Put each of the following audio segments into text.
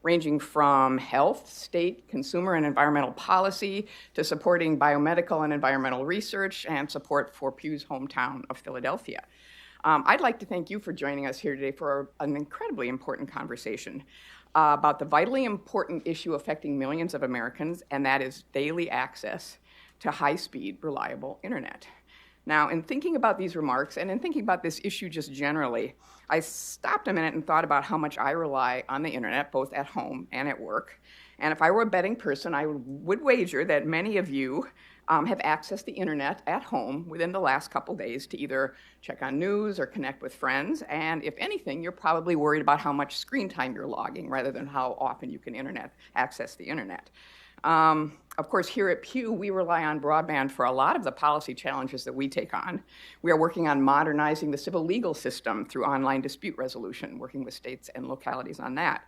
ranging from health, state, consumer, and environmental policy to supporting biomedical and environmental research and support for Pew's hometown of Philadelphia. I'd like to thank you for joining us here today for an incredibly important conversation about the vitally important issue affecting millions of Americans, and that is daily access to high-speed, reliable internet. Now, in thinking about these remarks and in thinking about this issue just generally, I stopped a minute and thought about how much I rely on the internet, both at home and at work. And if I were a betting person, I would wager that many of you have accessed the internet at home within the last couple days to either check on news or connect with friends. And if anything, you're probably worried about how much screen time you're logging rather than how often you can access the internet. Of course, here at Pew, we rely on broadband for a lot of the policy challenges that we take on. We are working on modernizing the civil legal system through online dispute resolution, working with states and localities on that.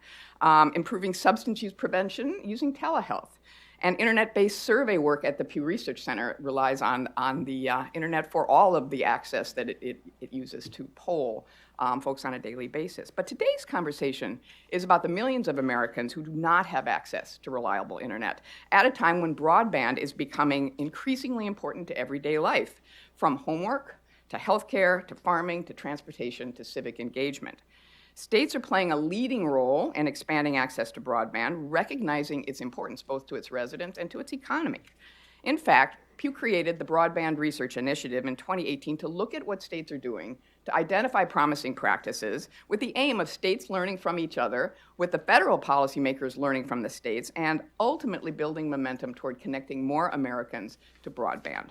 Improving substance use prevention using telehealth. And internet-based survey work at the Pew Research Center relies on the internet for all of the access that it uses to poll folks on a daily basis. But today's conversation is about the millions of Americans who do not have access to reliable internet at a time when broadband is becoming increasingly important to everyday life, from homework to healthcare to farming to transportation to civic engagement. States are playing a leading role in expanding access to broadband, recognizing its importance both to its residents and to its economy. In fact, Pew created the Broadband Research Initiative in 2018 to look at what states are doing to identify promising practices with the aim of states learning from each other, with the federal policymakers learning from the states, and ultimately building momentum toward connecting more Americans to broadband.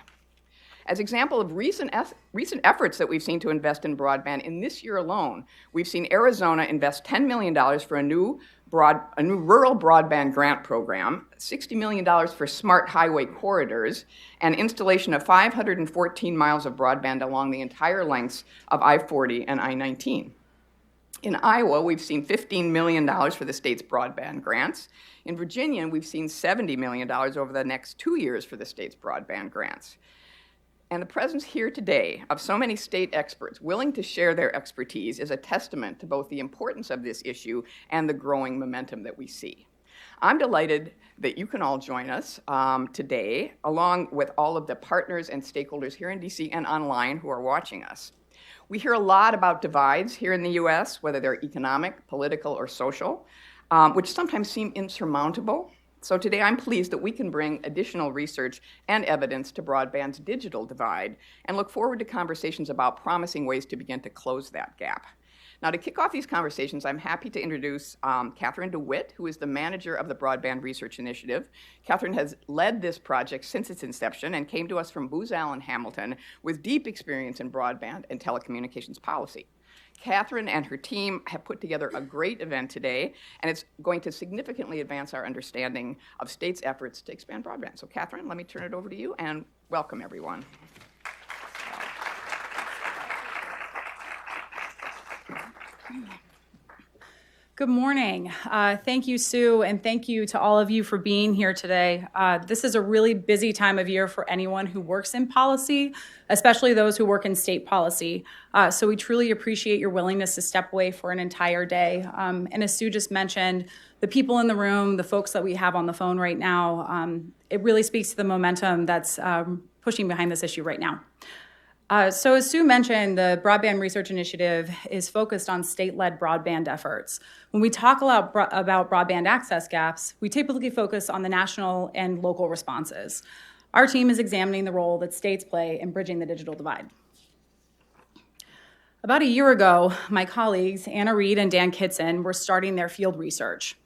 As example of recent efforts that we've seen to invest in broadband, in this year alone, we've seen Arizona invest $10 million for a new rural broadband grant program, $60 million for smart highway corridors, and installation of 514 miles of broadband along the entire lengths of I-40 and I-19. In Iowa, we've seen $15 million for the state's broadband grants. In Virginia, we've seen $70 million over the next 2 years for the state's broadband grants. And the presence here today of so many state experts willing to share their expertise is a testament to both the importance of this issue and the growing momentum that we see. I'm delighted that you can all join us today, along with all of the partners and stakeholders here in DC and online who are watching us. We hear a lot about divides here in the US, whether they're economic, political, or social, which sometimes seem insurmountable. So today I'm pleased that we can bring additional research and evidence to broadband's digital divide and look forward to conversations about promising ways to begin to close that gap. Now, to kick off these conversations, I'm happy to introduce Catherine DeWitt, who is the manager of the Broadband Research Initiative. Catherine has led this project since its inception and came to us from Booz Allen Hamilton with deep experience in broadband and telecommunications policy. Catherine and her team have put together a great event today, and it's going to significantly advance our understanding of states' efforts to expand broadband. So, Catherine, let me turn it over to you, and welcome, everyone. Good morning. Thank you, Sue, and thank you to all of you for being here today. This is a really busy time of year for anyone who works in policy, especially those who work in state policy. So we truly appreciate your willingness to step away for an entire day. And as Sue just mentioned, the people in the room, the folks that we have on the phone right now, it really speaks to the momentum that's pushing behind this issue right now. So as Sue mentioned, the Broadband Research Initiative is focused on state-led broadband efforts. When we talk about broadband access gaps, we typically focus on the national and local responses. Our team is examining the role that states play in bridging the digital divide. About a year ago, my colleagues, Anna Reed and Dan Kitson, were starting their field research.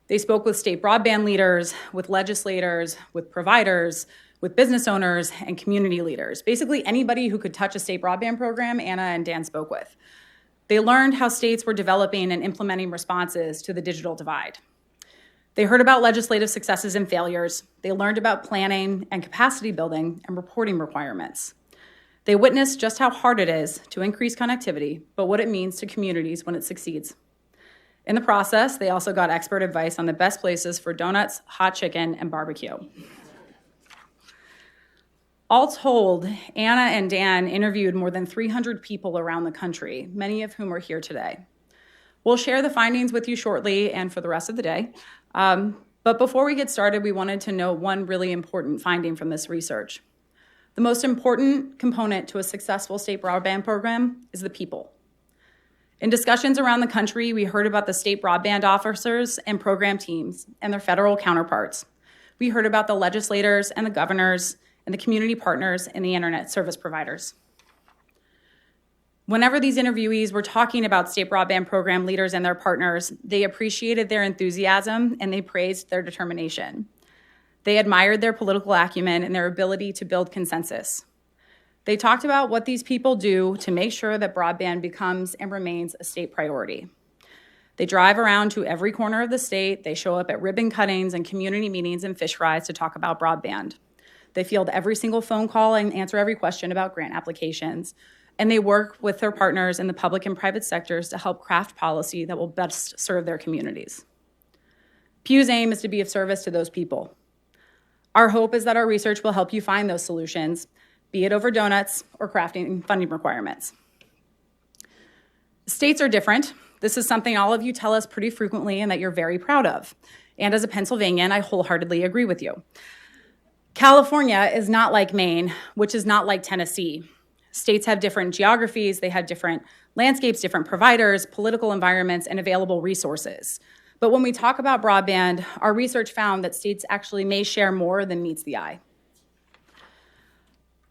They spoke with state broadband leaders, with legislators, with providers, with business owners and community leaders. Basically anybody who could touch a state broadband program, Anna and Dan spoke with. They learned how states were developing and implementing responses to the digital divide. They heard about legislative successes and failures. They learned about planning and capacity building and reporting requirements. They witnessed just how hard it is to increase connectivity, but what it means to communities when it succeeds. In the process, they also got expert advice on the best places for donuts, hot chicken, and barbecue. All told, Anna and Dan interviewed more than 300 people around the country, many of whom are here today. We'll share the findings with you shortly and for the rest of the day. But before we get started, we wanted to note one really important finding from this research. The most important component to a successful state broadband program is the people. In discussions around the country, we heard about the state broadband officers and program teams and their federal counterparts. We heard about the legislators and the governors and the community partners and the internet service providers. Whenever these interviewees were talking about state broadband program leaders and their partners, they appreciated their enthusiasm and they praised their determination. They admired their political acumen and their ability to build consensus. They talked about what these people do to make sure that broadband becomes and remains a state priority. They drive around to every corner of the state. They show up at ribbon cuttings and community meetings and fish fries to talk about broadband. They field every single phone call and answer every question about grant applications. And they work with their partners in the public and private sectors to help craft policy that will best serve their communities. Pew's aim is to be of service to those people. Our hope is that our research will help you find those solutions, be it over donuts or crafting funding requirements. States are different. This is something all of you tell us pretty frequently and that you're very proud of. And as a Pennsylvanian, I wholeheartedly agree with you. California is not like Maine, which is not like Tennessee. States have different geographies, they have different landscapes, different providers, political environments, and available resources. But when we talk about broadband, our research found that states actually may share more than meets the eye.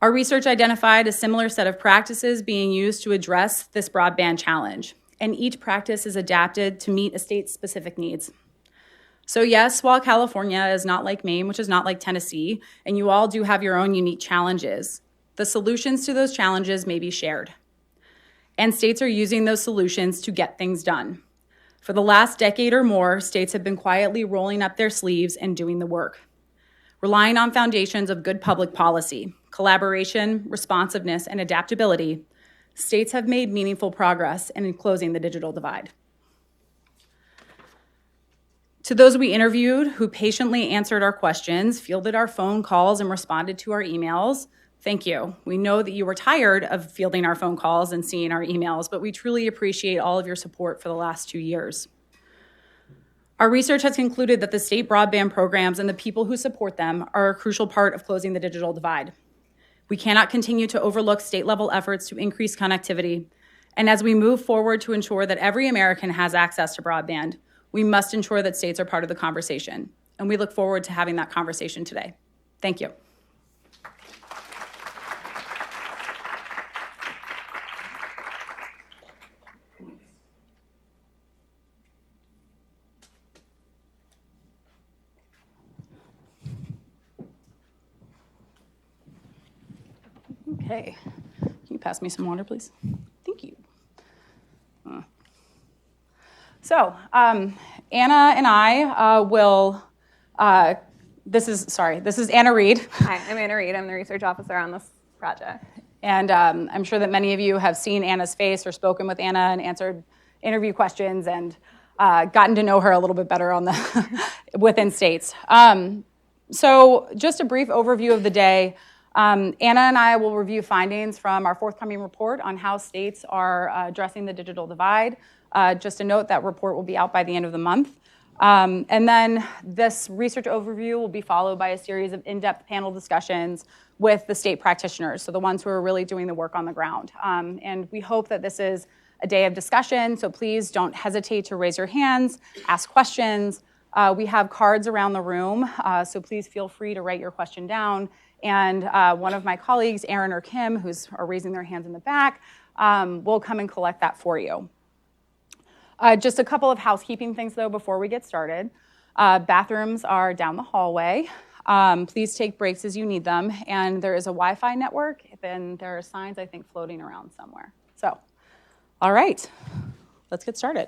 Our research identified a similar set of practices being used to address this broadband challenge, and each practice is adapted to meet a state's specific needs. So yes, while California is not like Maine, which is not like Tennessee, and you all do have your own unique challenges, the solutions to those challenges may be shared. And states are using those solutions to get things done. For the last decade or more, states have been quietly rolling up their sleeves and doing the work. Relying on foundations of good public policy, collaboration, responsiveness, and adaptability, states have made meaningful progress in closing the digital divide. To those we interviewed who patiently answered our questions, fielded our phone calls, and responded to our emails, thank you. We know that you were tired of fielding our phone calls and seeing our emails, but we truly appreciate all of your support for the last 2 years. Our research has concluded that the state broadband programs and the people who support them are a crucial part of closing the digital divide. We cannot continue to overlook state-level efforts to increase connectivity, and as we move forward to ensure that every American has access to broadband, we must ensure that states are part of the conversation, and we look forward to having that conversation today. Thank you. Okay, can you pass me some water, please? Thank you. So, Anna and I will, this is Anna Reed. Hi, I'm Anna Reed. I'm the research officer on this project. And I'm sure that many of you have seen Anna's face or spoken with Anna and answered interview questions and gotten to know her a little bit better on the within states. So just a brief overview of the day. Anna and I will review findings from our forthcoming report on how states are addressing the digital divide. Just a note, that report will be out by the end of the month. And then this research overview will be followed by a series of in-depth panel discussions with the state practitioners, so the ones who are really doing the work on the ground. And we hope that this is a day of discussion, so please don't hesitate to raise your hands, ask questions. We have cards around the room, so please feel free to write your question down. And one of my colleagues, Aaron or Kim, are raising their hands in the back, will come and collect that for you. Just a couple of housekeeping things, though, before we get started. Bathrooms are down the hallway. Please take breaks as you need them. And there is a Wi-Fi network. Then there are signs, I think, floating around somewhere. So, all right, let's get started.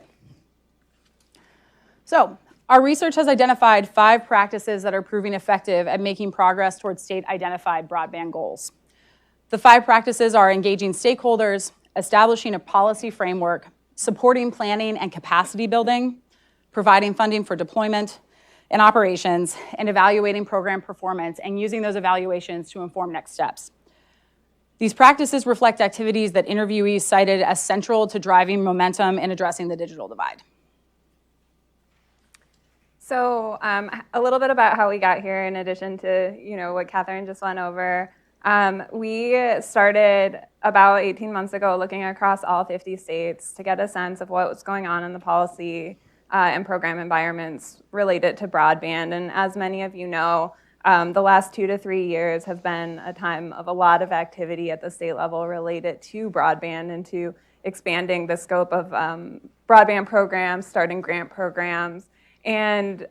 So, our research has identified 5 practices that are proving effective at making progress towards state-identified broadband goals. The 5 practices are engaging stakeholders, establishing a policy framework, supporting planning and capacity building, providing funding for deployment and operations, and evaluating program performance and using those evaluations to inform next steps. These practices reflect activities that interviewees cited as central to driving momentum and addressing the digital divide. So a little bit about how we got here, in addition to what Catherine just went over. We started about 18 months ago looking across all 50 states to get a sense of what was going on in the policy and program environments related to broadband. And as many of you know, the last 2 to 3 years have been a time of a lot of activity at the state level related to broadband and to expanding the scope of broadband programs, starting grant programs. And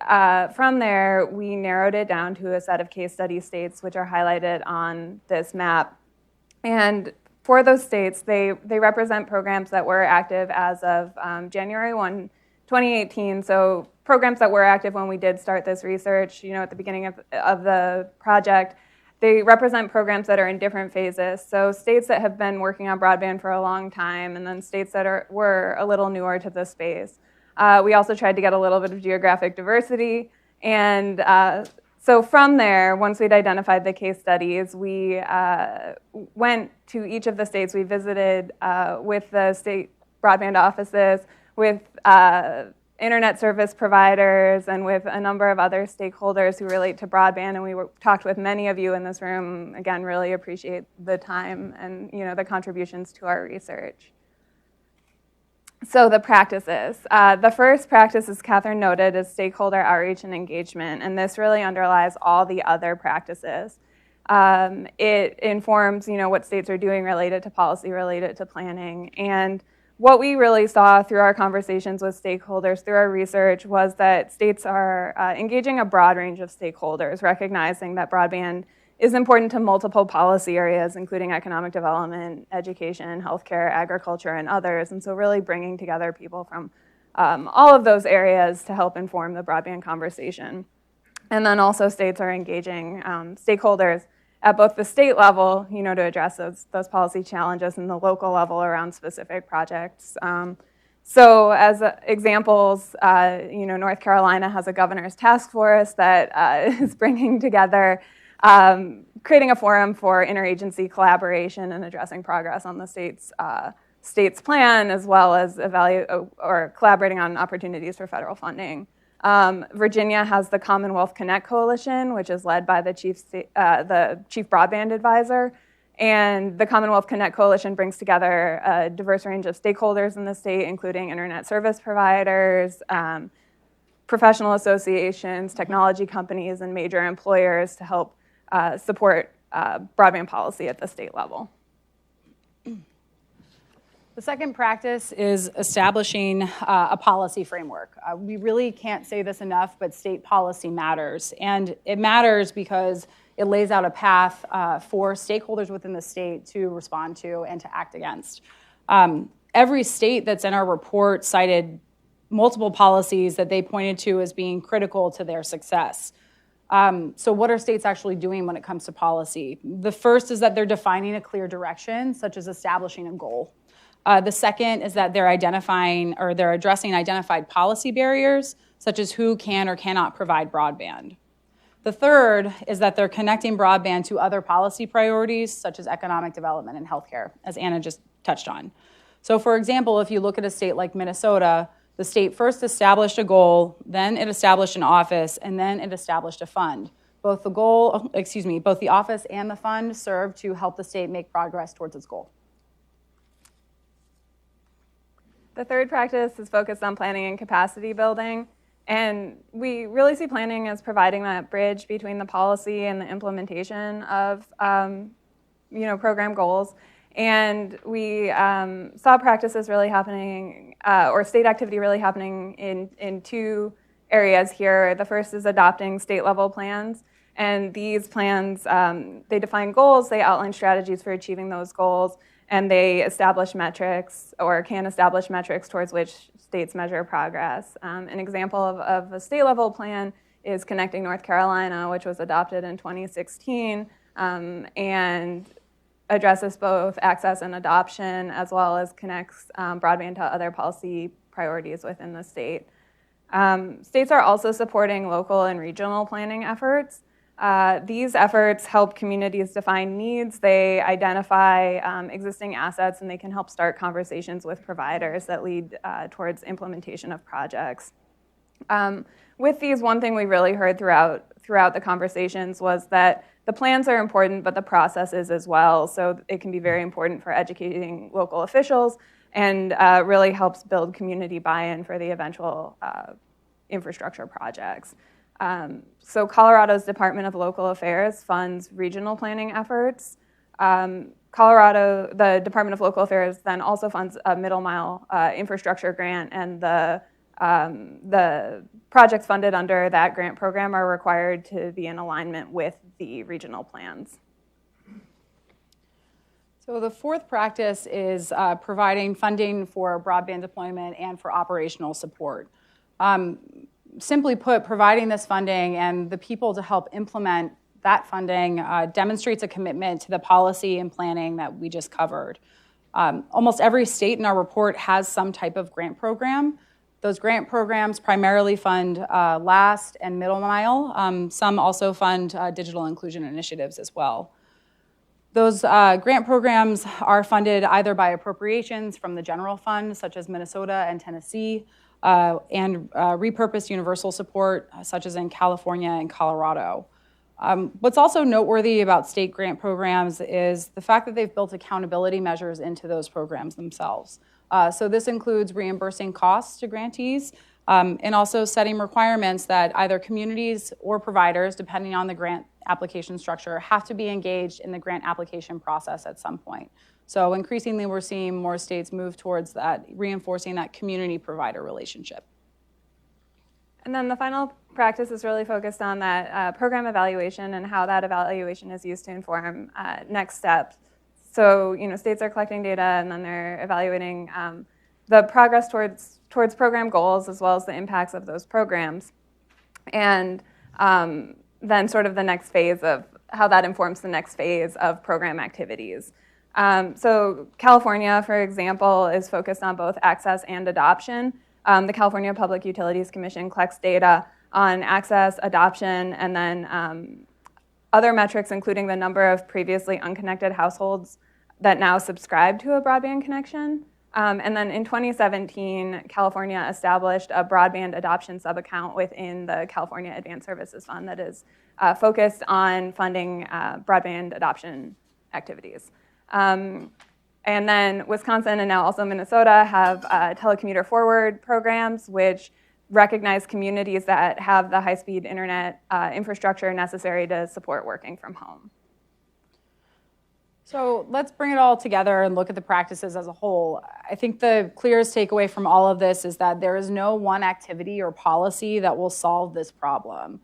from there, we narrowed it down to a set of case study states, which are highlighted on this map. And for those states, they represent programs that were active as of January 1, 2018. So programs that were active when we did start this research, at the beginning of the project. They represent programs that are in different phases. So states that have been working on broadband for a long time, and then states that were a little newer to the space. We also tried to get a little bit of geographic diversity. And so from there, once we'd identified the case studies, we went to each of the states. We visited with the state broadband offices, with internet service providers, and with a number of other stakeholders who relate to broadband. And we talked with many of you in this room. Again, really appreciate the time and the contributions to our research. So the practices. The first practice, as Catherine noted, is stakeholder outreach and engagement, and this really underlies all the other practices. It informs, what states are doing related to policy, related to planning, and what we really saw through our conversations with stakeholders, through our research, was that states are engaging a broad range of stakeholders, recognizing that broadband is important to multiple policy areas, including economic development, education, healthcare, agriculture, and others. And so really bringing together people from all of those areas to help inform the broadband conversation. And then also states are engaging stakeholders at both the state level, to address those policy challenges, and the local level around specific projects. So as examples, North Carolina has a governor's task force that is bringing together creating a forum for interagency collaboration and addressing progress on the state's plan, as well as collaborating on opportunities for federal funding. Virginia has the Commonwealth Connect Coalition, which is led by the chief broadband advisor. And the Commonwealth Connect Coalition brings together a diverse range of stakeholders in the state, including internet service providers, professional associations, technology companies, and major employers to help support broadband policy at the state level. The second practice is establishing a policy framework. We really can't say this enough, but state policy matters. And it matters because it lays out a path for stakeholders within the state to respond to and to act against. Every state that's in our report cited multiple policies that they pointed to as being critical to their success. So what are states actually doing when it comes to policy? The first is that they're defining a clear direction, such as establishing a goal. The second is that they're addressing identified policy barriers, such as who can or cannot provide broadband. The third is that they're connecting broadband to other policy priorities, such as economic development and healthcare, as Anna just touched on. So for example, if you look at a state like Minnesota, the state first established a goal, then it established an office, and then it established a fund. Both the office and the fund serve to help the state make progress towards its goal. The third practice is focused on planning and capacity building. And we really see planning as providing that bridge between the policy and the implementation of program goals. And we saw practices really happening, or state activity really happening in two areas here. The first is adopting state-level plans. And these plans, they define goals, they outline strategies for achieving those goals, and they establish metrics, or can establish metrics towards which states measure progress. An example of a state-level plan is Connecting North Carolina, which was adopted in 2016, and addresses both access and adoption, as well as connects broadband to other policy priorities within the state. States are also supporting local and regional planning efforts. These efforts help communities define needs, they identify existing assets, and they can help start conversations with providers that lead towards implementation of projects. With these, one thing we really heard throughout the conversations was that the plans are important, but the process is as well. So it can be very important for educating local officials and really helps build community buy-in for the eventual infrastructure projects. So Colorado's Department of Local Affairs funds regional planning efforts. The Department of Local Affairs then also funds a middle mile infrastructure grant, and the projects funded under that grant program are required to be in alignment with the regional plans. So the fourth practice is providing funding for broadband deployment and for operational support. Simply put, providing this funding and the people to help implement that funding demonstrates a commitment to the policy and planning that we just covered. Almost every state in our report has some type of grant program. Those grant programs primarily fund last and middle mile. Some also fund digital inclusion initiatives as well. Those grant programs are funded either by appropriations from the general fund, such as Minnesota and Tennessee, and repurposed universal support, such as in California and Colorado. What's also noteworthy about state grant programs is the fact that they've built accountability measures into those programs themselves. So this includes reimbursing costs to grantees and also setting requirements that either communities or providers, depending on the grant application structure, have to be engaged in the grant application process at some point. So increasingly, we're seeing more states move towards that, reinforcing that community-provider relationship. And then the final practice is really focused on that program evaluation and how that evaluation is used to inform next steps. So, states are collecting data and then they're evaluating the progress towards program goals as well as the impacts of those programs. And then sort of the next phase of how that informs the next phase of program activities. So California, for example, is focused on both access and adoption. The California Public Utilities Commission collects data on access, adoption, and then other metrics, including the number of previously unconnected households that now subscribe to a broadband connection. And then in 2017, California established a broadband adoption subaccount within the California Advanced Services Fund that is focused on funding broadband adoption activities. And then Wisconsin and now also Minnesota have telecommuter forward programs, which recognize communities that have the high-speed internet infrastructure necessary to support working from home. So let's bring it all together and look at the practices as a whole. I think the clearest takeaway from all of this is that there is no one activity or policy that will solve this problem.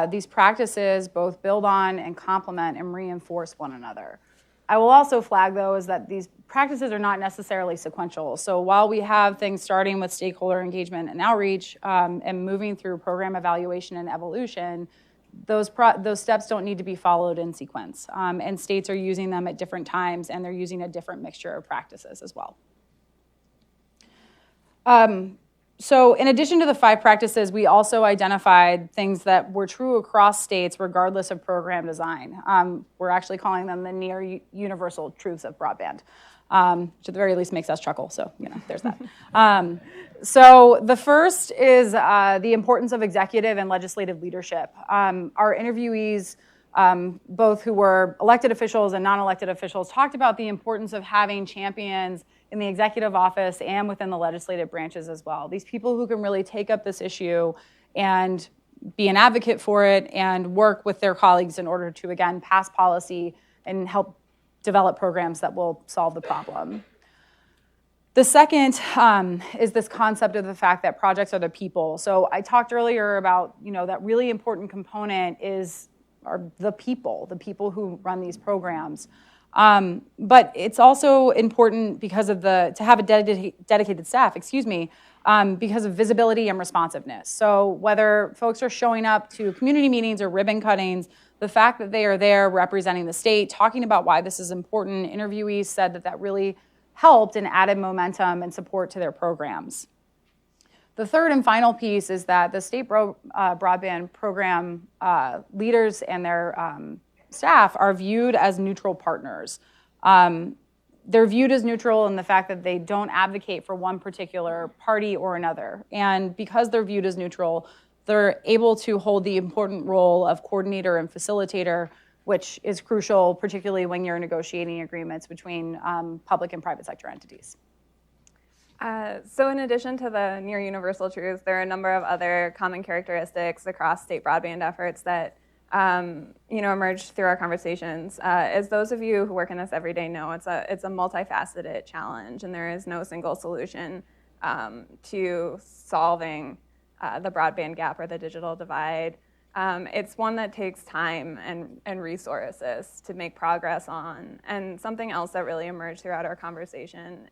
These practices both build on and complement and reinforce one another. I will also flag, though, is that these practices are not necessarily sequential. So while we have things starting with stakeholder engagement and outreach and moving through program evaluation and evolution, those steps don't need to be followed in sequence. And states are using them at different times, and they're using a different mixture of practices as well. So in addition to the 5 practices, we also identified things that were true across states regardless of program design. We're actually calling them the near universal truths of broadband, which at the very least makes us chuckle, so there's that. So the first is the importance of executive and legislative leadership. Our interviewees, both who were elected officials and non-elected officials, talked about the importance of having champions in the executive office and within the legislative branches as well. These people who can really take up this issue and be an advocate for it and work with their colleagues in order to, again, pass policy and help develop programs that will solve the problem. The second is this concept of the fact that projects are the people. So I talked earlier about, that really important component are the people who run these programs. But it's also important because of to have a dedicated staff, because of visibility and responsiveness. So whether folks are showing up to community meetings or ribbon cuttings, the fact that they are there representing the state, talking about why this is important, interviewees said that really helped and added momentum and support to their programs. The third and final piece is that the state broadband program leaders and their staff are viewed as neutral partners. They're viewed as neutral in the fact that they don't advocate for one particular party or another. And because they're viewed as neutral, they're able to hold the important role of coordinator and facilitator, which is crucial, particularly when you're negotiating agreements between public and private sector entities. So in addition to the near universal truths, there are a number of other common characteristics across state broadband efforts that emerged through our conversations. As those of you who work in this every day know, it's a multifaceted challenge, and there is no single solution to solving the broadband gap or the digital divide. It's one that takes time and resources to make progress on. And something else that really emerged throughout our conversations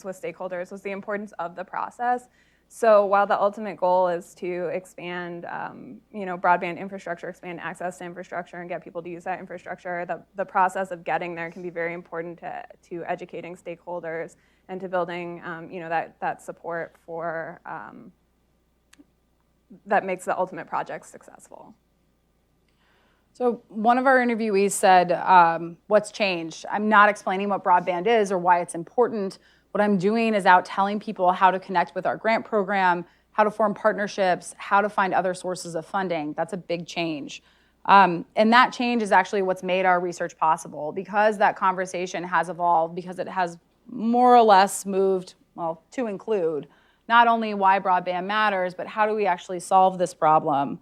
with stakeholders was the importance of the process. So while the ultimate goal is to expand, broadband infrastructure, expand access to infrastructure, and get people to use that infrastructure, the process of getting there can be very important to educating stakeholders and to building, that support for that makes the ultimate project successful. So one of our interviewees said, what's changed? I'm not explaining what broadband is or why it's important. What I'm doing is out telling people how to connect with our grant program, how to form partnerships, how to find other sources of funding. That's a big change. And that change is actually what's made our research possible, because that conversation has evolved, because it has more or less moved, to include not only why broadband matters, but how do we actually solve this problem.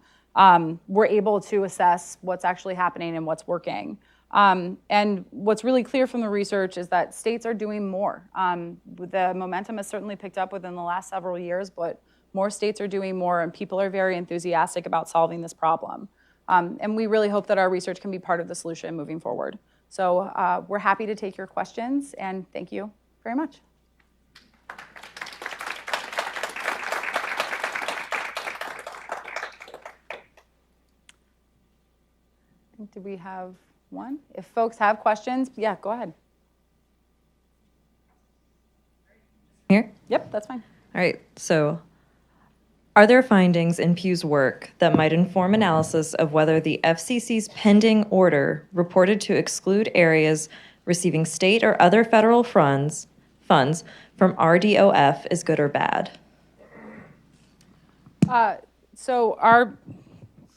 We're able to assess what's actually happening and what's working. And what's really clear from the research is that states are doing more. The momentum has certainly picked up within the last several years, but more states are doing more, and people are very enthusiastic about solving this problem. And we really hope that our research can be part of the solution moving forward. So we're happy to take your questions, and thank you very much. Do we have one? If folks have questions, yeah, go ahead. Here? Yep, that's fine. All right, so are there findings in Pew's work that might inform analysis of whether the FCC's pending order reported to exclude areas receiving state or other federal funds from RDOF is good or bad?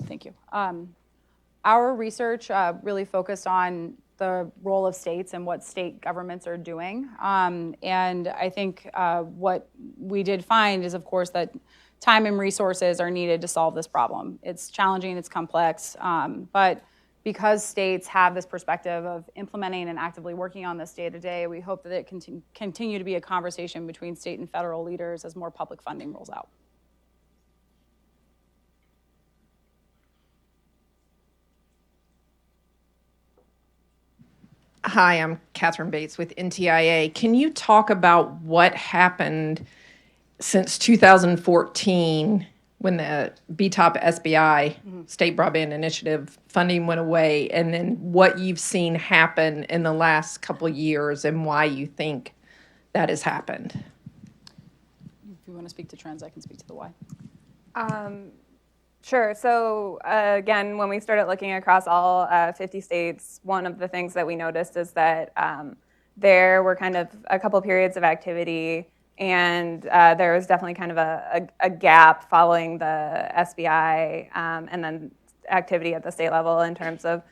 Thank you. Our research really focused on the role of states and what state governments are doing. And I think what we did find is, of course, that time and resources are needed to solve this problem. It's challenging, it's complex, but because states have this perspective of implementing and actively working on this day to day, we hope that it can continue to be a conversation between state and federal leaders as more public funding rolls out. Hi, I'm Catherine Bates with NTIA. Can you talk about what happened since 2014 when the BTOP SBI, State Broadband Initiative, funding went away, and then what you've seen happen in the last couple of years and why you think that has happened? If you want to speak to trends, I can speak to the why. Sure. So again, when we started looking across all 50 states, one of the things that we noticed is that there were kind of a couple periods of activity, and there was definitely kind of a gap following the SBI and then activity at the state level in terms of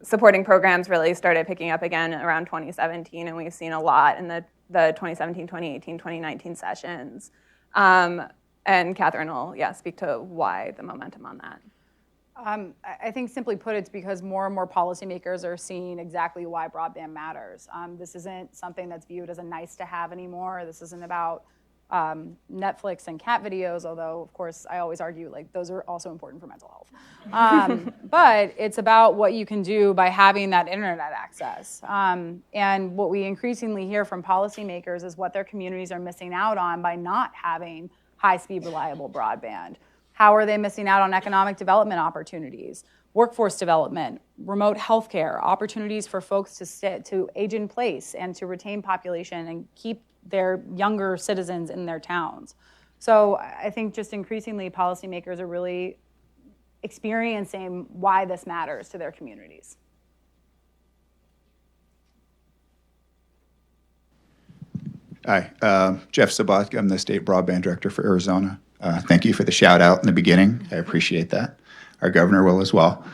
supporting programs really started picking up again around 2017, and we've seen a lot in the 2017, 2018, 2019 sessions. And Catherine will, speak to why the momentum on that. I think simply put, it's because more and more policymakers are seeing exactly why broadband matters. This isn't something that's viewed as a nice to have anymore. This isn't about Netflix and cat videos, although, of course, I always argue like those are also important for mental health. But it's about what you can do by having that internet access. And what we increasingly hear from policymakers is what their communities are missing out on by not having high-speed, reliable broadband. How are they missing out on economic development opportunities, workforce development, remote healthcare, opportunities for folks to age in place and to retain population and keep their younger citizens in their towns. So I think just increasingly policymakers are really experiencing why this matters to their communities. Hi, Jeff Sobotka. I'm the State Broadband Director for Arizona. Thank you for the shout out in the beginning. I appreciate that. Our governor will as well.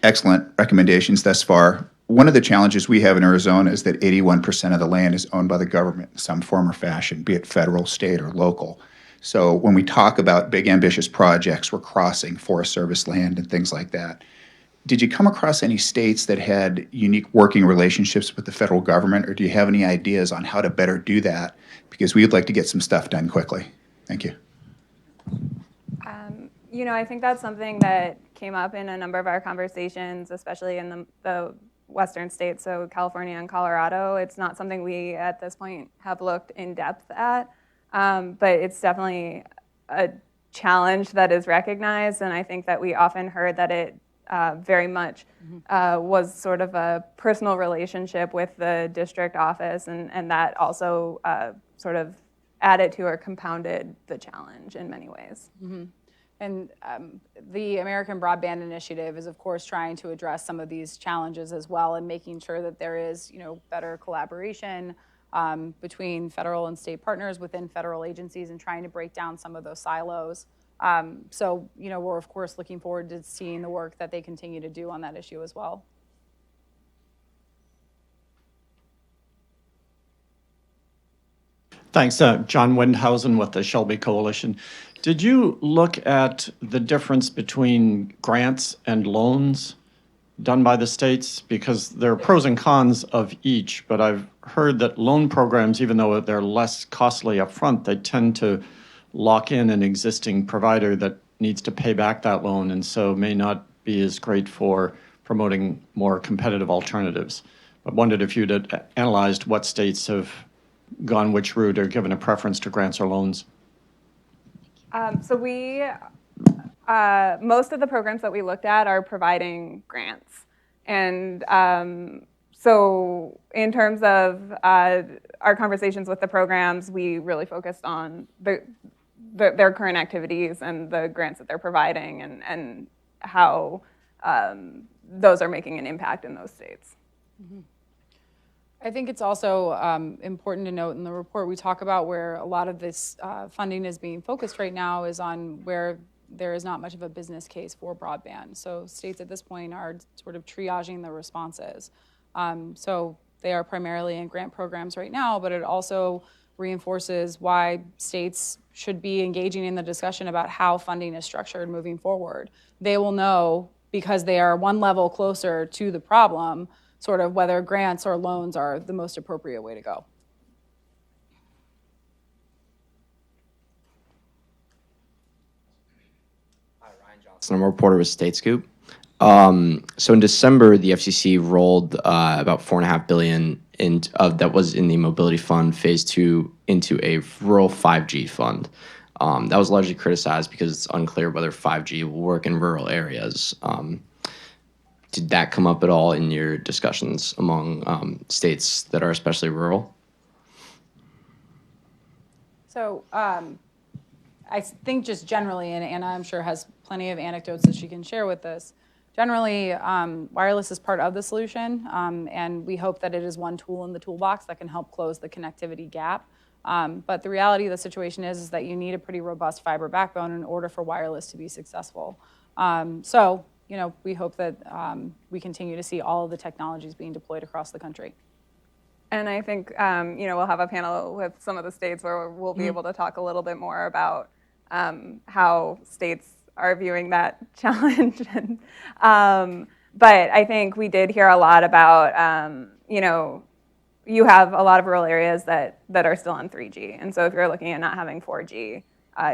Excellent recommendations thus far. One of the challenges we have in Arizona is that 81% of the land is owned by the government in some form or fashion, be it federal, state, or local. So when we talk about big, ambitious projects, we're crossing Forest Service land and things like that. Did you come across any states that had unique working relationships with the federal government, or do you have any ideas on how to better do that? Because we'd like to get some stuff done quickly. Thank you. I think that's something that came up in a number of our conversations, especially in the western states, so California and Colorado. It's not something we, at this point, have looked in depth at, but it's definitely a challenge that is recognized, and I think that we often heard that it very much was sort of a personal relationship with the district office, and that also sort of added to or compounded the challenge in many ways. Mm-hmm. And the American Broadband Initiative is, of course, trying to address some of these challenges as well, and making sure that there is, better collaboration between federal and state partners within federal agencies, and trying to break down some of those silos. So, we're, of course, looking forward to seeing the work that they continue to do on that issue as well. Thanks. John Windhausen with the Shelby Coalition. Did you look at the difference between grants and loans done by the states? Because there are pros and cons of each, but I've heard that loan programs, even though they're less costly up front, they tend to lock in an existing provider that needs to pay back that loan, and so may not be as great for promoting more competitive alternatives. I wondered if you'd analyzed what states have gone which route or given a preference to grants or loans. So we, most of the programs that we looked at are providing grants. And so in terms of our conversations with the programs, we really focused on their current activities and the grants that they're providing, and how those are making an impact in those states. Mm-hmm. I think it's also important to note in the report we talk about where a lot of this funding is being focused right now is on where there is not much of a business case for broadband. So states at this point are sort of triaging the responses. So they are primarily in grant programs right now, but it also reinforces why states should be engaging in the discussion about how funding is structured moving forward. They will know, because they are one level closer to the problem, sort of whether grants or loans are the most appropriate way to go. Hi, Ryan Johnson. I'm a reporter with Statescoop. So in December, the FCC rolled about $4.5 billion that was in the Mobility Fund Phase 2 into a rural 5G fund. That was largely criticized because it's unclear whether 5G will work in rural areas. Did that come up at all in your discussions among states that are especially rural? So I think just generally, and Anna I'm sure has plenty of anecdotes that she can share with this, generally wireless is part of the solution, and we hope that it is one tool in the toolbox that can help close the connectivity gap. But the reality of the situation is that you need a pretty robust fiber backbone in order for wireless to be successful. So we hope that we continue to see all of the technologies being deployed across the country. And I think, we'll have a panel with some of the states where we'll be able to talk a little bit more about how states are viewing that challenge. But I think we did hear a lot about, you have a lot of rural areas that are still on 3G. And so if you're looking at not having 4G,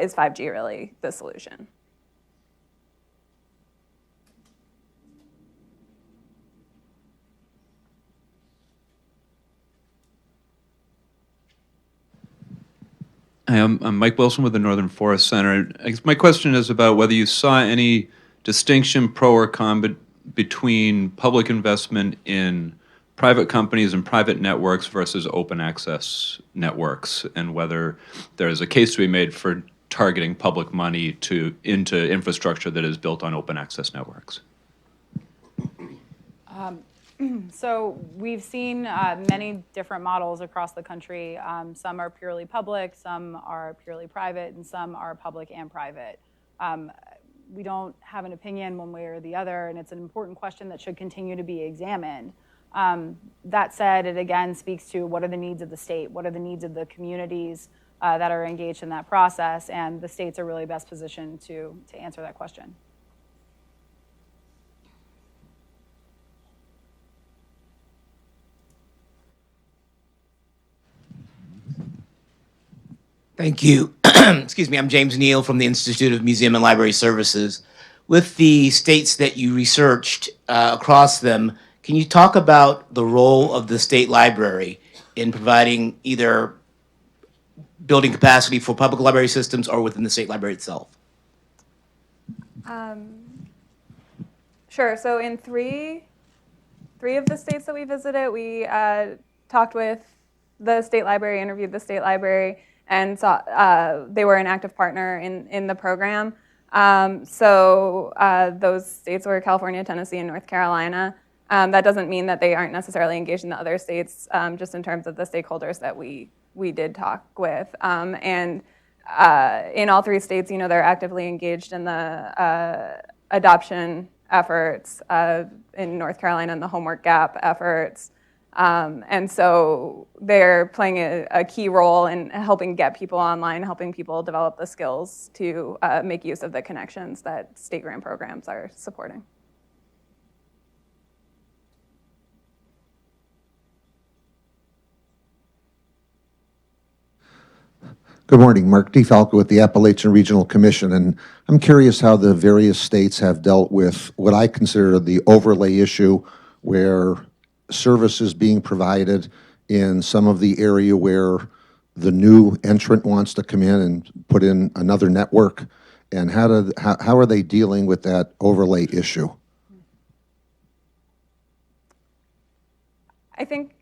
is 5G really the solution? Hi, I'm Mike Wilson with the Northern Forest Center. I guess my question is about whether you saw any distinction, pro or con, between public investment in private companies and private networks versus open access networks, and whether there's a case to be made for targeting public money into infrastructure that is built on open access networks. So we've seen many different models across the country. Some are purely public, some are purely private, and some are public and private. We don't have an opinion one way or the other, and it's an important question that should continue to be examined. That said, it again speaks to what are the needs of the state, what are the needs of the communities that are engaged in that process, and the states are really best positioned to answer that question. Thank you. Excuse me, I'm James Neel from the Institute of Museum and Library Services. With the states that you researched across them, can you talk about the role of the state library in providing either building capacity for public library systems or within the state library itself? Sure. So in three of the states that we visited, we talked with the state library, interviewed the state library, and saw they were an active partner in the program. So those states were California, Tennessee, and North Carolina. That doesn't mean that they aren't necessarily engaged in the other states, just in terms of the stakeholders that we did talk with. And in all three states, they're actively engaged in the adoption efforts, in North Carolina and the homework gap efforts. And so they're playing a key role in helping get people online, helping people develop the skills to make use of the connections that state grant programs are supporting. Good morning, Marc DeFalco with the Appalachian Regional Commission, and I'm curious how the various states have dealt with what I consider the overlay issue, where service is being provided in some of the area where the new entrant wants to come in and put in another network, and how are they dealing with that overlay issue? I think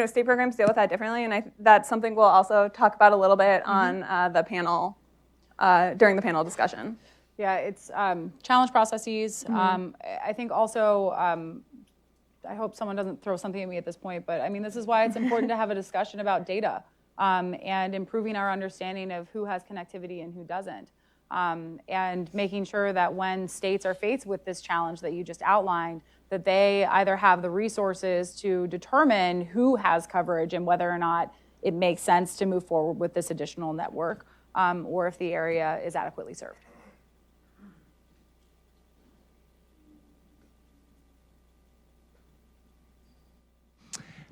state programs deal with that differently, and that's something we'll also talk about a little bit on the panel, during the panel discussion. Yeah, it's challenge processes. I think also, I hope someone doesn't throw something at me at this point, but I mean, this is why it's important to have a discussion about data and improving our understanding of who has connectivity and who doesn't. And making sure that when states are faced with this challenge that you just outlined, that they either have the resources to determine who has coverage and whether or not it makes sense to move forward with this additional network, or if the area is adequately served.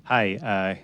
Hi,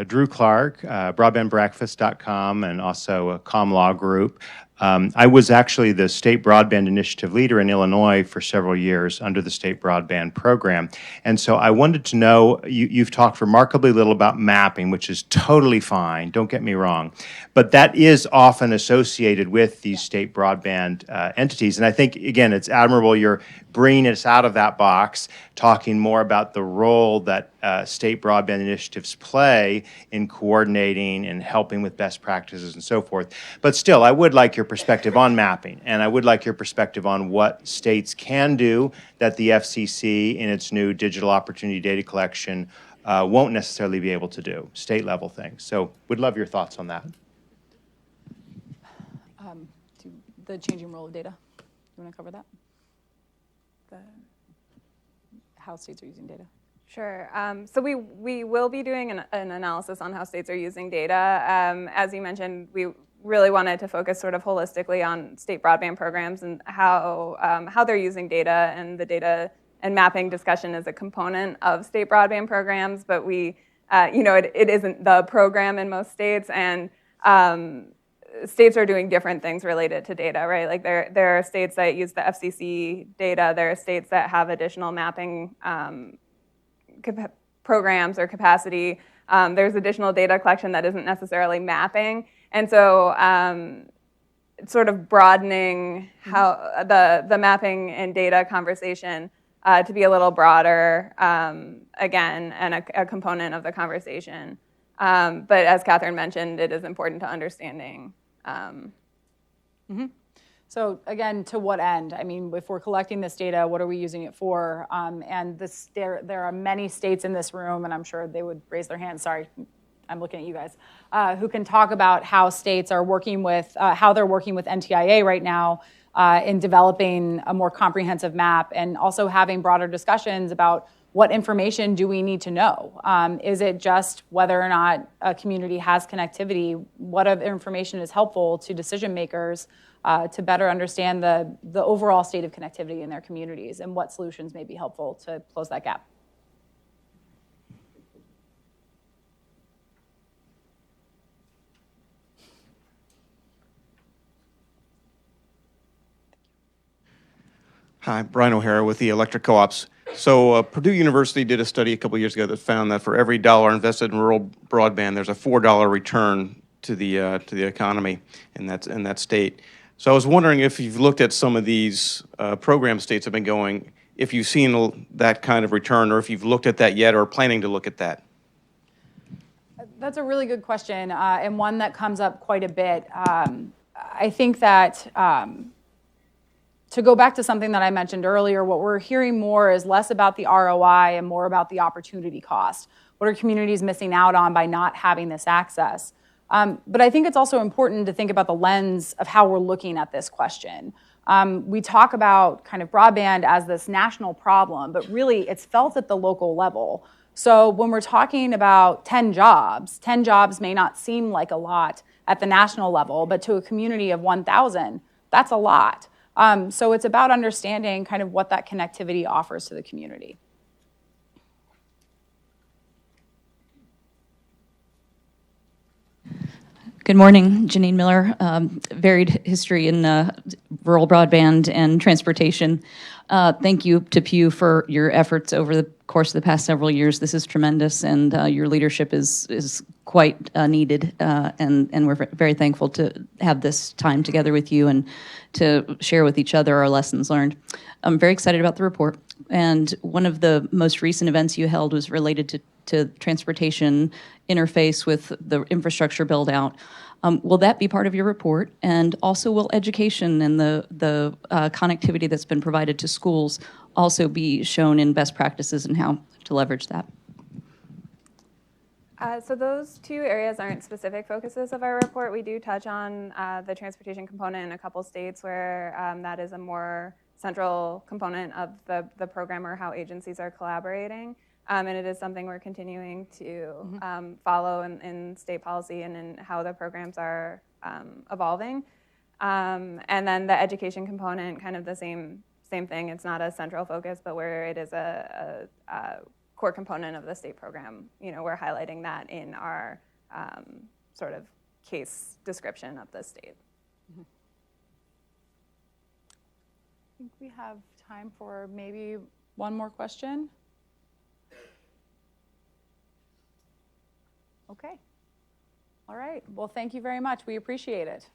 Drew Clark, broadbandbreakfast.com, and also a ComLaw Group. I was actually the state broadband initiative leader in Illinois for several years under the state broadband program. And so I wanted to know, you've talked remarkably little about mapping, which is totally fine, don't get me wrong. But that is often associated with these state broadband entities. And I think, again, it's admirable you're bringing us out of that box, talking more about the role that state broadband initiatives play in coordinating and helping with best practices and so forth. But still, I would like your perspective on mapping, and I would like your perspective on what states can do that the FCC in its new digital opportunity data collection won't necessarily be able to do, state level things. So would love your thoughts on that. The changing role of data. You want to cover that? How states are using data. Sure. So we will be doing an analysis on how states are using data. As you mentioned, we really wanted to focus sort of holistically on state broadband programs and how they're using data, and the data and mapping discussion is a component of state broadband programs, but it isn't the program in most states, and states are doing different things related to data, right? Like there are states that use the FCC data, there are states that have additional mapping programs or capacity. There's additional data collection that isn't necessarily mapping. And so sort of broadening how the mapping and data conversation to be a little broader, again, and a component of the conversation. But as Catherine mentioned, it is important to understanding. So again, to what end? I mean, if we're collecting this data, what are we using it for? And there are many states in this room, and I'm sure they would raise their hands. Sorry, I'm looking at you guys, who can talk about how states are working with, how they're working with NTIA right now in developing a more comprehensive map, and also having broader discussions about what information do we need to know? Is it just whether or not a community has connectivity? What other information is helpful to decision makers to better understand the overall state of connectivity in their communities, and what solutions may be helpful to close that gap? Hi, Brian O'Hara with the Electric Co-ops. So Purdue University did a study a couple years ago that found that for every dollar invested in rural broadband, there's a $4 return to the economy in that state. So I was wondering if you've looked at some of these program states have been going, if you've seen that kind of return, or if you've looked at that yet or planning to look at that. That's a really good question, and one that comes up quite a bit. I think that to go back to something that I mentioned earlier, what we're hearing more is less about the ROI and more about the opportunity cost. What are communities missing out on by not having this access? But I think it's also important to think about the lens of how we're looking at this question. We talk about kind of broadband as this national problem, but really it's felt at the local level. So when we're talking about 10 jobs may not seem like a lot at the national level, but to a community of 1,000, that's a lot. So it's about understanding kind of what that connectivity offers to the community. Good morning, Janine Miller. Varied history in rural broadband and transportation. Thank you to Pew for your efforts over the course of the past several years. This is tremendous, and your leadership is quite needed, and we're very thankful to have this time together with you and to share with each other our lessons learned. I'm very excited about the report, and one of the most recent events you held was related to transportation interface with the infrastructure build out. Will that be part of your report? And also, will education and the connectivity that's been provided to schools also be shown in best practices and how to leverage that? So those two areas aren't specific focuses of our report. We do touch on the transportation component in a couple states where that is a more central component of the program or how agencies are collaborating. And it is something we're continuing to follow in state policy and in how the programs are evolving. And then the education component, kind of the same thing. It's not a central focus, but where it is a core component of the state program, we're highlighting that in our sort of case description of the state. I think we have time for maybe one more question. Okay. All right. Well, thank you very much. We appreciate it.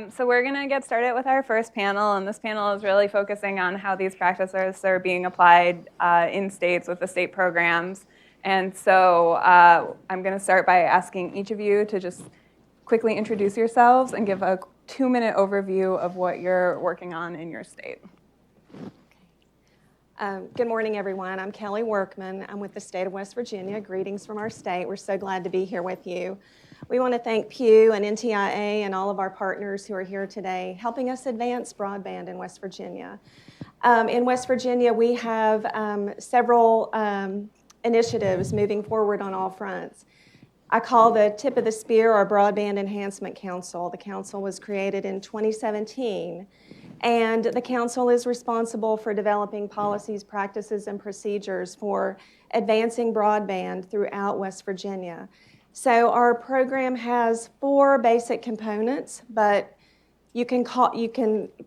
So we're going to get started with our first panel, and this panel is really focusing on how these practices are being applied in states with the state programs. And so I'm going to start by asking each of you to just quickly introduce yourselves and give a 2-minute overview of what you're working on in your state. Good morning, everyone. I'm Kelly Workman. I'm with the state of West Virginia. Greetings from our state. We're so glad to be here with you. We want to thank Pew and NTIA and all of our partners who are here today helping us advance broadband in West Virginia. In West Virginia, we have several initiatives moving forward on all fronts. I call the tip of the spear our Broadband Enhancement Council. The council was created in 2017, and the council is responsible for developing policies, practices, and procedures for advancing broadband throughout West Virginia. So our program has 4 basic components, but you can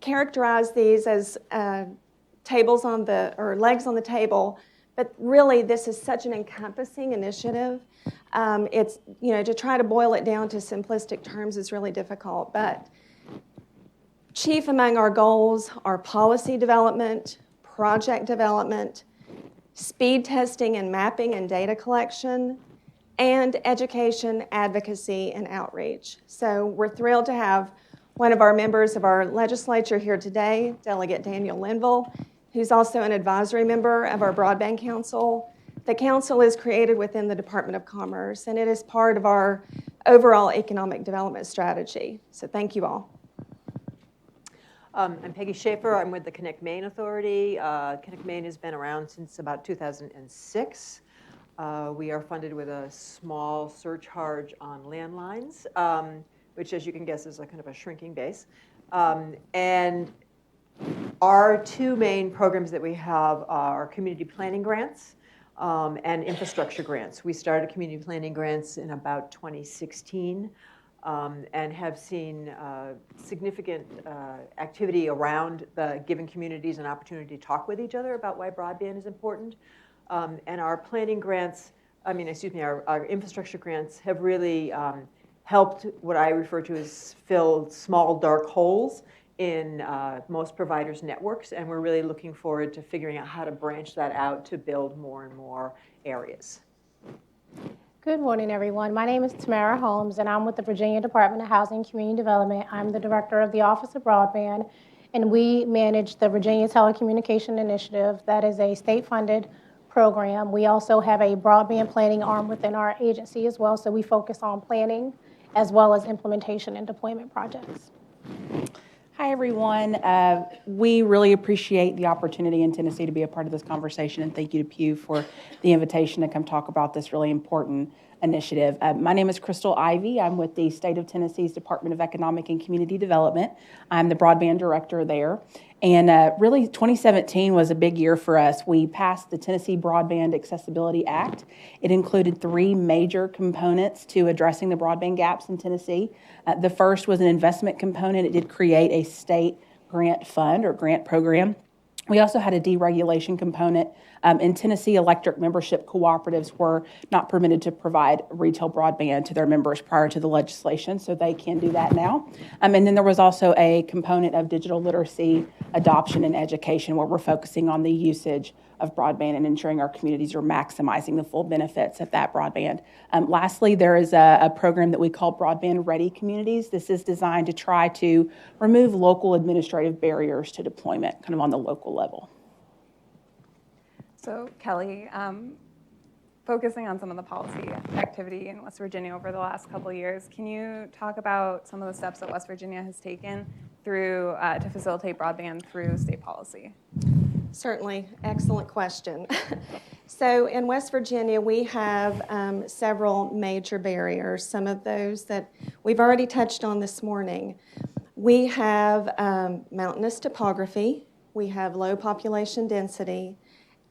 characterize these as legs on the table. But really, this is such an encompassing initiative. It's to try to boil it down to simplistic terms is really difficult. But chief among our goals are policy development, project development, speed testing and mapping and data collection, and education, advocacy, and outreach. So we're thrilled to have one of our members of our legislature here today, Delegate Daniel Linville, who's also an advisory member of our Broadband Council. The council is created within the Department of Commerce, and it is part of our overall economic development strategy. So thank you all. I'm Peggy Schaefer. I'm with the Connect Maine Authority. Connect Maine has been around since about 2006. We are funded with a small surcharge on landlines, which, as you can guess, is a kind of a shrinking base. And Our two main programs that we have are community planning grants and infrastructure grants. We started community planning grants in about 2016 and have seen significant activity around giving communities an opportunity to talk with each other about why broadband is important. And our planning grants, our infrastructure grants have really helped what I refer to as fill small dark holes in most providers' networks, and we're really looking forward to figuring out how to branch that out to build more and more areas. Good morning, everyone. My name is Tamara Holmes, and I'm with the Virginia Department of Housing and Community Development. I'm the director of the Office of Broadband, and we manage the Virginia Telecommunication Initiative. That is a state-funded program. We also have a broadband planning arm within our agency as well, so we focus on planning as well as implementation and deployment projects. Hi, everyone. We really appreciate the opportunity in Tennessee to be a part of this conversation, and thank you to Pew for the invitation to come talk about this really important initiative. My name is Crystal Ivey. I'm with the State of Tennessee's Department of Economic and Community Development. I'm the broadband director there. And really, 2017 was a big year for us. We passed the Tennessee Broadband Accessibility Act. It included 3 major components to addressing the broadband gaps in Tennessee. The first was an investment component. It did create a state grant fund or grant program. We also had a deregulation component. In Tennessee, electric membership cooperatives were not permitted to provide retail broadband to their members prior to the legislation, so they can do that now. And then there was also a component of digital literacy, adoption, and education, where we're focusing on the usage of broadband and ensuring our communities are maximizing the full benefits of that broadband. Lastly, there is a program that we call Broadband Ready Communities. This is designed to try to remove local administrative barriers to deployment, kind of on the local level. So, Kelly, focusing on some of the policy activity in West Virginia over the last couple of years, can you talk about some of the steps that West Virginia has taken through to facilitate broadband through state policy? Certainly. Excellent question. So in West Virginia, we have several major barriers, some of those that we've already touched on this morning. We have mountainous topography, we have low population density,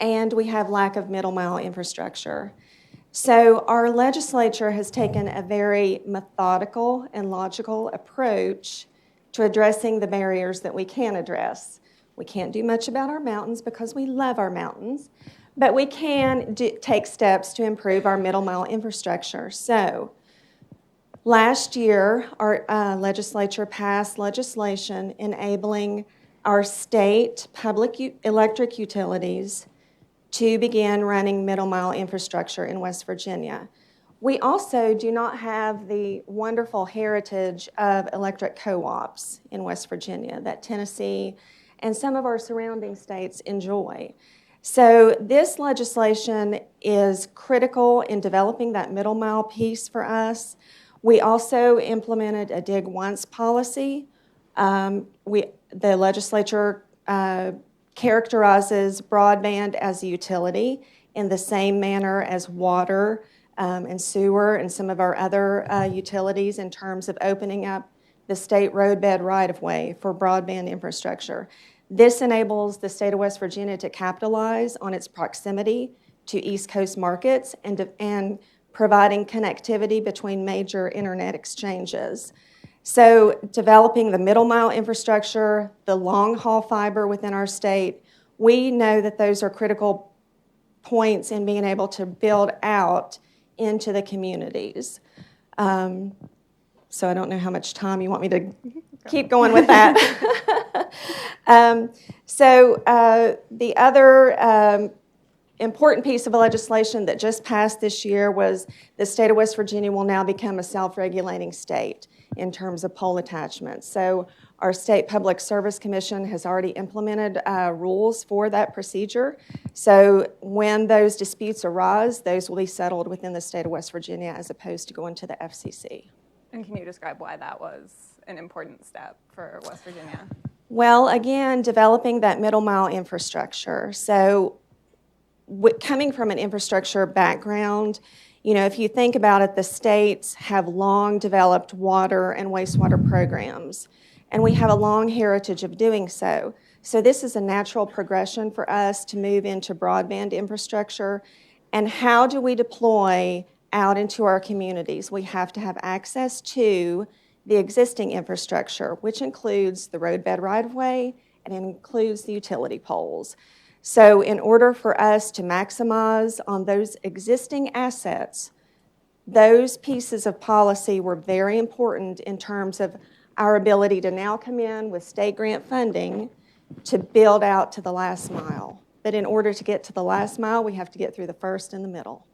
and we have lack of middle mile infrastructure. So our legislature has taken a very methodical and logical approach to addressing the barriers that we can address. We can't do much about our mountains because we love our mountains, but we can take steps to improve our middle mile infrastructure. So last year, our legislature passed legislation enabling our state public electric utilities to begin running middle mile infrastructure in West Virginia. We also do not have the wonderful heritage of electric co-ops in West Virginia that Tennessee and some of our surrounding states enjoy. So this legislation is critical in developing that middle mile piece for us. We also implemented a dig once policy. The legislature characterizes broadband as a utility in the same manner as water and sewer and some of our other utilities in terms of opening up the state roadbed right-of-way for broadband infrastructure. This enables the state of West Virginia to capitalize on its proximity to East Coast markets and providing connectivity between major internet exchanges. So developing the middle mile infrastructure, the long-haul fiber within our state, we know that those are critical points in being able to build out into the communities. So I don't know how much time you want me to keep going with that. The other important piece of legislation that just passed this year was the state of West Virginia will now become a self-regulating state in terms of pole attachments. So our State Public Service Commission has already implemented rules for that procedure. So when those disputes arise, those will be settled within the state of West Virginia as opposed to going to the FCC. And can you describe why that was an important step for West Virginia? Well, again, developing that middle mile infrastructure. So coming from an infrastructure background, you know, if you think about it, the states have long developed water and wastewater programs, and we have a long heritage of doing so. So this is a natural progression for us to move into broadband infrastructure. And how do we deploy out into our communities? We have to have access to the existing infrastructure, which includes the roadbed right-of-way and includes the utility poles. So in order for us to maximize on those existing assets, those pieces of policy were very important in terms of our ability to now come in with state grant funding to build out to the last mile. But in order to get to the last mile, we have to get through the first and the middle.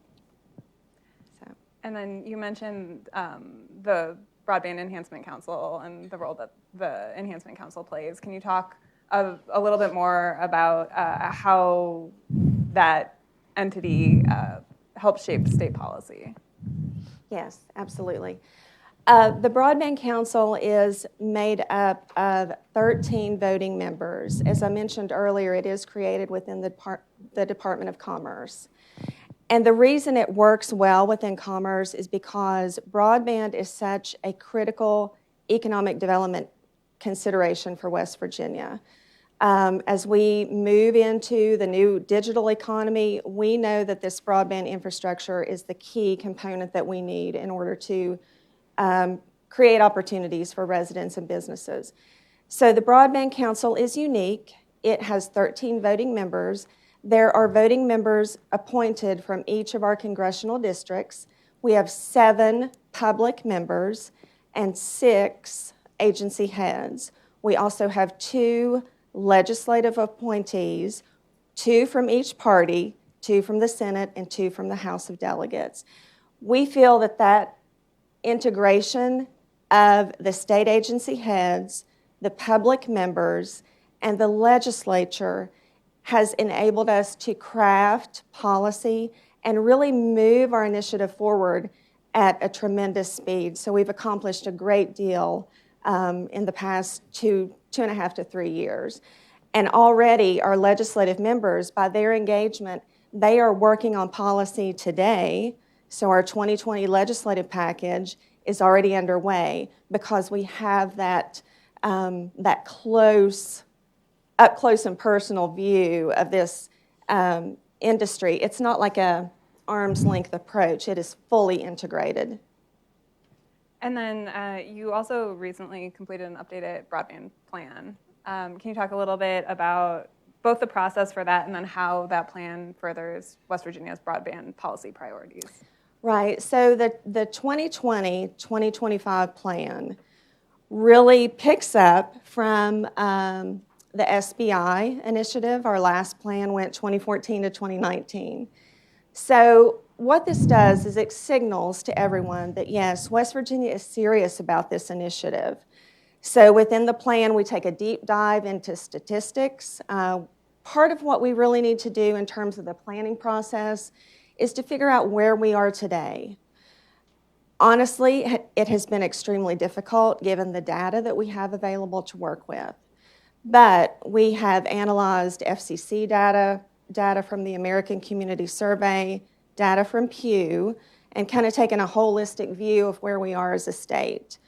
And then you mentioned the Broadband Enhancement Council and the role that the Enhancement Council plays. Can you talk a little bit more about how that entity helps shape state policy? Yes, absolutely. The Broadband Council is made up of 13 voting members. As I mentioned earlier, it is created within the Department of Commerce. And the reason it works well within commerce is because broadband is such a critical economic development consideration for West Virginia. As we move into the new digital economy, we know that this broadband infrastructure is the key component that we need in order to create opportunities for residents and businesses. So the Broadband Council is unique. It has 13 voting members. There are voting members appointed from each of our congressional districts. We have 7 public members and 6 agency heads. We also have 2 legislative appointees, 2 from each party, 2 from the Senate, and 2 from the House of Delegates. We feel that that integration of the state agency heads, the public members, and the legislature has enabled us to craft policy and really move our initiative forward at a tremendous speed. So we've accomplished a great deal in the past 2.5 to 3 years. And already our legislative members, by their engagement, they are working on policy today. So our 2020 legislative package is already underway because we have that, that up close and personal view of this industry. It's not like a arm's length approach. It is fully integrated. And then you also recently completed an updated broadband plan. Can you talk a little bit about both the process for that and then how that plan furthers West Virginia's broadband policy priorities? Right. So the 2020-2025 plan really picks up from the SBI initiative. Our last plan went 2014 to 2019. So what this does is it signals to everyone that, yes, West Virginia is serious about this initiative. So within the plan, we take a deep dive into statistics. Part of what we really need to do in terms of the planning process is to figure out where we are today. Honestly, it has been extremely difficult given the data that we have available to work with. But we have analyzed FCC data from the American Community Survey, data from Pew, and kind of taken a holistic view of where we are as a state.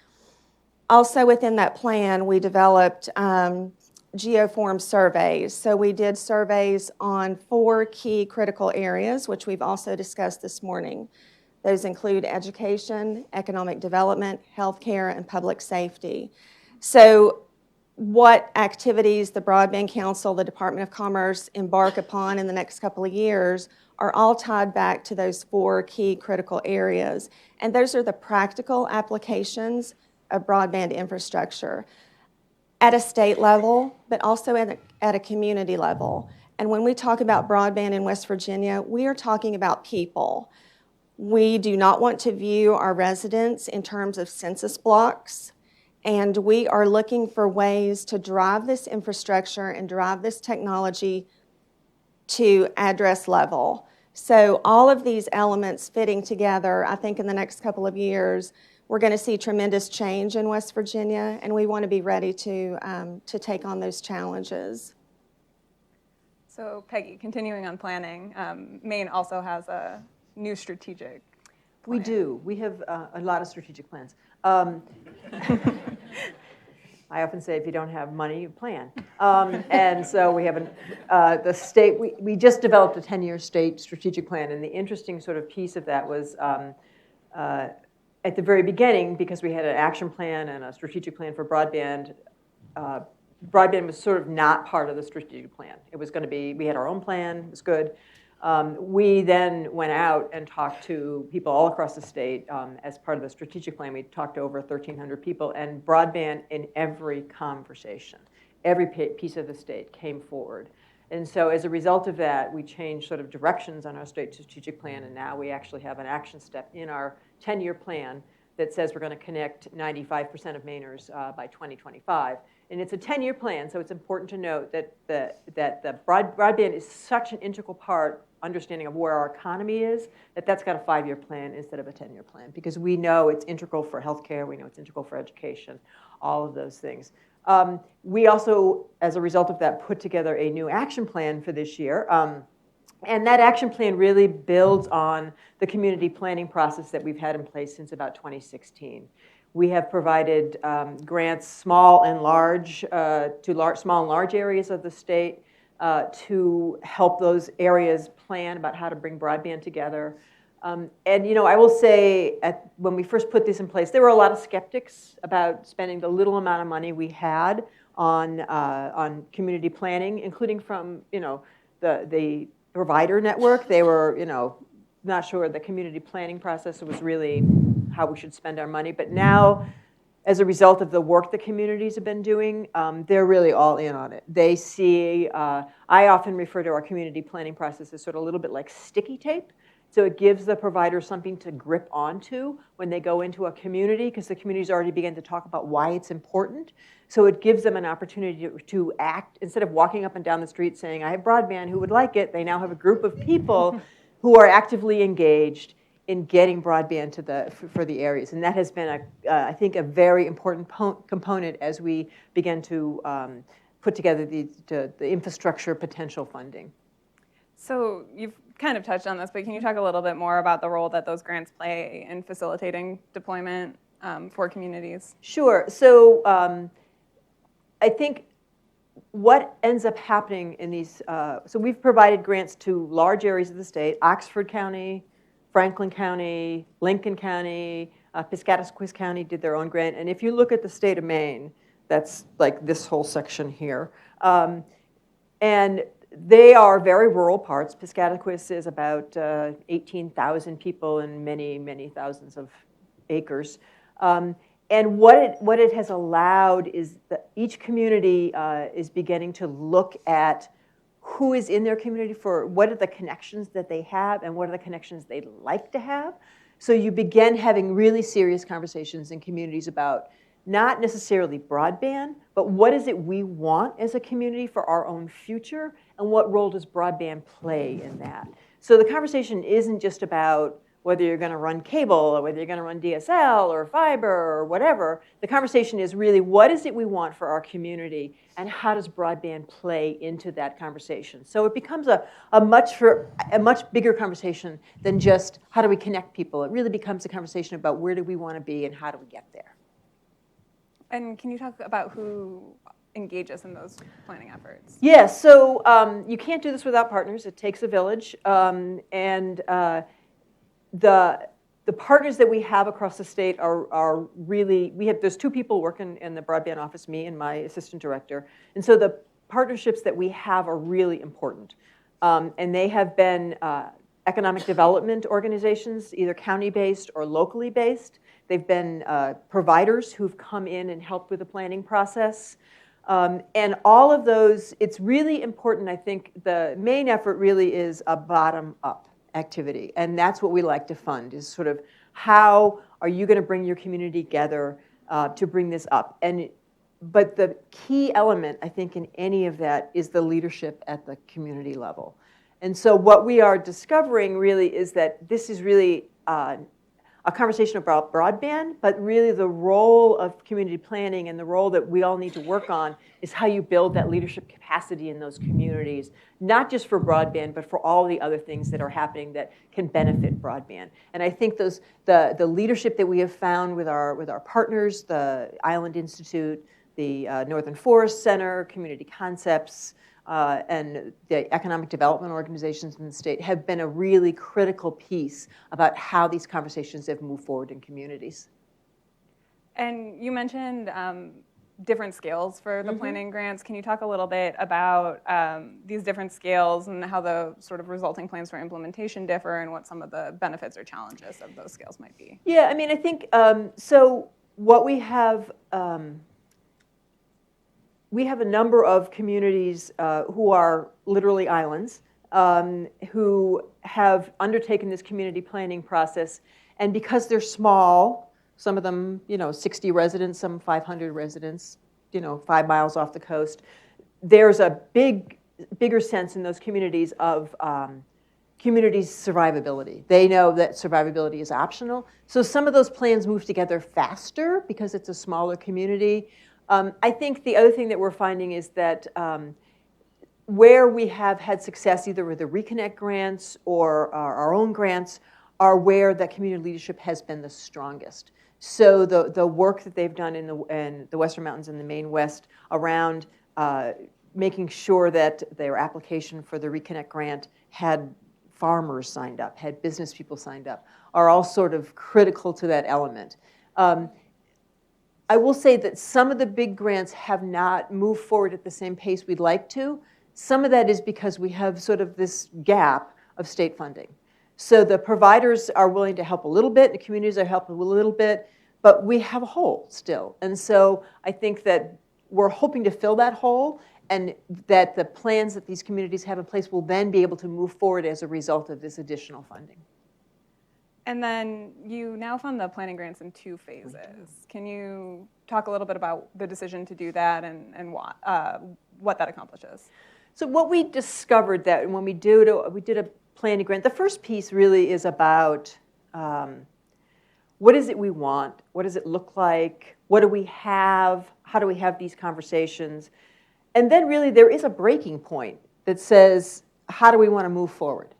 Also within that plan, we developed geoform surveys. So we did surveys on 4 key critical areas, which we've also discussed this morning. Those include education, economic development, healthcare, and public safety. So what activities the Broadband Council, the Department of Commerce embark upon in the next couple of years are all tied back to those 4 key critical areas. And those are the practical applications of broadband infrastructure at a state level, but also at a community level. And when we talk about broadband in West Virginia, we are talking about people. We do not want to view our residents in terms of census blocks, and we are looking for ways to drive this infrastructure and drive this technology to address level. So all of these elements fitting together, I think in the next couple of years, we're going to see tremendous change in West Virginia, and we want to be ready to take on those challenges. So Peggy, continuing on planning, Maine also has a new strategic plan. We do. We have a lot of strategic plans. I often say if you don't have money, you plan. And so we have the state, we just developed a 10-year state strategic plan. And the interesting sort of piece of that was at the very beginning, because we had an action plan and a strategic plan for broadband, broadband was sort of not part of the strategic plan. It was going to be, we had our own plan, it was good. We then went out and talked to people all across the state as part of the strategic plan. We talked to over 1,300 people, and broadband in every conversation, every piece of the state came forward. And so as a result of that, we changed sort of directions on our state strategic plan, and now we actually have an action step in our 10-year plan that says we're going to connect 95% of Mainers by 2025. And it's a 10-year plan, so it's important to note that the broadband is such an integral part, understanding of where our economy is, that's got a 5-year plan instead of a 10-year plan, because we know it's integral for healthcare, we know it's integral for education, all of those things. We also, as a result of that, put together a new action plan for this year. And that action plan really builds on the community planning process that we've had in place since about 2016. We have provided grants, small and large, to small and large areas of the state to help those areas plan about how to bring broadband together. And I will say, when we first put this in place, there were a lot of skeptics about spending the little amount of money we had on community planning, including from the provider network. They were not sure the community planning process was really how we should spend our money. But now, as a result of the work the communities have been doing, they're really all in on it. They see, I often refer to our community planning process as sort of a little bit like sticky tape. So it gives the provider something to grip onto when they go into a community, because the community's already began to talk about why it's important. So it gives them an opportunity to act. Instead of walking up and down the street saying, I have broadband, who would like it? They now have a group of people who are actively engaged in getting broadband for the areas. And that has been, I think, a very important component as we begin to put together the infrastructure potential funding. So you've kind of touched on this, but can you talk a little bit more about the role that those grants play in facilitating deployment for communities? Sure. So I think what ends up happening in these, so we've provided grants to large areas of the state, Oxford County, Franklin County, Lincoln County, Piscataquis County did their own grant. And if you look at the state of Maine, that's like this whole section here. And they are very rural parts. Piscataquis is about 18,000 people and many, many thousands of acres. And what it has allowed is that each community is beginning to look at who is in their community, for what are the connections that they have and what are the connections they'd like to have. So you begin having really serious conversations in communities about not necessarily broadband, but what is it we want as a community for our own future, and what role does broadband play in that? So the conversation isn't just about whether you're going to run cable or whether you're going to run DSL or fiber or whatever. The conversation is really, what is it we want for our community, and how does broadband play into that conversation? So it becomes a much bigger conversation than just how do we connect people. It really becomes a conversation about where do we want to be and how do we get there. And can you talk about who engages in those planning efforts? Yeah, so you can't do this without partners. It takes a village. The partners that we have across the state are really, there's 2 people working in the broadband office, me and my assistant director. And so the partnerships that we have are really important. And they have been economic development organizations, either county-based or locally based. They've been providers who've come in and helped with the planning process. And all of those, it's really important. I think the main effort really is a bottom-up activity. And that's what we like to fund, is sort of how are you going to bring your community together to bring this up. But the key element, I think, in any of that is the leadership at the community level. And so what we are discovering really is that this is really a conversation about broadband, but really the role of community planning and the role that we all need to work on is how you build that leadership capacity in those communities, not just for broadband, but for all the other things that are happening that can benefit broadband. And I think the leadership that we have found with our partners, the Island Institute, the Northern Forest Center, Community Concepts, and the economic development organizations in the state have been a really critical piece about how these conversations have moved forward in communities. And you mentioned different scales for the planning grants. Can you talk a little bit about these different scales and how the sort of resulting plans for implementation differ and what some of the benefits or challenges of those scales might be? Yeah, I mean, I think, so what we have a number of communities who are literally islands who have undertaken this community planning process. And because they're small, some of them, 60 residents, some 500 residents, 5 miles off the coast. There's a bigger sense in those communities of communities' survivability. They know that survivability is optional. So some of those plans move together faster because it's a smaller community. I think the other thing that we're finding is that where we have had success, either with the Reconnect grants or our own grants, are where the community leadership has been the strongest. So the work that they've done in the Western Mountains and the Maine West around making sure that their application for the Reconnect grant had farmers signed up, had business people signed up, are all sort of critical to that element. I will say that some of the big grants have not moved forward at the same pace we'd like to. Some of that is because we have sort of this gap of state funding. So the providers are willing to help a little bit, the communities are helping a little bit, but we have a hole still. And so I think that we're hoping to fill that hole, and that the plans that these communities have in place will then be able to move forward as a result of this additional funding. And then you now fund the planning grants in 2 phases. Can you talk a little bit about the decision to do that and what that accomplishes? So what we discovered that when we did a planning grant, the first piece really is about what is it we want? What does it look like? What do we have? How do we have these conversations? And then really there is a breaking point that says, how do we want to move forward?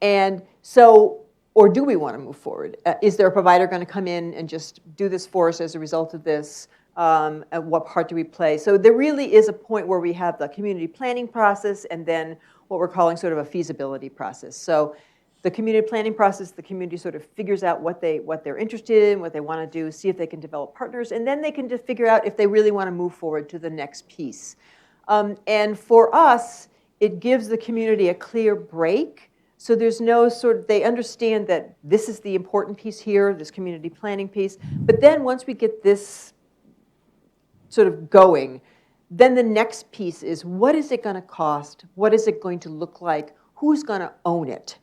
And so, or do we want to move forward? Is there a provider going to come in and just do this for us as a result of this? And what part do we play? So there really is a point where we have the community planning process and then what we're calling sort of a feasibility process. So the community planning process, the community sort of figures out what they're interested in, what they want to do, see if they can develop partners, and then they can just figure out if they really want to move forward to the next piece. And for us, it gives the community a clear break. So there's no they understand that this is the important piece here, this community planning piece. But then once we get this sort of going, then the next piece is, what is it going to cost? What is it going to look like? Who's going to own it?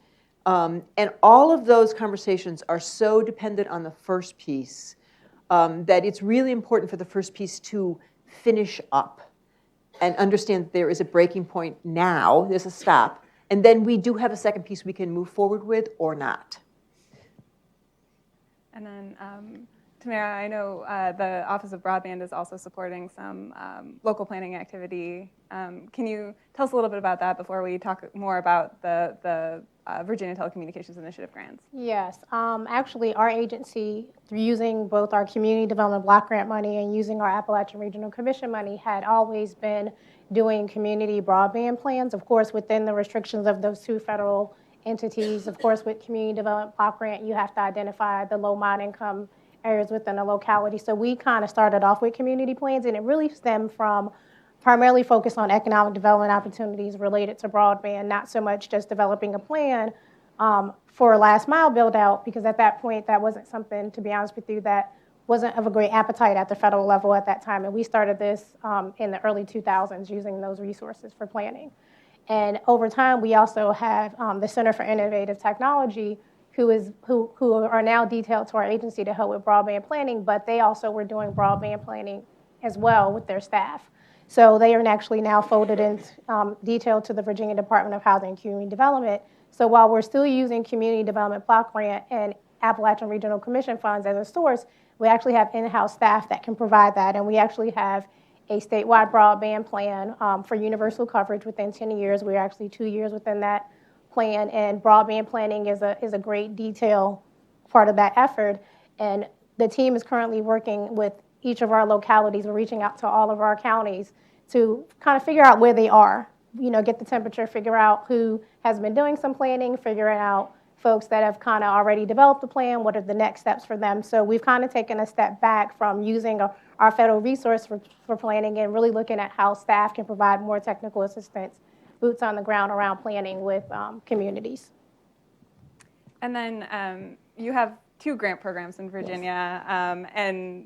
And all of those conversations are so dependent on the first piece that it's really important for the first piece to finish up and understand that there is a breaking point now, there's a stop, and then we do have a second piece we can move forward with or not. And then, Tamara, I know the Office of Broadband is also supporting some local planning activity. Can you tell us a little bit about that before we talk more about the Virginia Telecommunications Initiative grants? Yes. Actually, our agency, through using both our Community Development Block Grant money and using our Appalachian Regional Commission money, had always been doing community broadband plans, of course, within the restrictions of those 2 federal entities. Of course, with Community Development Block Grant, you have to identify the low mod income areas within a locality. So we kind of started off with community plans, and it really stemmed from primarily focused on economic development opportunities related to broadband, not so much just developing a plan for a last mile build out, because at that point that wasn't something, to be honest with you, that wasn't of a great appetite at the federal level at that time. And we started this in the early 2000s using those resources for planning. And over time, we also have the Center for Innovative Technology, who are now detailed to our agency to help with broadband planning, but they also were doing broadband planning as well with their staff. So they are actually now folded in detail to the Virginia Department of Housing and Community Development. So while we're still using Community Development Block Grant and Appalachian Regional Commission funds as a source, we actually have in-house staff that can provide that, and we actually have a statewide broadband plan for universal coverage within 10 years. We're actually 2 years within that plan, and broadband planning is a great detail part of that effort. And the team is currently working with each of our localities. We're reaching out to all of our counties to kind of figure out where they are, get the temperature, figure out who has been doing some planning, figuring out folks that have kind of already developed a plan, what are the next steps for them. So we've kind of taken a step back from using our federal resource for planning and really looking at how staff can provide more technical assistance, boots on the ground around planning with communities. And then you have 2 grant programs in Virginia, and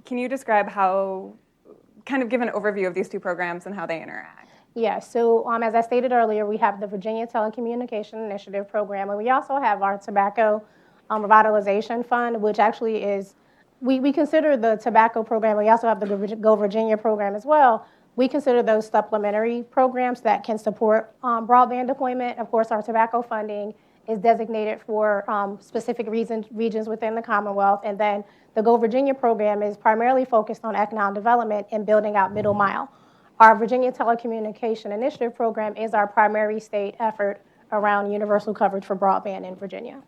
can you describe kind of give an overview of these 2 programs and how they interact? Yeah, so as I stated earlier, we have the Virginia Telecommunication Initiative program, and we also have our Tobacco Revitalization Fund, which actually is, we consider the tobacco program, we also have the Go Virginia program as well. We consider those supplementary programs that can support broadband deployment. Of course, our tobacco funding is designated for specific regions within the Commonwealth, and then the Go Virginia program is primarily focused on economic development and building out middle mile. Our Virginia Telecommunication Initiative program is our primary state effort around universal coverage for broadband in Virginia.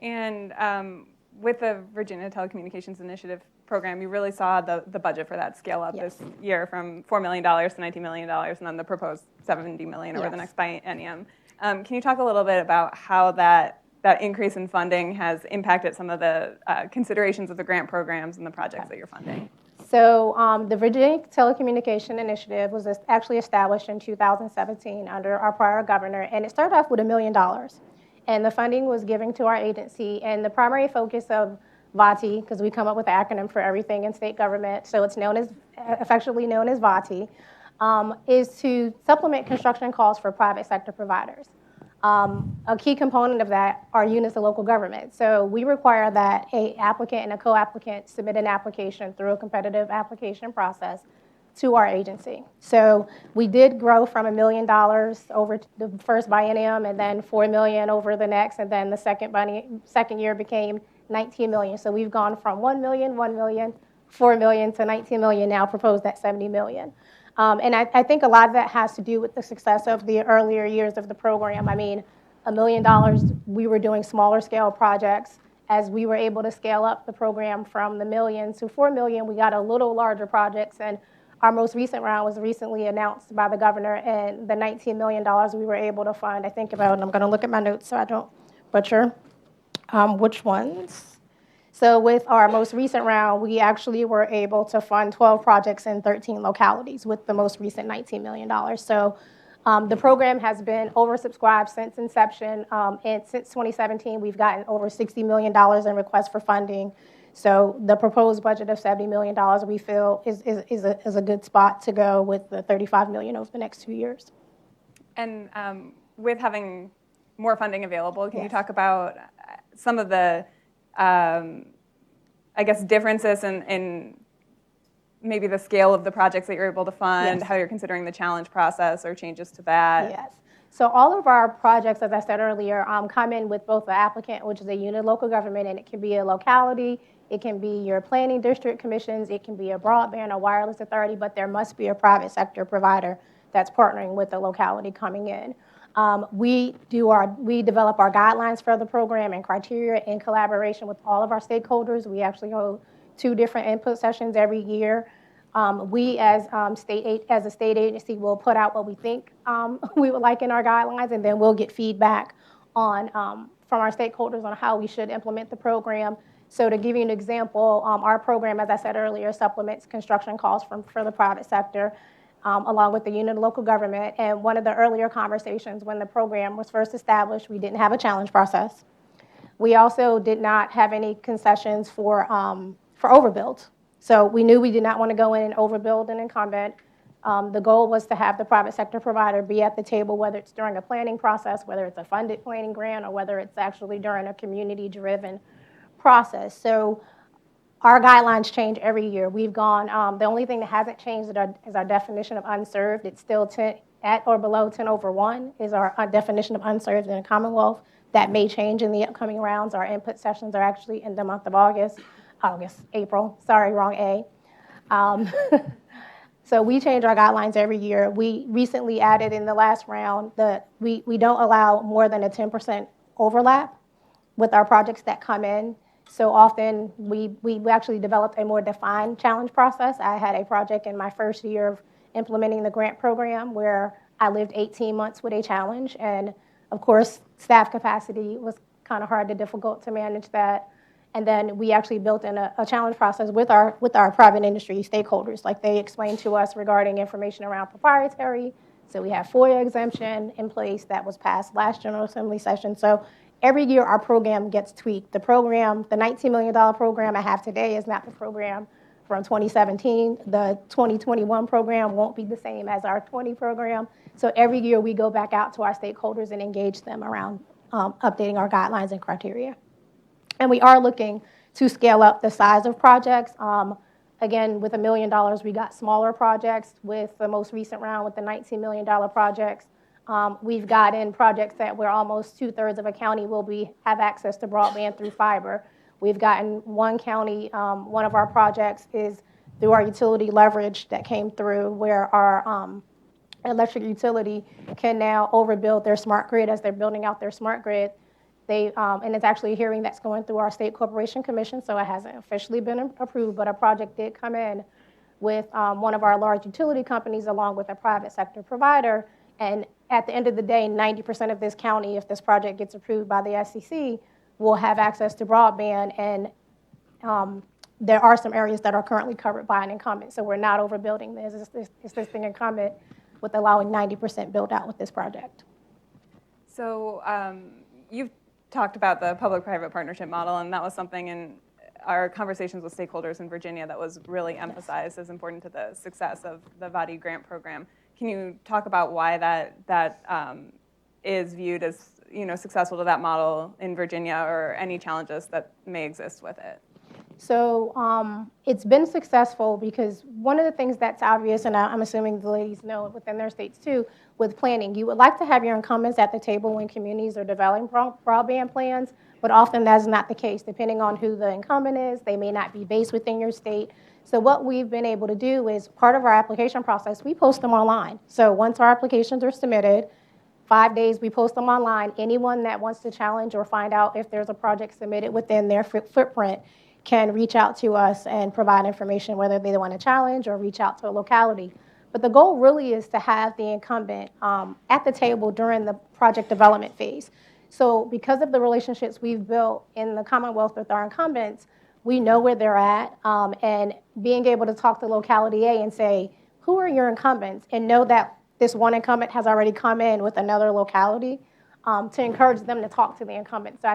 And with the Virginia Telecommunications Initiative program, you really saw the budget for that scale up this year from $4 million to $19 million, and then the proposed $70 million over the next biennium. Can you talk a little bit about how that increase in funding has impacted some of the considerations of the grant programs and the projects that you're funding? So the Virginia Telecommunication Initiative was actually established in 2017 under our prior governor, and it started off with $1 million. And the funding was given to our agency, and the primary focus of VATI, because we come up with the acronym for everything in state government, so it's affectionately known as VATI, is to supplement construction costs for private sector providers. A key component of that are units of local government. So we require that an applicant and a co-applicant submit an application through a competitive application process to our agency. So we did grow from $1 million over the first biennium, and then $4 million over the next, and then the second year became $19 million. So we've gone from $1 million, $4 million to $19 million now, proposed at $70 million. And I think a lot of that has to do with the success of the earlier years of the program. I mean, $1 million, we were doing smaller scale projects. As we were able to scale up the program from the million to $4 million, we got a little larger projects. And our most recent round was recently announced by the governor, and the $19 million we were able to fund, I think about, and I'm going to look at my notes so I don't butcher which ones. So with our most recent round, we actually were able to fund 12 projects in 13 localities with the most recent $19 million. So the program has been oversubscribed since inception, and since 2017, we've gotten over $60 million in requests for funding. So the proposed budget of $70 million we feel is a good spot to go with the $35 million over the next 2 years. And with having more funding available, can you talk about some of the I guess differences in maybe the scale of the projects that you're able to fund, how you're considering the challenge process or changes to that? Yes. So all of our projects, as I said earlier, come in with both the applicant, which is a unit of local government, and it can be a locality, it can be your planning district commissions, it can be a broadband or wireless authority, but there must be a private sector provider that's partnering with the locality coming in. We develop our guidelines for the program and criteria in collaboration with all of our stakeholders. We actually hold 2 different input sessions every year. We as a state agency will put out what we think we would like in our guidelines, and then we'll get feedback on from our stakeholders on how we should implement the program. So to give you an example, our program, as I said earlier, supplements construction costs for the private sector, along with the unit of local government. And one of the earlier conversations when the program was first established, we didn't have a challenge process. We also did not have any concessions for overbuild. So we knew we did not want to go in and overbuild an incumbent. The goal was to have the private sector provider be at the table, whether it's during a planning process, whether it's a funded planning grant, or whether it's actually during a community-driven process. So our guidelines change every year. We've gone, the only thing that hasn't changed is our definition of unserved. It's still 10, at or below 10/1 is our definition of unserved in the Commonwealth. That may change in the upcoming rounds. Our input sessions are actually in the month of April. Sorry, wrong A. So we change our guidelines every year. We recently added in the last round that we don't allow more than a 10% overlap with our projects that come in. So often we actually developed a more defined challenge process. I had a project in my first year of implementing the grant program where I lived 18 months with a challenge. And of course, staff capacity was kind of hard to difficult to manage that. And then we actually built in a challenge process with our private industry stakeholders, like they explained to us regarding information around proprietary. So we have FOIA exemption in place that was passed last General Assembly session. So every year our program gets tweaked. The program, the $19 million program I have today is not the program from 2017. The 2021 program won't be the same as our 20 program. So every year we go back out to our stakeholders and engage them around updating our guidelines and criteria. And we are looking to scale up the size of projects. Again, with $1 million, we got smaller projects. With the most recent round, with the $19 million projects, we've gotten projects that where almost 2/3 of a county will have access to broadband through fiber. We've gotten one county, one of our projects is through our utility leverage that came through where our electric utility can now overbuild their smart grid as they're building out their smart grid. And it's actually a hearing that's going through our State Corporation Commission, so it hasn't officially been approved, but a project did come in with one of our large utility companies along with a private sector provider. And at the end of the day, 90% of this county, if this project gets approved by the SCC, will have access to broadband. And there are some areas that are currently covered by an incumbent, so we're not overbuilding this existing incumbent with allowing 90% build out with this project. So you've talked about the public-private partnership model, and that was something in our conversations with stakeholders in Virginia that was really emphasized as important to the success of the VADI grant program. Can you talk about why that is viewed as successful to that model in Virginia, or any challenges that may exist with it? So it's been successful because one of the things that's obvious, and I'm assuming the ladies know within their states too, with planning, you would like to have your incumbents at the table when communities are developing broadband plans, but often that's not the case. Depending on who the incumbent is, they may not be based within your state. So what we've been able to do is part of our application process, we post them online. So once our applications are submitted, 5 days we post them online. Anyone that wants to challenge or find out if there's a project submitted within their footprint can reach out to us and provide information, whether they want to challenge or reach out to a locality. But the goal really is to have the incumbent at the table during the project development phase. So because of the relationships we've built in the Commonwealth with our incumbents, we know where they're at, and being able to talk to locality A and say, who are your incumbents, and know that this one incumbent has already come in with another locality, to encourage them to talk to the incumbent. So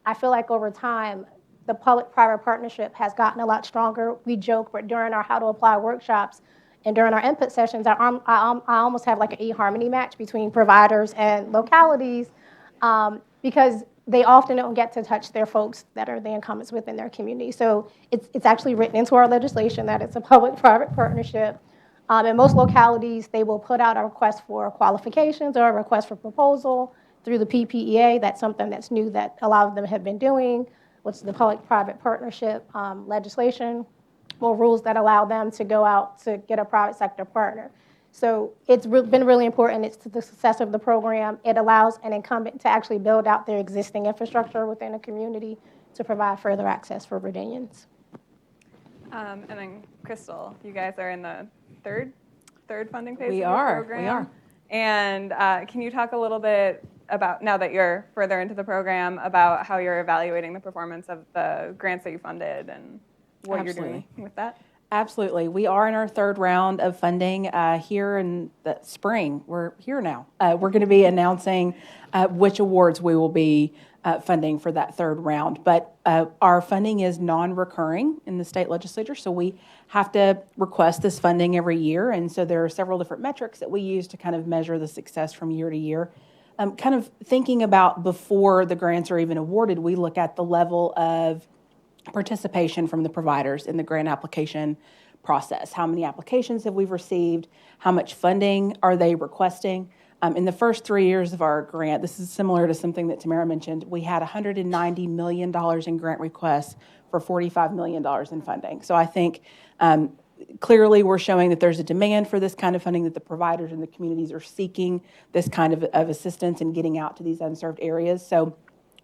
I feel like over time, the public-private partnership has gotten a lot stronger. We joke, but during our How to Apply workshops and during our input sessions, I almost have like an e-harmony match between providers and localities, because they often don't get to touch their folks that are the incumbents within their community. So it's actually written into our legislation that it's a public-private partnership. In most localities, they will put out a request for qualifications or a request for proposal through the PPEA. That's something that's new that a lot of them have been doing, which is the public-private partnership legislation, or rules that allow them to go out to get a private sector partner. So it's been really important. It's to the success of the program. It allows an incumbent to actually build out their existing infrastructure within a community to provide further access for Virginians. And then Crystal, you guys are in the third funding phase of We your are. program. We are. And can you talk a little bit about, now that you're further into the program, about how you're evaluating the performance of the grants that you funded and what you're doing with that? Absolutely. We are in our third round of funding here in the spring. We're here now. We're going to be announcing which awards we will be funding for that third round. But our funding is non-recurring in the state legislature, so we have to request this funding every year. And so there are several different metrics that we use to kind of measure the success from year to year. Kind of thinking about before the grants are even awarded, we look at the level of participation from the providers in the grant application process. How many applications have we received? How much funding are they requesting? In the first 3 years of our grant, this is similar to something that Tamara mentioned, we had $190 million in grant requests for $45 million in funding. So I think clearly we're showing that there's a demand for this kind of funding, that the providers and the communities are seeking this kind of assistance and getting out to these unserved areas. So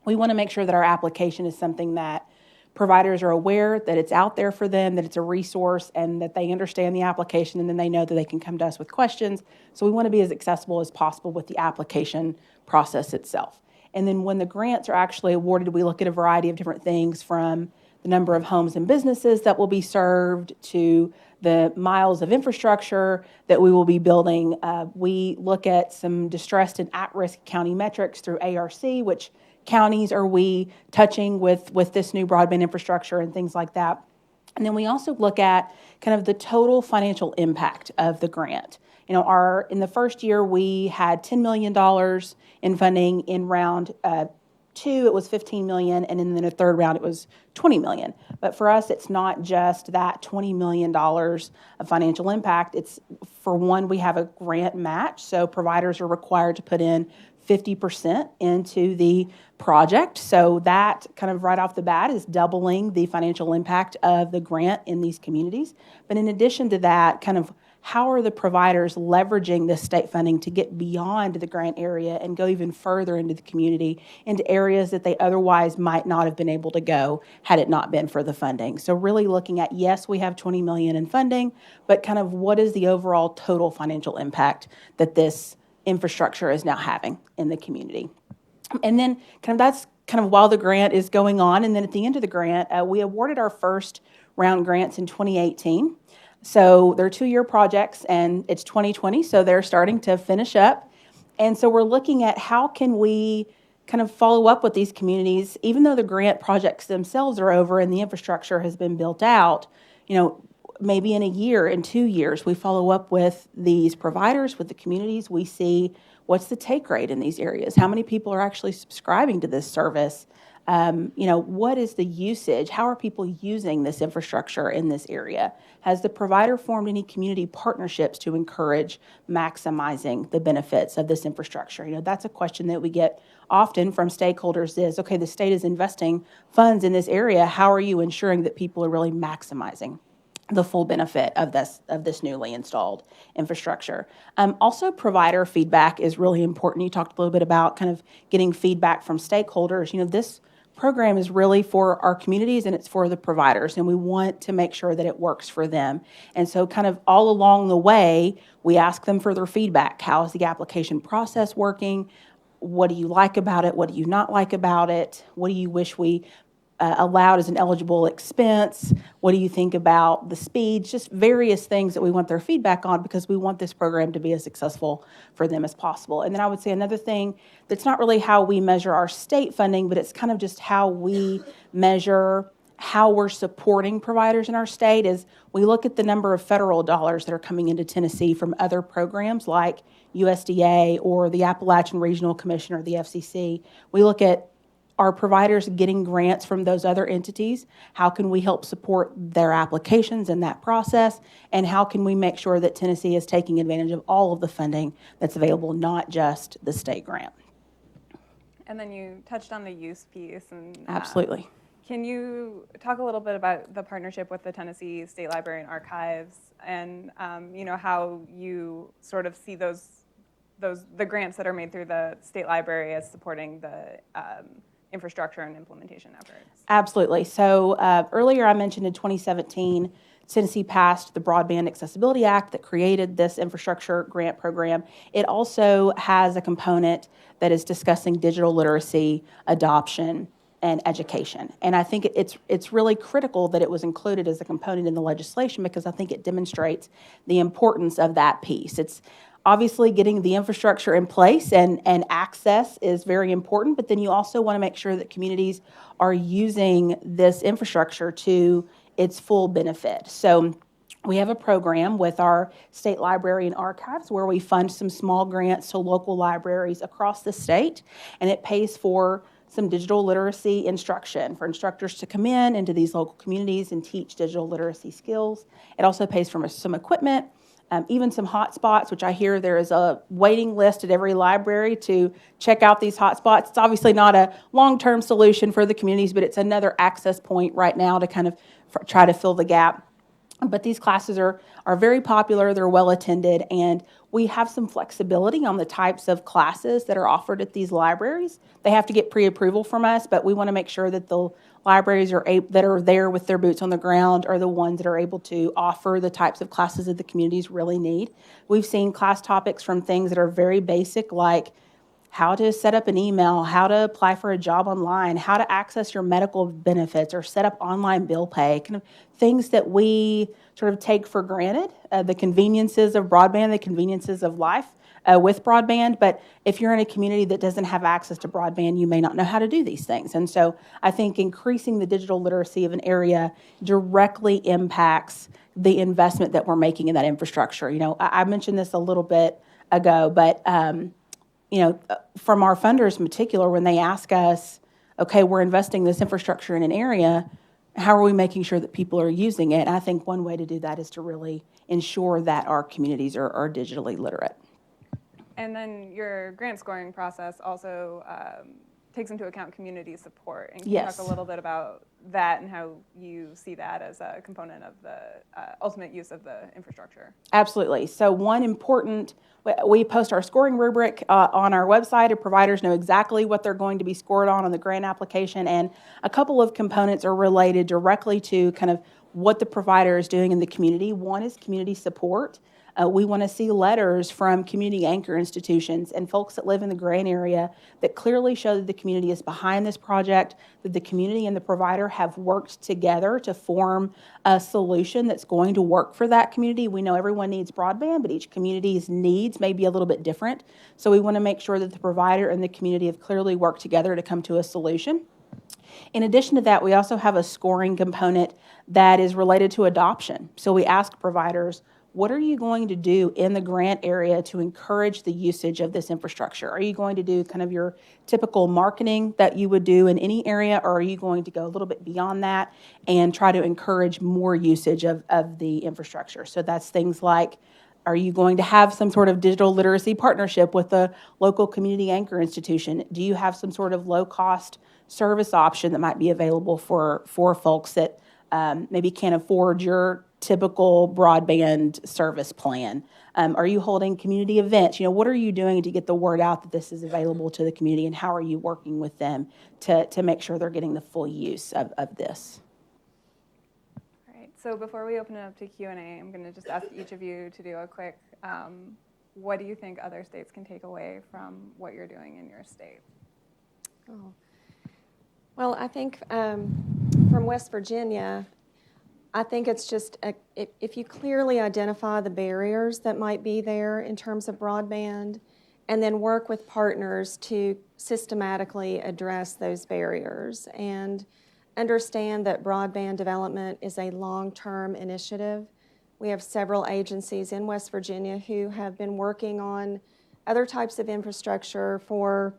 we want to make sure that our application is something that providers are aware that it's out there for them, that it's a resource, and that they understand the application, and then they know that they can come to us with questions. So we want to be as accessible as possible with the application process itself. And then when the grants are actually awarded, we look at a variety of different things, from the number of homes and businesses that will be served to the miles of infrastructure that we will be building. We look at some distressed and at-risk county metrics through ARC, which counties are we touching with this new broadband infrastructure and things like that. And then we also look at kind of the total financial impact of the grant. You know, in the first year, we had $10 million in funding. In round 2, it was $15 million, and in the third round, it was $20 million. But for us, it's not just that $20 million of financial impact. It's, for one, we have a grant match, so providers are required to put in 50% into the project. So that kind of right off the bat is doubling the financial impact of the grant in these communities. But in addition to that, kind of how are the providers leveraging this state funding to get beyond the grant area and go even further into the community, into areas that they otherwise might not have been able to go had it not been for the funding. So really looking at, yes, we have $20 million in funding, but kind of what is the overall total financial impact that this infrastructure is now having in the community. And then that's kind of while the grant is going on. And then at the end of the grant, we awarded our first round grants in 2018. So they're 2-year projects, and it's 2020, so they're starting to finish up. And so we're looking at how can we kind of follow up with these communities, even though the grant projects themselves are over and the infrastructure has been built out. You know, maybe in a year, in 2 years, we follow up with these providers, with the communities. We see what's the take rate in these areas, how many people are actually subscribing to this service. You know, what is the usage? How are people using this infrastructure in this area? Has the provider formed any community partnerships to encourage maximizing the benefits of this infrastructure? You know, that's a question that we get often from stakeholders is, okay, the state is investing funds in this area. How are you ensuring that people are really maximizing the full benefit of this newly installed infrastructure? Also, provider feedback is really important. You talked a little bit about kind of getting feedback from stakeholders. You know, this program is really for our communities and it's for the providers, and we want to make sure that it works for them. And so kind of all along the way, we ask them for their feedback. How is the application process working? What do you like about it? What do you not like about it? What do you wish we allowed as an eligible expense? What do you think about the speeds? Just various things that we want their feedback on, because we want this program to be as successful for them as possible. And then I would say another thing that's not really how we measure our state funding, but it's kind of just how we measure how we're supporting providers in our state is we look at the number of federal dollars that are coming into Tennessee from other programs like USDA or the Appalachian Regional Commission or the FCC. We look at, are providers getting grants from those other entities? How can we help support their applications in that process? And how can we make sure that Tennessee is taking advantage of all of the funding that's available, not just the state grant? And then you touched on the use piece. And Absolutely. Can you talk a little bit about the partnership with the Tennessee State Library and Archives, and you know, how you sort of see the grants that are made through the state library as supporting the infrastructure and implementation efforts? Absolutely. So earlier I mentioned in 2017, Tennessee passed the Broadband Accessibility Act that created this infrastructure grant program. It also has a component that is discussing digital literacy, adoption, and education. And I think it's really critical that it was included as a component in the legislation, because I think it demonstrates the importance of that piece. It's obviously getting the infrastructure in place and access is very important, but then you also want to make sure that communities are using this infrastructure to its full benefit. So we have a program with our state library and archives where we fund some small grants to local libraries across the state, and it pays for some digital literacy instruction for instructors to come into these local communities and teach digital literacy skills. It also pays for some equipment, even some hotspots, which I hear there is a waiting list at every library to check out these hotspots. It's obviously not a long-term solution for the communities, but it's another access point right now to kind of try to fill the gap. But these classes are very popular, they're well attended, and we have some flexibility on the types of classes that are offered at these libraries. They have to get pre-approval from us, but we want to make sure that the libraries that are there with their boots on the ground are the ones that are able to offer the types of classes that the communities really need. We've seen class topics from things that are very basic, like how to set up an email, how to apply for a job online, how to access your medical benefits or set up online bill pay, kind of things that we sort of take for granted, the conveniences of broadband, the conveniences of life with broadband. But if you're in a community that doesn't have access to broadband, you may not know how to do these things. And so I think increasing the digital literacy of an area directly impacts the investment that we're making in that infrastructure. You know, I mentioned this a little bit ago, but you know, from our funders in particular, when they ask us, okay, we're investing this infrastructure in an area, how are we making sure that people are using it? And I think one way to do that is to really ensure that our communities are digitally literate. And then your grant scoring process also takes into account community support. And can you talk a little bit about that and how you see that as a component of the ultimate use of the infrastructure? Absolutely. So one important, we post our scoring rubric on our website, and providers know exactly what they're going to be scored on the grant application. And a couple of components are related directly to kind of what the provider is doing in the community. One is community support. We want to see letters from community anchor institutions and folks that live in the Grand area that clearly show that the community is behind this project, that the community and the provider have worked together to form a solution that's going to work for that community. We know everyone needs broadband, but each community's needs may be a little bit different. So we want to make sure that the provider and the community have clearly worked together to come to a solution. In addition to that, we also have a scoring component that is related to adoption. So we ask providers, what are you going to do in the grant area to encourage the usage of this infrastructure? Are you going to do kind of your typical marketing that you would do in any area, or are you going to go a little bit beyond that and try to encourage more usage of the infrastructure? So that's things like, are you going to have some sort of digital literacy partnership with a local community anchor institution? Do you have some sort of low-cost service option that might be available for folks that maybe can't afford your typical broadband service plan? Are you holding community events? You know, what are you doing to get the word out that this is available to the community, and how are you working with them to make sure they're getting the full use of this? All right, so before we open it up to Q&A, I'm going to just ask each of you to do a quick, what do you think other states can take away from what you're doing in your state? Oh. Well, I think from West Virginia, I think it's just, if you clearly identify the barriers that might be there in terms of broadband, and then work with partners to systematically address those barriers, and understand that broadband development is a long-term initiative. We have several agencies in West Virginia who have been working on other types of infrastructure for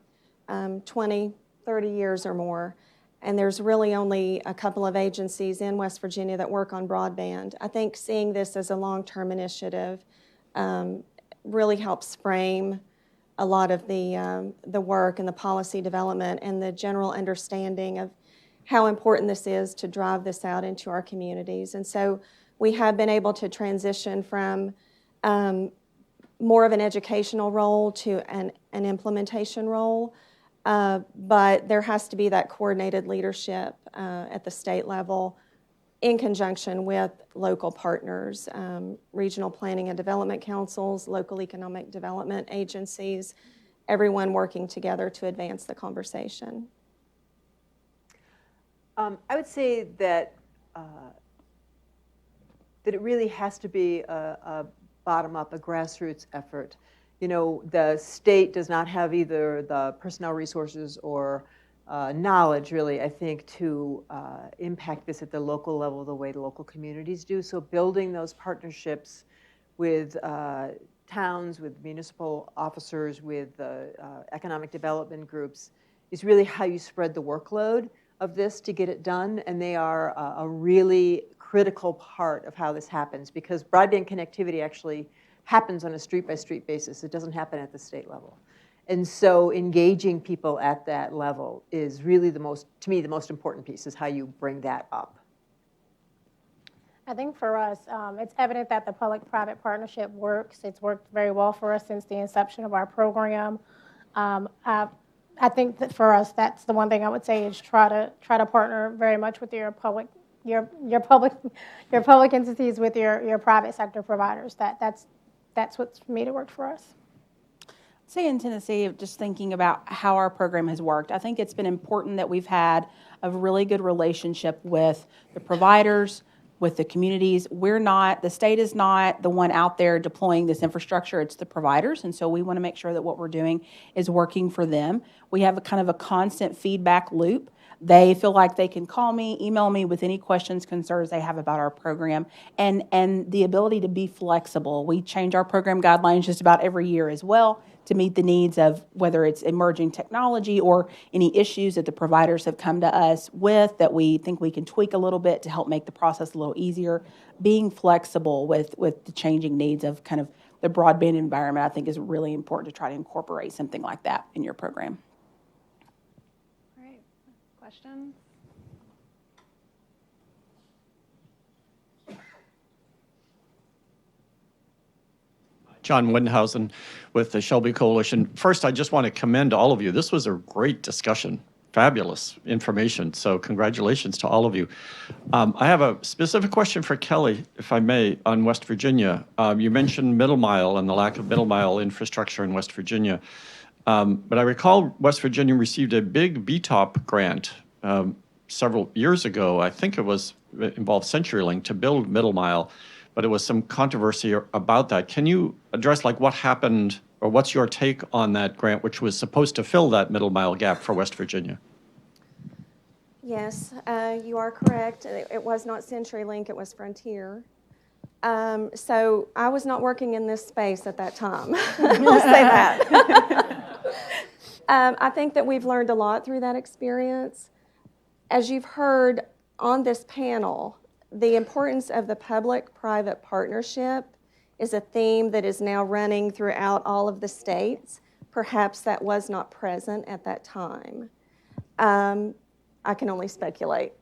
20, 30 years or more. And there's really only a couple of agencies in West Virginia that work on broadband. I think seeing this as a long-term initiative really helps frame a lot of the work and the policy development and the general understanding of how important this is to drive this out into our communities. And so we have been able to transition from more of an educational role to an implementation role. But there has to be that coordinated leadership at the state level in conjunction with local partners, regional planning and development councils, local economic development agencies, everyone working together to advance the conversation. I would say that it really has to be a bottom-up, a grassroots effort. You know, the state does not have either the personnel resources or knowledge, really, I think, to impact this at the local level the way the local communities do. So building those partnerships with towns, with municipal officers, with economic development groups is really how you spread the workload of this to get it done. And they are a really critical part of how this happens, because broadband connectivity actually happens on a street-by-street basis. It doesn't happen at the state level. And so engaging people at that level is really to me, the most important piece, is how you bring that up. I think for us, it's evident that the public-private partnership works. It's worked very well for us since the inception of our program. I think that for us, that's the one thing I would say is try to partner very much with your public entities with your private sector providers. That's what's made it work for us. Say in Tennessee, just thinking about how our program has worked, I think it's been important that we've had a really good relationship with the providers, with the communities. The state is not the one out there deploying this infrastructure, it's the providers, and so we want to make sure that what we're doing is working for them. We have a kind of a constant feedback loop. They feel like they can call me, email me with any questions, concerns they have about our program, and the ability to be flexible. We change our program guidelines just about every year as well to meet the needs of whether it's emerging technology or any issues that the providers have come to us with that we think we can tweak a little bit to help make the process a little easier. Being flexible with the changing needs of kind of the broadband environment, I think, is really important to try to incorporate something like that in your program. Great. Questions? John Windhausen with the Shelby Coalition. First, I just want to commend all of you. This was a great discussion, fabulous information. So congratulations to all of you. I have a specific question for Kelly, if I may, on West Virginia. You mentioned middle mile and the lack of middle mile infrastructure in West Virginia. But I recall West Virginia received a big BTOP grant several years ago. I think it involved CenturyLink to build middle mile. But it was some controversy about that. Can you address what happened, or what's your take on that grant, which was supposed to fill that middle mile gap for West Virginia? Yes, you are correct. It was not CenturyLink, it was Frontier. So I was not working in this space at that time. I'll say that. I think that we've learned a lot through that experience. As you've heard on this panel, the importance of the public-private partnership is a theme that is now running throughout all of the states. Perhaps that was not present at that time. I can only speculate.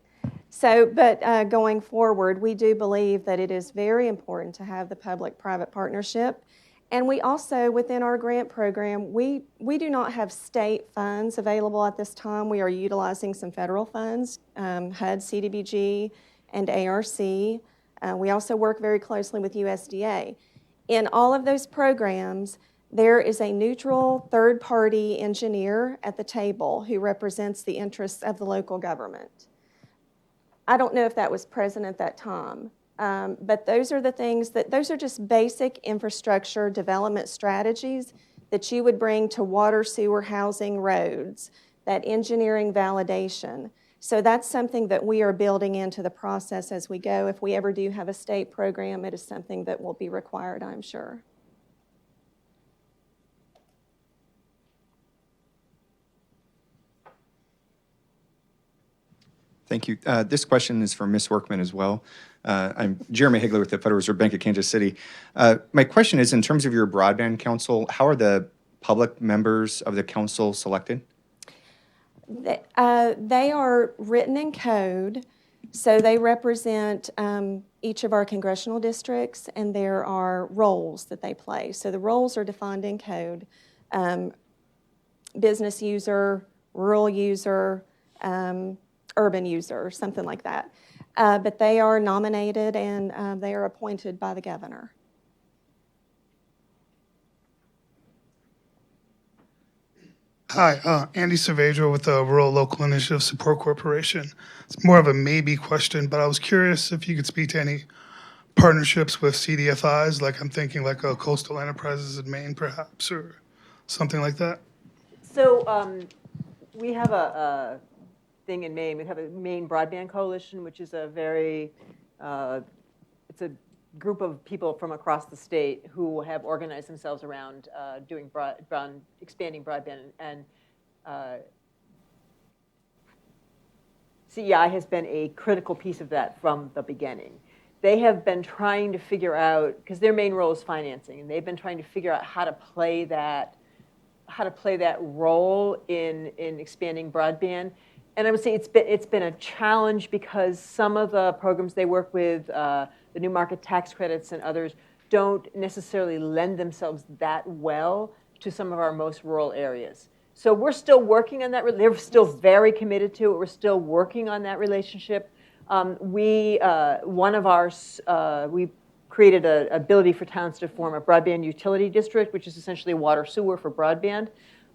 But going forward, we do believe that it is very important to have the public-private partnership. And we also, within our grant program, we do not have state funds available at this time. We are utilizing some federal funds, HUD, CDBG, and ARC. We also work very closely with USDA. In all of those programs, there is a neutral third-party engineer at the table who represents the interests of the local government. I don't know if that was present at that time, but those are those are just basic infrastructure development strategies that you would bring to water, sewer, housing, roads, that engineering validation. So that's something that we are building into the process as we go. If we ever do have a state program, it is something that will be required, I'm sure. Thank you. This question is for Ms. Workman as well. I'm Jeremy Higler with the Federal Reserve Bank of Kansas City. My question is, in terms of your Broadband Council, how are the public members of the council selected? They are written in code, so they represent each of our congressional districts, and there are roles that they play. So the roles are defined in code: business user, rural user, urban user, something like that. But they are nominated and they are appointed by the governor. Hi, Andy Cervedra with the Rural Local Initiative Support Corporation. It's more of a maybe question, but I was curious if you could speak to any partnerships with CDFIs, like I'm thinking like a Coastal Enterprises in Maine, perhaps, or something like that. So we have a thing in Maine. We have a Maine Broadband Coalition, which is a very, it's a group of people from across the state who have organized themselves around doing expanding broadband, and CEI has been a critical piece of that from the beginning. They have been trying to figure out, because their main role is financing, and they've been trying to figure out how to play that role in expanding broadband. And I would say it's been a challenge because some of the programs they work with, the new market tax credits and others, don't necessarily lend themselves that well to some of our most rural areas. So we're still working on that. They're still very committed to it. We're still working on that relationship. We created an ability for towns to form a broadband utility district, which is essentially water sewer for broadband.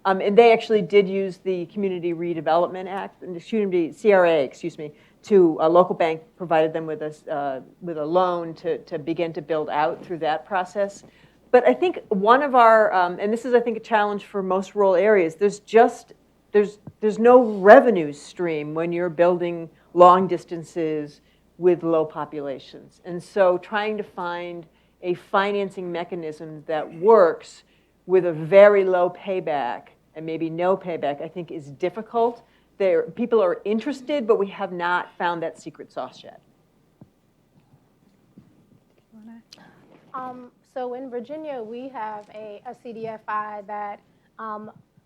And they actually did use the Community Redevelopment Act, and the CRA, excuse me, to a local bank provided them with a loan to begin to build out through that process. But I think one of our, and this is I think a challenge for most rural areas, there's no revenue stream when you're building long distances with low populations. And so trying to find a financing mechanism that works with a very low payback and maybe no payback, I think is difficult. People are interested, but we have not found that secret sauce yet. So in Virginia, we have a CDFI that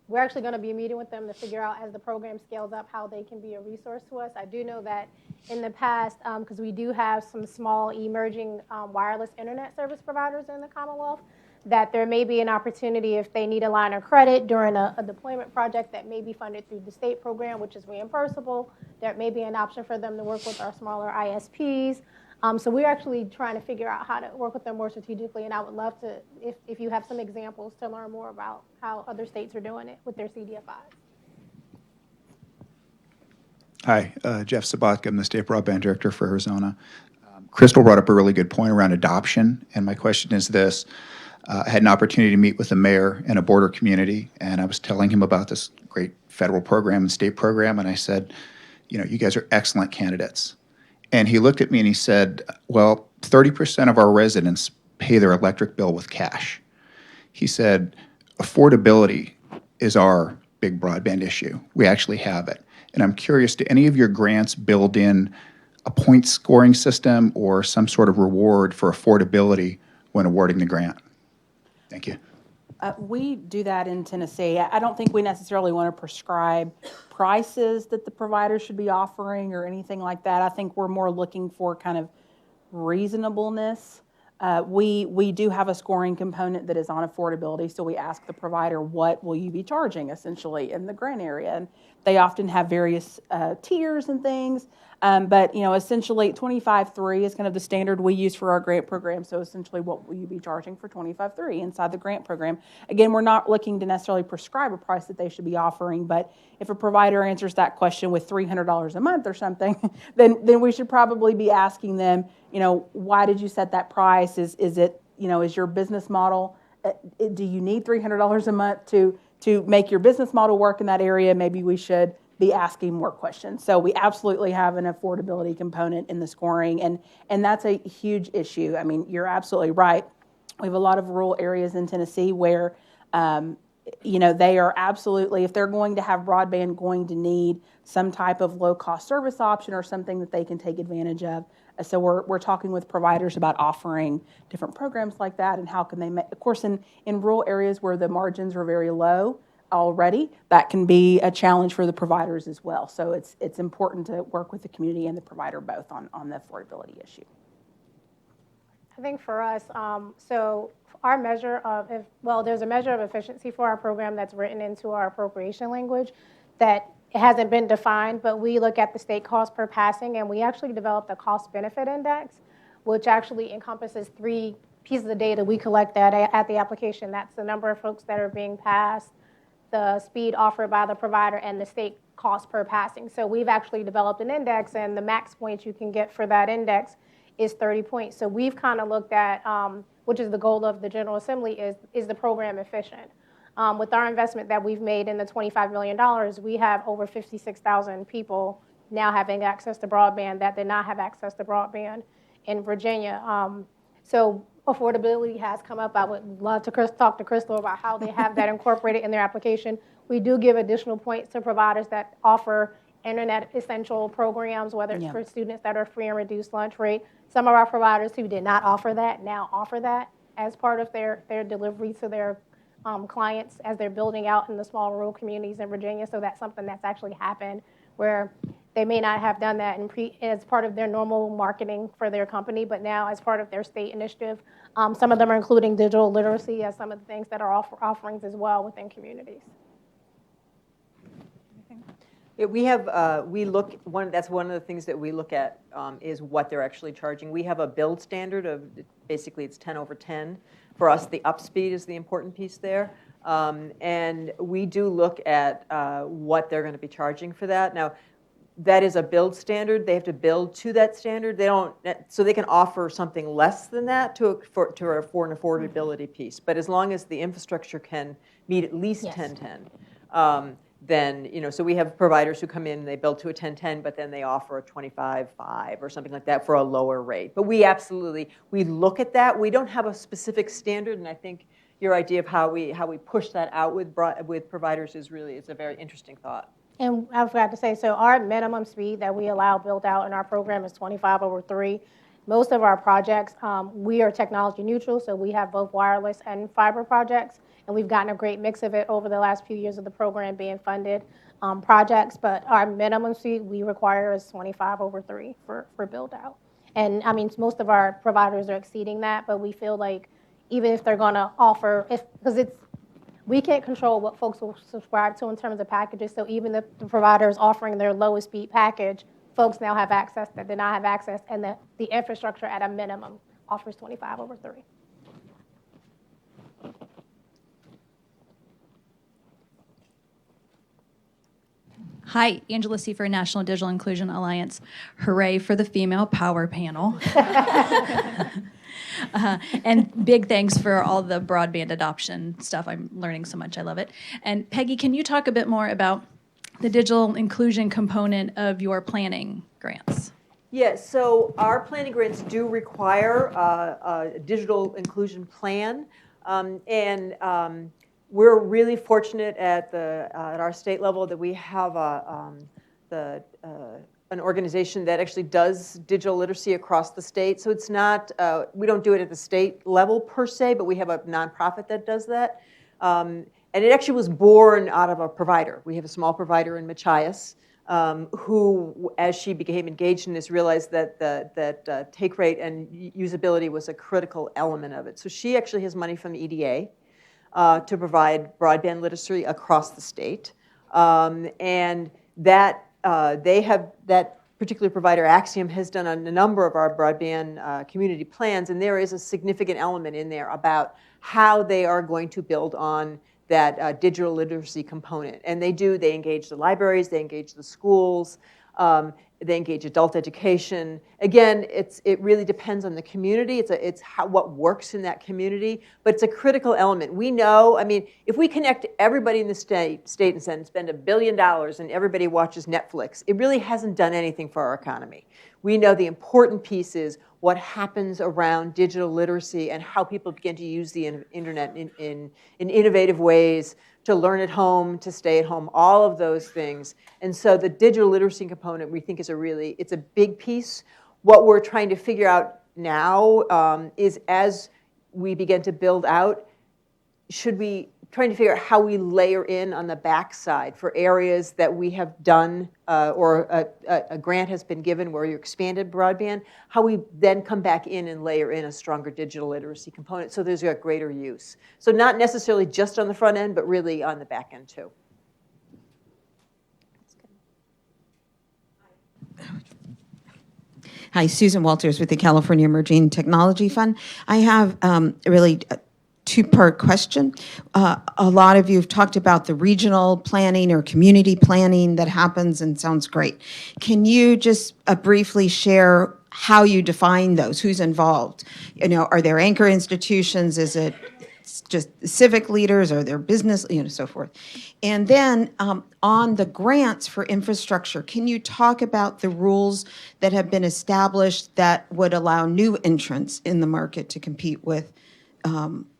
we're actually going to be meeting with them to figure out as the program scales up how they can be a resource to us. I do know that in the past, because we do have some small emerging wireless internet service providers in the Commonwealth, that there may be an opportunity if they need a line of credit during a deployment project that may be funded through the state program, which is reimbursable. There may be an option for them to work with our smaller ISPs. So we're actually trying to figure out how to work with them more strategically, and I would love to, if you have some examples, to learn more about how other states are doing it with their CDFIs. Hi, Jeff Sobotka. I'm the State Broadband Director for Arizona. Crystal brought up a really good point around adoption, and my question is this. I had an opportunity to meet with the mayor in a border community, and I was telling him about this great federal program and state program, and I said, you know, you guys are excellent candidates. And he looked at me and he said, well, 30% of our residents pay their electric bill with cash. He said, affordability is our big broadband issue. We actually have it. And I'm curious, do any of your grants build in a point scoring system or some sort of reward for affordability when awarding the grant? Thank you. We do that in Tennessee. I don't think we necessarily want to prescribe prices that the provider should be offering or anything like that. I think we're more looking for kind of reasonableness. We do have a scoring component that is on affordability, so we ask the provider, what will you be charging essentially in the grant area? And they often have various tiers and things. But, you know, essentially 25.3 is kind of the standard we use for our grant program. So essentially what will you be charging for 25.3 inside the grant program? Again, we're not looking to necessarily prescribe a price that they should be offering, but if a provider answers that question with $300 a month or something, then we should probably be asking them, you know, why did you set that price? Is it, you know, is your business model, do you need $300 a month to make your business model work in that area? Maybe we should be asking more questions. So we absolutely have an affordability component in the scoring, and that's a huge issue. I mean, you're absolutely right. We have a lot of rural areas in Tennessee where, you know, they are absolutely, if they're going to have broadband, going to need some type of low-cost service option or something that they can take advantage of. So we're talking with providers about offering different programs like that and how can they make, of course, in rural areas where the margins are very low already, that can be a challenge for the providers as well. So it's important to work with the community and the provider both on the affordability issue. I think for us, so our measure of, there's a measure of efficiency for our program that's written into our appropriation language that it hasn't been defined, but we look at the state cost per passing, and we actually developed a cost-benefit index, which actually encompasses 3 pieces of data we collect at the application. That's the number of folks that are being passed, the speed offered by the provider, and the state cost per passing. So we've actually developed an index, and the max points you can get for that index is 30 points. So we've kind of looked at, which is the goal of the General Assembly, is the program efficient? With our investment that we've made in the $25 million, we have over 56,000 people now having access to broadband that did not have access to broadband in Virginia. So affordability has come up. I would love to talk to Crystal about how they have that incorporated in their application. We do give additional points to providers that offer internet essential programs, whether it's for students that are free and reduced lunch rate. Some of our providers who did not offer that now offer that as part of their delivery to their clients as they're building out in the small rural communities in Virginia. So that's something that's actually happened where they may not have done that as part of their normal marketing for their company, but now as part of their state initiative. Some of them are including digital literacy as some of the things that are offerings as well within communities. Yeah, we have, that's one of the things that we look at is what they're actually charging. We have a build standard of, basically it's 10 over 10. For us, the up speed is the important piece there. And we do look at what they're going to be charging for that. Now, that is a build standard. They have to build to that standard. So they can offer something less than that for an affordability piece. But as long as the infrastructure can meet at least 1010, then, so we have providers who come in, they build to a 1010, but then they offer a 25.5 or something like that for a lower rate. But we look at that. We don't have a specific standard, and I think your idea of how we push that out with providers is a very interesting thought. And I forgot to say, so our minimum speed that we allow built out in our program is 25 over 3. Most of our projects, we are technology neutral, so we have both wireless and fiber projects, and we've gotten a great mix of it over the last few years of the program being funded projects, but our minimum speed we require is 25 over 3 for build out. And I mean, most of our providers are exceeding that, but we feel like even if they're gonna offer, we can't control what folks will subscribe to in terms of packages, so even if the provider is offering their lowest speed package, folks now have access that did not have access, and the infrastructure at a minimum offers 25 over 3. Hi, Angela Seifer, National Digital Inclusion Alliance. Hooray for the female power panel. And big thanks for all the broadband adoption stuff. I'm learning so much. I love it. And Peggy, can you talk a bit more about the digital inclusion component of your planning grants? Yes, so our planning grants do require a digital inclusion plan. We're really fortunate at our state level that we have an organization that actually does digital literacy across the state. So it's not, we don't do it at the state level per se, but we have a nonprofit that does that. And it actually was born out of a provider. We have a small provider in Machias who, as she became engaged in this, realized that take rate and usability was a critical element of it. So she actually has money from the EDA to provide broadband literacy across the state. And that that particular provider, Axiom, has done a number of our broadband community plans, and there is a significant element in there about how they are going to build on that digital literacy component. And they engage the libraries, they engage the schools, they engage adult education. Again, it really depends on the community. It's what works in that community, but it's a critical element. We know, I mean, if we connect everybody in the state and spend $1 billion and everybody watches Netflix, it really hasn't done anything for our economy. We know the important piece is what happens around digital literacy and how people begin to use the internet in innovative ways, to learn at home, to stay at home, all of those things. And so the digital literacy component we think is it's a big piece. What we're trying to figure out now is as we begin to build out, trying to figure out how we layer in on the backside for areas that we have done or a grant has been given where you expanded broadband, how we then come back in and layer in a stronger digital literacy component so there's a greater use. So not necessarily just on the front end, but really on the back end too. Hi, Susan Walters with the California Emerging Technology Fund. I have really two-part question. A lot of you have talked about the regional planning or community planning that happens and sounds great. Can you just briefly share how you define those? Who's involved? Are there anchor institutions? Is it just civic leaders? Are there business, so forth? And then on the grants for infrastructure, can you talk about the rules that have been established that would allow new entrants in the market to compete with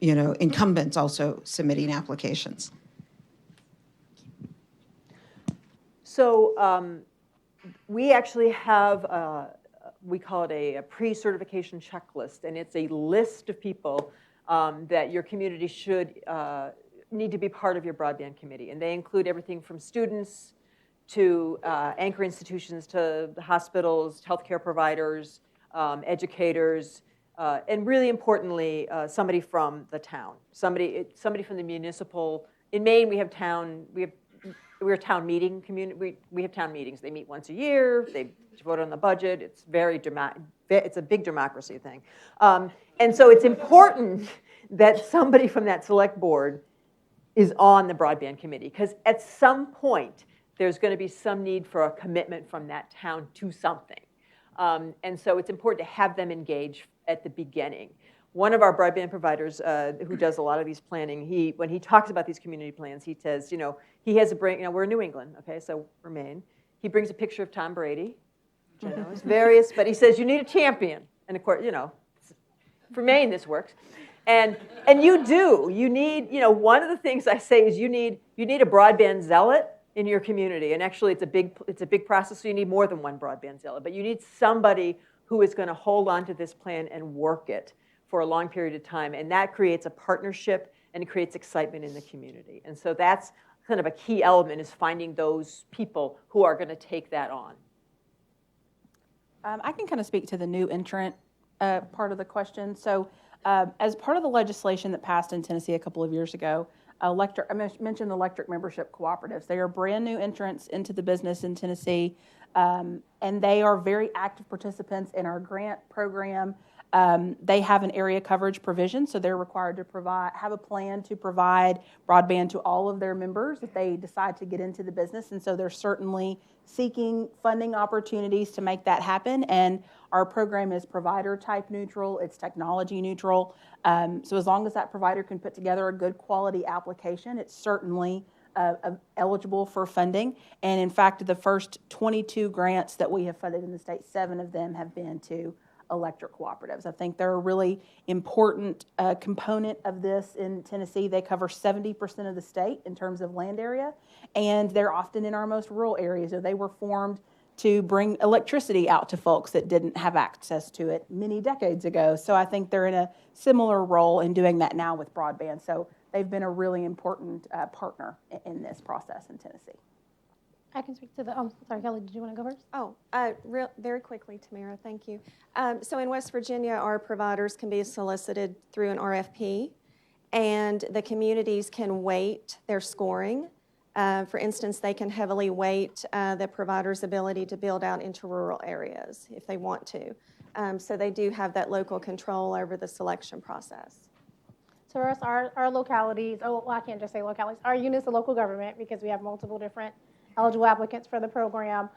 incumbents also submitting applications? So we actually have, we call it a pre-certification checklist, and it's a list of people that your community should need to be part of your broadband committee. And they include everything from students to anchor institutions, to the hospitals, healthcare providers, educators, and really importantly, somebody from the town, somebody from the municipal. In Maine, we're a town meeting community. We have town meetings. They meet once a year. They vote on the budget. It's very it's a big democracy thing, and so it's important that somebody from that select board is on the broadband committee, because at some point there's going to be some need for a commitment from that town to something. And so it's important to have them engage at the beginning. One of our broadband providers who does a lot of these planning, when he talks about these community plans, he says, he has we're in New England, okay, so we're Maine. He brings a picture of Tom Brady, which I know is various, but he says, you need a champion. And of course, for Maine, this works. And you do. You need, one of the things I say is you need a broadband zealot in your community. And actually, it's a big process, so you need more than one broadband zealot. But you need somebody who is going to hold on to this plan and work it for a long period of time. And that creates a partnership and it creates excitement in the community. And so that's kind of a key element, is finding those people who are going to take that on. I can kind of speak to the new entrant part of the question. So as part of the legislation that passed in Tennessee a couple of years ago, I mentioned electric membership cooperatives. They are brand new entrants into the business in Tennessee, and they are very active participants in our grant program. They have an area coverage provision, so they're required to have a plan to provide broadband to all of their members if they decide to get into the business. And so they're certainly seeking funding opportunities to make that happen. And our program is provider type neutral, it's technology neutral. So as long as that provider can put together a good quality application, it's certainly eligible for funding. And in fact, the first 22 grants that we have funded in the state, 7 of them have been to electric cooperatives. I think they're a really important component of this in Tennessee. They cover 70% of the state in terms of land area, and they're often in our most rural areas. So they were formed to bring electricity out to folks that didn't have access to it many decades ago. So I think they're in a similar role in doing that now with broadband. So they've been a really important partner in this process in Tennessee. I can speak to the, sorry, Kelly, did you want to go first? Oh, very quickly, Tamara, thank you. So in West Virginia, our providers can be solicited through an RFP, and the communities can weight their scoring. For instance, they can heavily weight the provider's ability to build out into rural areas if they want to. So they do have that local control over the selection process. So for us, our localities, I can't just say localities, our units of local government, because we have multiple different eligible applicants for the program.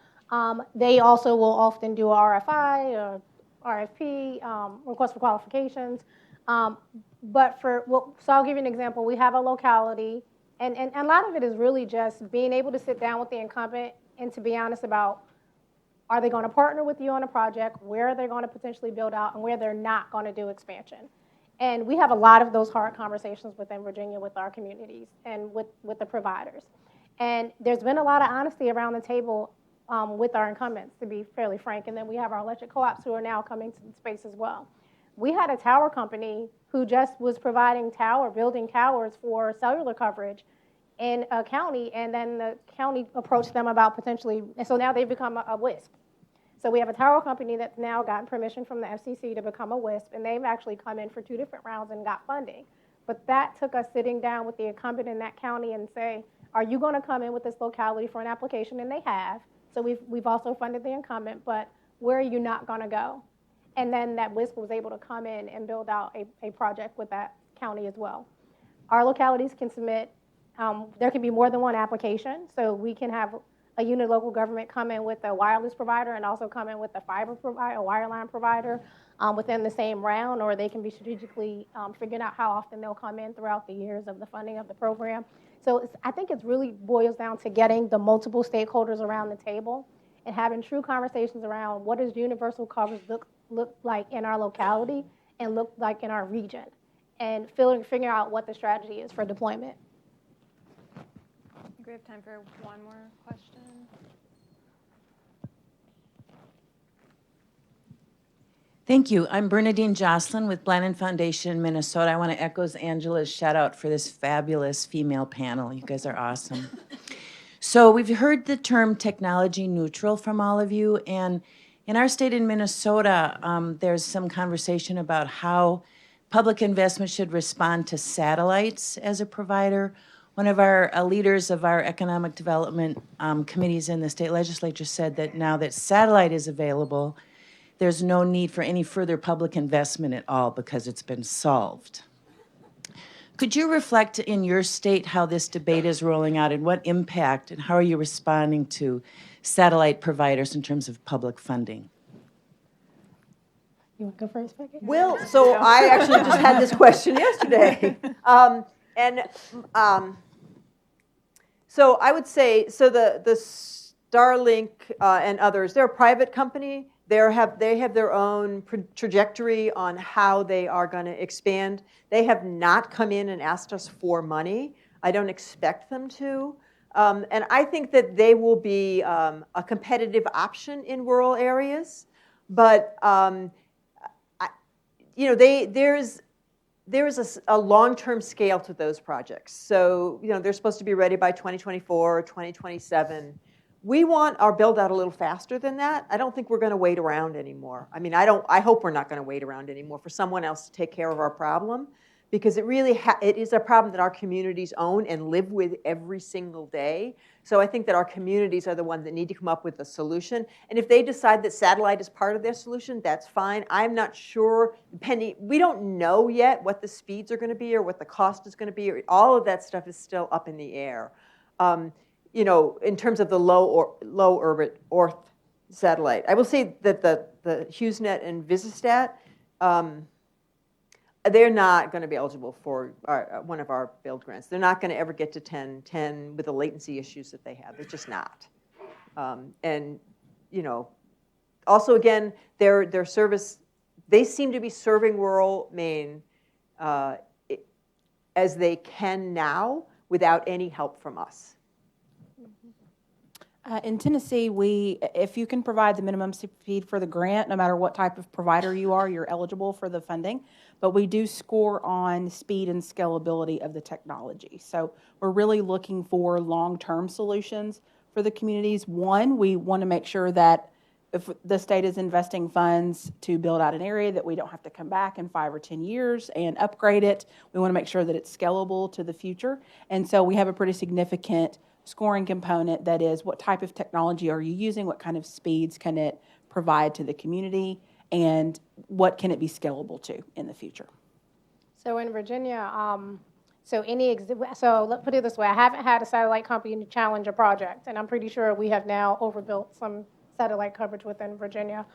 They also will often do a RFI or RFP, request for qualifications. So I'll give you an example. We have a locality, and a lot of it is really just being able to sit down with the incumbent and to be honest about, are they going to partner with you on a project, where are they going to potentially build out, and where they're not going to do expansion. And we have a lot of those hard conversations within Virginia with our communities and with the providers. And there's been a lot of honesty around the table with our incumbents, to be fairly frank. And then we have our electric co-ops who are now coming to the space as well. We had a tower company who just was building towers for cellular coverage in a county, and then the county approached them about potentially, and so now they've become a WISP. So we have a tower company that's now gotten permission from the FCC to become a WISP, and they've actually come in for 2 different rounds and got funding. But that took us sitting down with the incumbent in that county and say, are you going to come in with this locality for an application? And they have. So we've also funded the incumbent, but where are you not going to go? And then that WISP was able to come in and build out a project with that county as well. Our localities can submit, there can be more than one application. So we can have a unit of local government come in with a wireless provider and also come in with a fiber provider, a wireline provider within the same round, or they can be strategically figuring out how often they'll come in throughout the years of the funding of the program. So I think it really boils down to getting the multiple stakeholders around the table and having true conversations around what does universal coverage look like in our locality and look like in our region, and figuring out what the strategy is for deployment. I think we have time for one more question. Thank you. I'm Bernadine Jocelyn with Blanton Foundation in Minnesota. I want to echo Angela's shout out for this fabulous female panel. You guys are awesome. So we've heard the term technology neutral from all of you, and in our state in Minnesota, there's some conversation about how public investment should respond to satellites as a provider. One of our leaders of our economic development committees in the state legislature said that now that satellite is available, there's no need for any further public investment at all because it's been solved. Could you reflect in your state how this debate is rolling out and what impact and how are you responding to satellite providers in terms of public funding? You want to go first, Becky? Well, so I actually just had this question yesterday. So I would say, so the Starlink and others, they're a private company. They have their own trajectory on how they are going to expand. They have not come in and asked us for money. I don't expect them to. And I think that they will be a competitive option in rural areas. But there is a long-term scale to those projects. So they're supposed to be ready by 2024 or 2027. We want our build out a little faster than that. I don't think we're going to wait around anymore. I mean, I hope we're not going to wait around anymore for someone else to take care of our problem, because it really it is a problem that our communities own and live with every single day. So I think that our communities are the ones that need to come up with a solution. And if they decide that satellite is part of their solution, that's fine. I'm not sure. We don't know yet what the speeds are going to be or what the cost is going to be. All of that stuff is still up in the air. In terms of the low orbit Earth satellite, I will say that the HughesNet and Visistat, they're not going to be eligible for one of our build grants. They're not going to ever get to 10 with the latency issues that they have. They're just not. Also again, their service, they seem to be serving rural Maine as they can now without any help from us. In Tennessee, if you can provide the minimum speed for the grant, no matter what type of provider you are, you're eligible for the funding. But we do score on speed and scalability of the technology. So we're really looking for long-term solutions for the communities. One, we want to make sure that if the state is investing funds to build out an area, that we don't have to come back in 5 or 10 years and upgrade it. We want to make sure that it's scalable to the future. And so we have a pretty significant scoring component that is, what type of technology are you using, what kind of speeds can it provide to the community, and what can it be scalable to in the future. So in Virginia, so let's put it this way, I haven't had a satellite company challenge a project, and I'm pretty sure we have now overbuilt some satellite coverage within Virginia,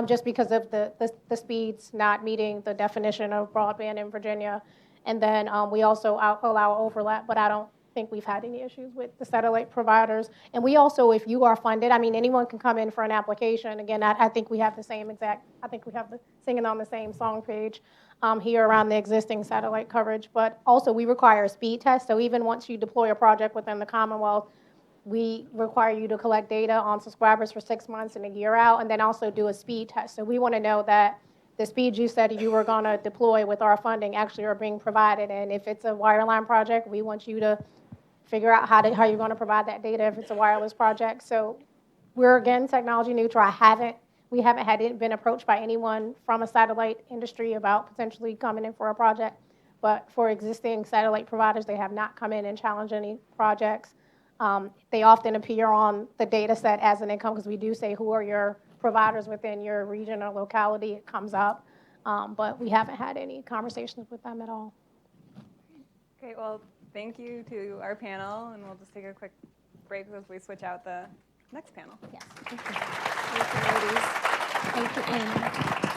just because of the speeds not meeting the definition of broadband in Virginia. And then we also allow overlap, but I don't think we've had any issues with the satellite providers. And we also, if you are funded, I mean, anyone can come in for an application. Again, I think we have the singing on the same song page here around the existing satellite coverage. But also, we require a speed test. So even once you deploy a project within the Commonwealth, we require you to collect data on subscribers for 6 months and a year out, and then also do a speed test. So we want to know that the speeds you said you were going to deploy with our funding actually are being provided. And if it's a wireline project, we want you to figure out how you're going to provide that data if it's a wireless project. So we're, again, technology neutral. We haven't been approached by anyone from a satellite industry about potentially coming in for a project. But for existing satellite providers, they have not come in and challenged any projects. They often appear on the data set as an income, because we do say who are your providers within your region or locality. It comes up. But we haven't had any conversations with them at all. Great. Well, thank you to our panel, and we'll just take a quick break as we switch out the next panel. Yes. Thank you. Thank you.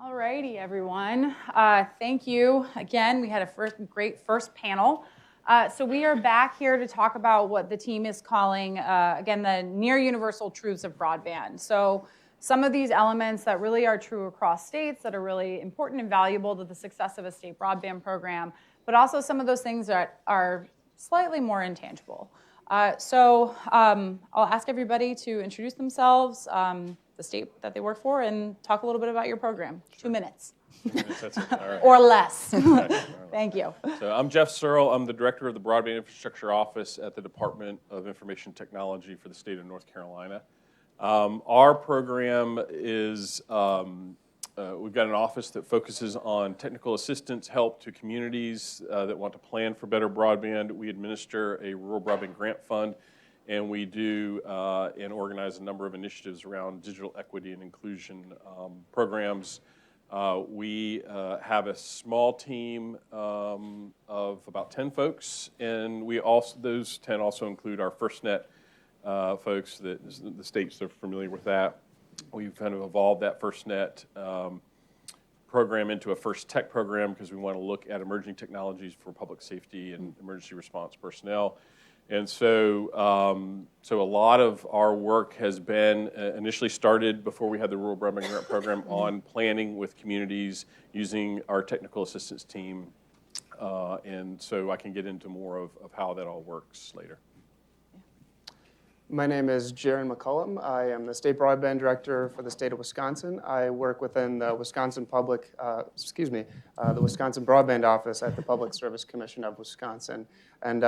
All righty, everyone. Thank you. Again, we had a great first panel. So we are back here to talk about what the team is calling, again, the near universal truths of broadband. So some of these elements that really are true across states that are really important and valuable to the success of a state broadband program, but also some of those things that are slightly more intangible. So I'll ask everybody to introduce themselves, the state that they work for, and talk a little bit about your program. 2 minutes. 2 minutes, that's it. All right. Or less. Okay. Thank you. So I'm Jeff Searle. I'm the director of the Broadband Infrastructure Office at the Department of Information Technology for the state of North Carolina. Our program is, we've got an office that focuses on technical assistance help to communities that want to plan for better broadband. We administer a rural broadband grant fund, and we do and organize a number of initiatives around digital equity and inclusion programs. We have a small team of about 10 folks, and those 10 also include our FirstNet folks. The states are familiar with that. We've kind of evolved that FirstNet program into a First Tech program because we want to look at emerging technologies for public safety and emergency response personnel. And so a lot of our work has been initially started before we had the Rural Broadband Grant Program on planning with communities using our technical assistance team. And so I can get into more of how that all works later. My name is Jaron McCullum. I am the State Broadband Director for the state of Wisconsin. I work within the Wisconsin the Wisconsin Broadband Office at the Public Service Commission of Wisconsin. And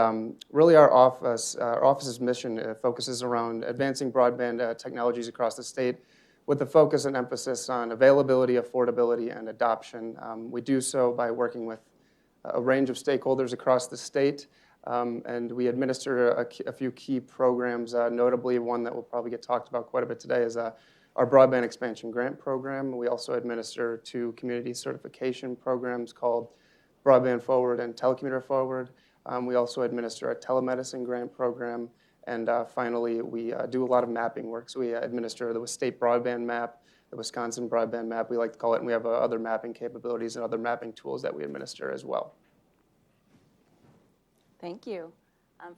really our office's mission focuses around advancing broadband technologies across the state with a focus and emphasis on availability, affordability, and adoption. We do so by working with a range of stakeholders across the state. And we administer a few key programs, notably one that will probably get talked about quite a bit today is our Broadband Expansion Grant Program. We also administer 2 community certification programs called Broadband Forward and Telecommuter Forward. We also administer a telemedicine grant program. And finally, we do a lot of mapping work. So we administer the state broadband map, the Wisconsin broadband map, we like to call it, and we have other mapping capabilities and other mapping tools that we administer as well. Thank you.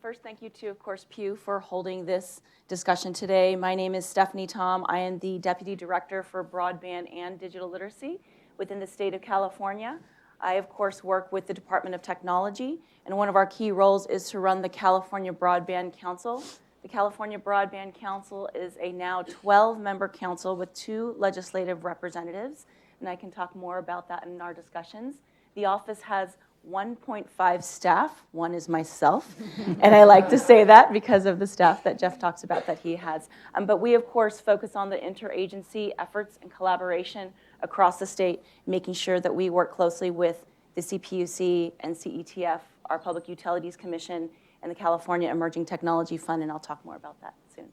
First, thank you to, of course, Pew for holding this discussion today. My name is Stephanie Tom. I am the Deputy Director for Broadband and Digital Literacy within the state of California. I, of course, work with the Department of Technology, and one of our key roles is to run the California Broadband Council. The California Broadband Council is a now 12-member council with 2 legislative representatives, and I can talk more about that in our discussions. The office has 1.5 staff. 1 is myself, and I like to say that because of the staff that Jeff talks about that he has. But we, of course, focus on the interagency efforts and collaboration across the state, making sure that we work closely with the CPUC and CETF, our Public Utilities Commission, and the California Emerging Technology Fund, and I'll talk more about that soon.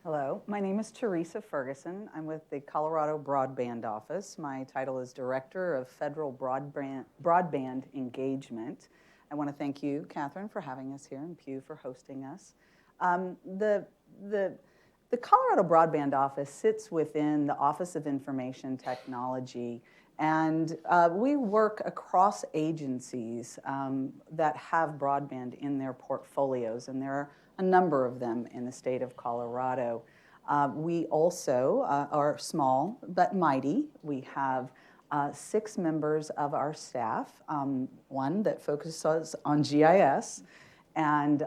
Hello, my name is Teresa Ferguson. I'm with the Colorado Broadband Office. My title is Director of Federal Broadband Engagement. I want to thank you, Catherine, for having us here, and Pew for hosting us. The Colorado Broadband Office sits within the Office of Information Technology, and we work across agencies that have broadband in their portfolios, and there are a number of them in the state of Colorado. We also are small but mighty. We have 6 members of our staff, 1 that focuses on GIS and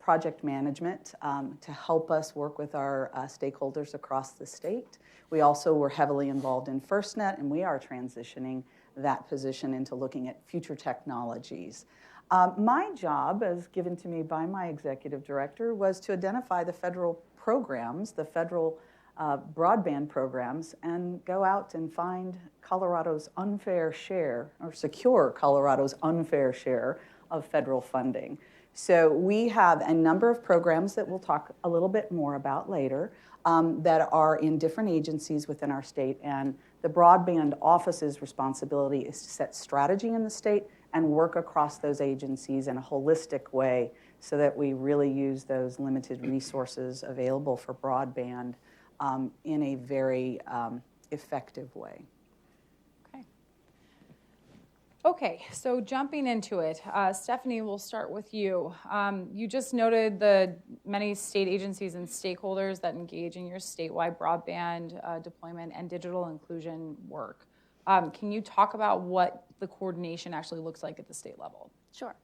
project management to help us work with our stakeholders across the state. We also were heavily involved in FirstNet, and we are transitioning that position into looking at future technologies. My job, as given to me by my executive director, was to identify the federal programs, the federal broadband programs, and go out and find Colorado's unfair share, or secure Colorado's unfair share of federal funding. So we have a number of programs that we'll talk a little bit more about later that are in different agencies within our state, and the Broadband Office's responsibility is to set strategy in the state and work across those agencies in a holistic way so that we really use those limited resources available for broadband in a very effective way. Okay, so jumping into it, Stephanie, we'll start with you. You just noted the many state agencies and stakeholders that engage in your statewide broadband deployment and digital inclusion work. Can you talk about what the coordination actually looks like at the state level? Sure.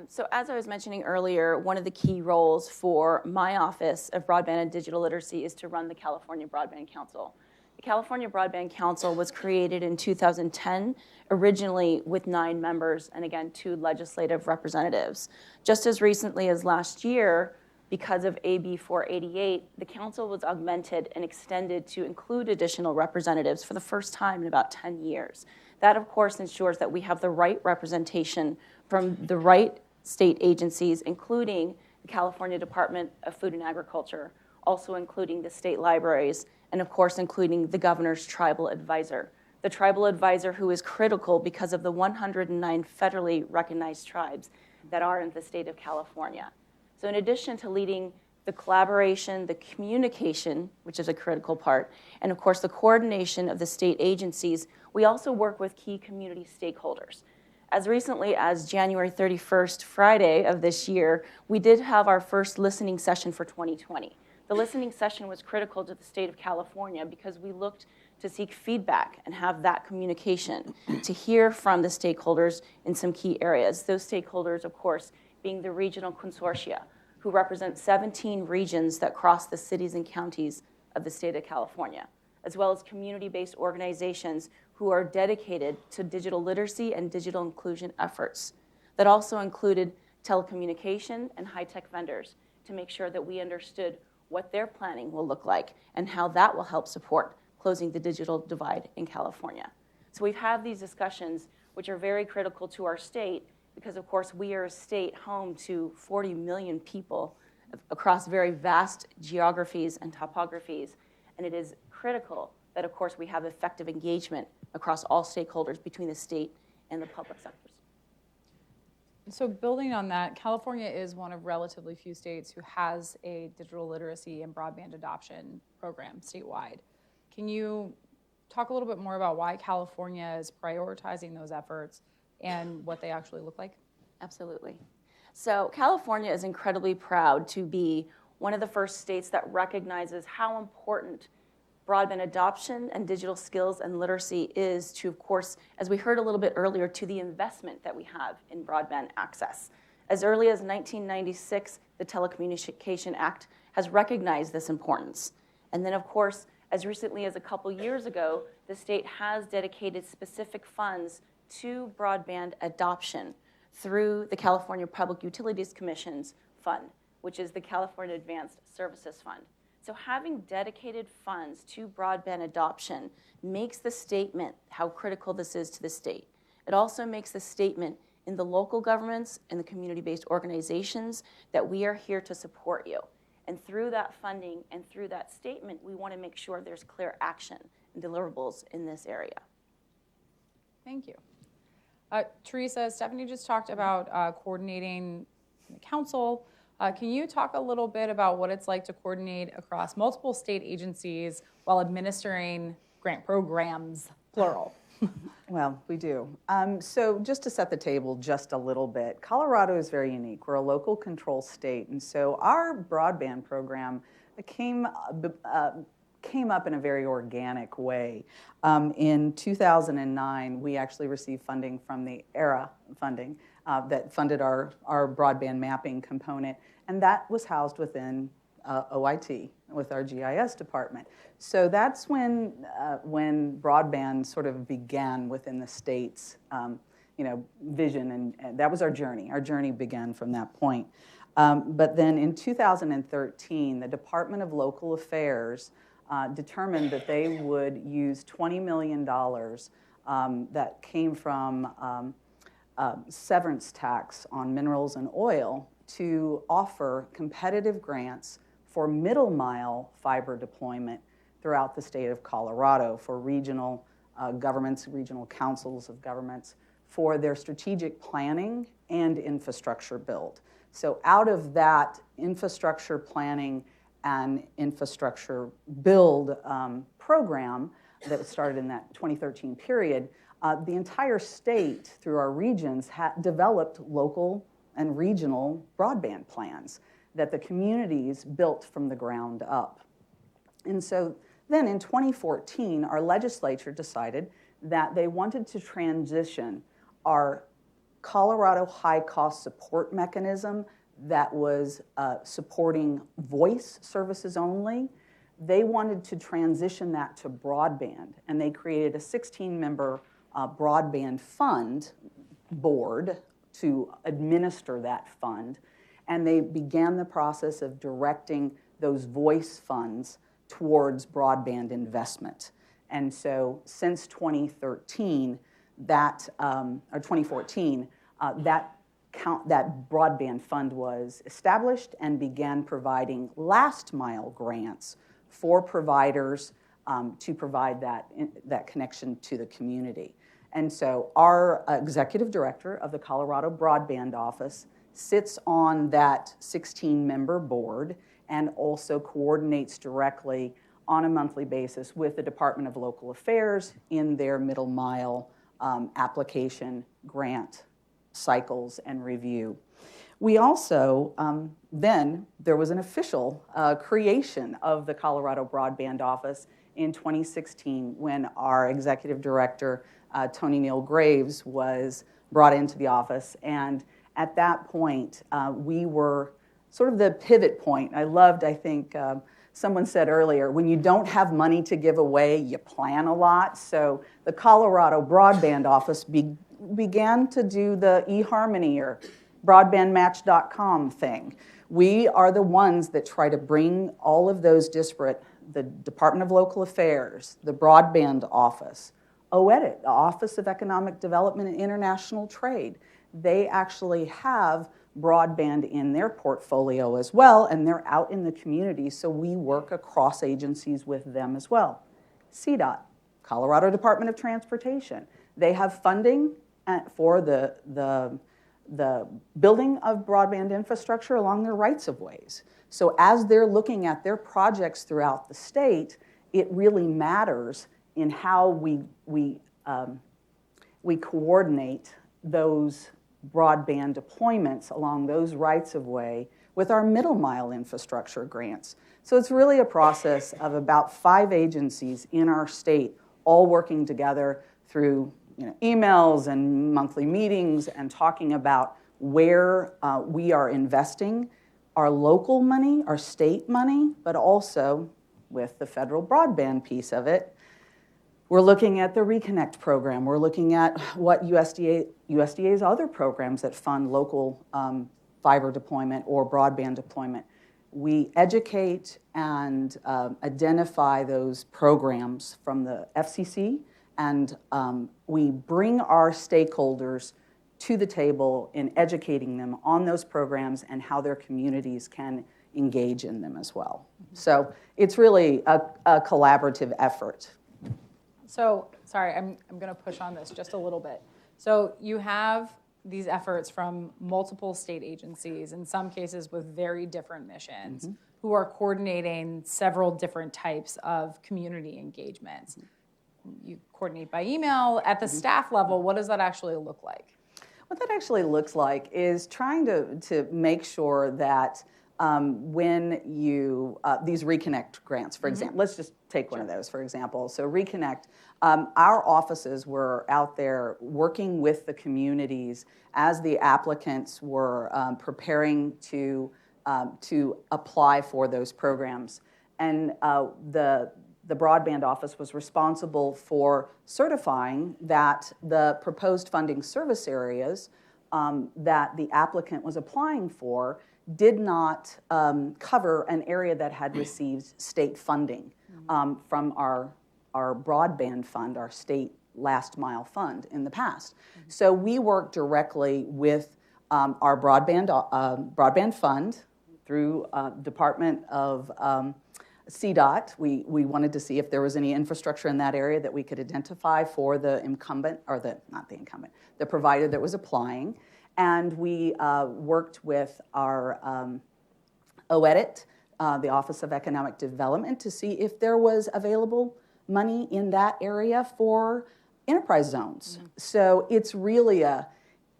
So as I was mentioning earlier, one of the key roles for my Office of Broadband and Digital Literacy is to run the California Broadband Council. The California Broadband Council was created in 2010, originally with 9 members and again 2 legislative representatives. Just as recently as last year, because of AB 488, the council was augmented and extended to include additional representatives for the first time in about 10 years. That, of course, ensures that we have the right representation from the right state agencies, including the California Department of Food and Agriculture, also including the state libraries, and of course including the governor's tribal advisor. The tribal advisor who is critical because of the 109 federally recognized tribes that are in the state of California. So in addition to leading the collaboration, the communication, which is a critical part, and of course the coordination of the state agencies, we also work with key community stakeholders. As recently as January 31st, Friday of this year, we did have our first listening session for 2020. The listening session was critical to the state of California because we looked to seek feedback and have that communication, to hear from the stakeholders in some key areas. Those stakeholders, of course, being the regional consortia, who represent 17 regions that cross the cities and counties of the state of California, as well as community-based organizations who are dedicated to digital literacy and digital inclusion efforts. That also included telecommunication and high-tech vendors to make sure that we understood what their planning will look like and how that will help support closing the digital divide in California. So we've had these discussions, which are very critical to our state because, of course, we are a state home to 40 million people across very vast geographies and topographies, and it is critical that, of course, we have effective engagement across all stakeholders between the state and the public sectors. So building on that, California is one of relatively few states who has a digital literacy and broadband adoption program statewide. Can you talk a little bit more about why California is prioritizing those efforts and what they actually look like? Absolutely. So California is incredibly proud to be one of the first states that recognizes how important broadband adoption and digital skills and literacy is to, of course, as we heard a little bit earlier, to the investment that we have in broadband access. As early as 1996, the Telecommunication Act has recognized this importance. And then, of course, as recently as a couple years ago, the state has dedicated specific funds to broadband adoption through the California Public Utilities Commission's fund, which is the California Advanced Services Fund. So having dedicated funds to broadband adoption makes the statement how critical this is to the state. It also makes the statement in the local governments and the community-based organizations that we are here to support you. And through that funding and through that statement, we want to make sure there's clear action and deliverables in this area. Thank you. Teresa, Stephanie just talked about coordinating the council. Can you talk a little bit about what it's like to coordinate across multiple state agencies while administering grant programs, plural? Well, we do. So just to set the table just a little bit, Colorado is very unique. We're a local control state, and so our broadband program came up in a very organic way. In 2009, we actually received funding from the ERA funding that funded our broadband mapping component, and that was housed within OIT, with our GIS department. So that's when broadband sort of began within the state's vision, and that was our journey. Our journey began from that point. But then in 2013, the Department of Local Affairs determined that they would use $20 million that came from severance tax on minerals and oil to offer competitive grants for middle mile fiber deployment throughout the state of Colorado for regional governments, regional councils of governments, for their strategic planning and infrastructure build. So out of that infrastructure planning and infrastructure build program that started in that 2013 period, The entire state, through our regions, developed local and regional broadband plans that the communities built from the ground up. And so then in 2014, our legislature decided that they wanted to transition our Colorado high-cost support mechanism that was supporting voice services only. They wanted to transition that to broadband, and they created a 16-member broadband fund board to administer that fund, and they began the process of directing those voice funds towards broadband investment. And so since 2013, that broadband fund was established and began providing last mile grants for providers to provide that connection to the community. And so our executive director of the Colorado Broadband Office sits on that 16-member board and also coordinates directly on a monthly basis with the Department of Local Affairs in their middle mile application grant cycles and review. We also, then there was an official creation of the Colorado Broadband Office in 2016 when our executive director, Tony Neel Graves, was brought into the office. And at that point, we were sort of the pivot point. I think, someone said earlier, when you don't have money to give away, you plan a lot. So the Colorado Broadband Office began to do the eHarmony or broadbandmatch.com thing. We are the ones that try to bring all of those disparate, the Department of Local Affairs, the Broadband Office, OEDIT, the Office of Economic Development and International Trade. They actually have broadband in their portfolio as well, and they're out in the community, so we work across agencies with them as well. CDOT, Colorado Department of Transportation, they have funding for the building of broadband infrastructure along their rights-of-ways. So as they're looking at their projects throughout the state, it really matters in how we coordinate those broadband deployments along those rights-of-way with our middle mile infrastructure grants. So it's really a process of about 5 agencies in our state all working together through emails and monthly meetings and talking about where we are investing our local money, our state money, but also with the federal broadband piece of it. We're looking at the Reconnect program. We're looking at what USDA's other programs that fund local fiber deployment or broadband deployment. We educate and identify those programs from the FCC, and we bring our stakeholders to the table in educating them on those programs and how their communities can engage in them as well. So it's really a collaborative effort. So, sorry, I'm going to push on this just a little bit. So you have these efforts from multiple state agencies, in some cases with very different missions, who are coordinating several different types of community engagements. You coordinate by email. At the staff level, what does that actually look like? What that actually looks like is trying to make sure that when you, these Reconnect grants, for example, let's just take one of those, for example. So Reconnect, our offices were out there working with the communities as the applicants were preparing to apply for those programs. And the Broadband Office was responsible for certifying that the proposed funding service areas that the applicant was applying for did not cover an area that had received state funding from our broadband fund, our state last mile fund in the past. So we worked directly with our broadband fund through Department of CDOT. We wanted to see if there was any infrastructure in that area that we could identify for the incumbent, or the provider that was applying. And we worked with our OEDIT, the Office of Economic Development, to see if there was available money in that area for enterprise zones. So it's really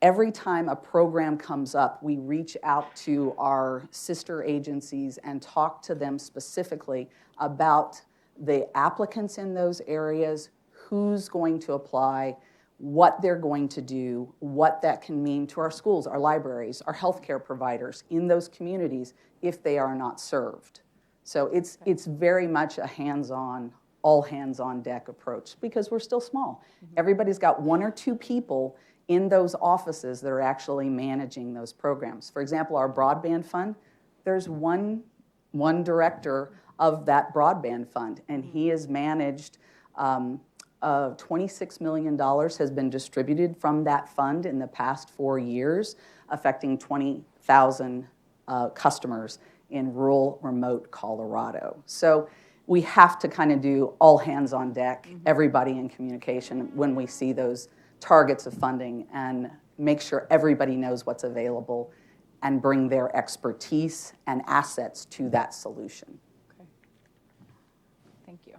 every time a program comes up, we reach out to our sister agencies and talk to them specifically about the applicants in those areas, who's going to apply, what they're going to do, what that can mean to our schools, our libraries, our healthcare providers in those communities if they are not served. So it's very much a hands-on, all hands-on deck approach because we're still small. Everybody's got one or two people in those offices that are actually managing those programs. For example, our broadband fund, there's one director of that broadband fund, and he has managed $26 million has been distributed from that fund in the past 4 years, affecting 20,000 customers in rural, remote Colorado. So we have to kind of do all hands on deck, everybody in communication when we see those targets of funding and make sure everybody knows what's available and bring their expertise and assets to that solution. Okay. Thank you.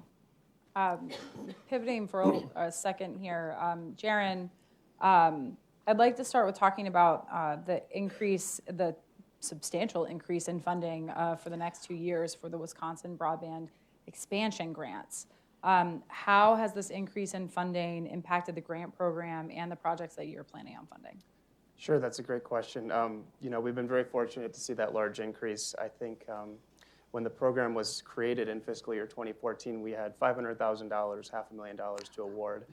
Pivoting for a second here, Jaren, I'd like to start with talking about the substantial increase in funding for the next 2 years for the Wisconsin Broadband Expansion Grants. How has this increase in funding impacted the grant program and the projects that you're planning on funding? Sure, that's a great question. We've been very fortunate to see that large increase. I think when the program was created in fiscal year 2014, we had $500,000, $500,000 to award.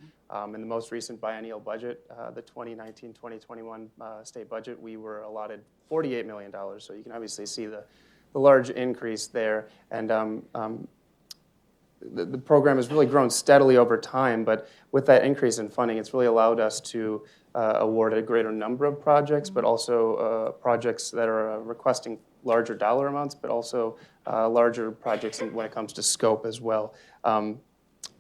In the most recent biennial budget, the 2019-2021 state budget, we were allotted $48 million. So you can obviously see the large increase there. And the program has really grown steadily over time, but with that increase in funding, it's really allowed us to award a greater number of projects, but also projects that are requesting larger dollar amounts, but also larger projects when it comes to scope as well.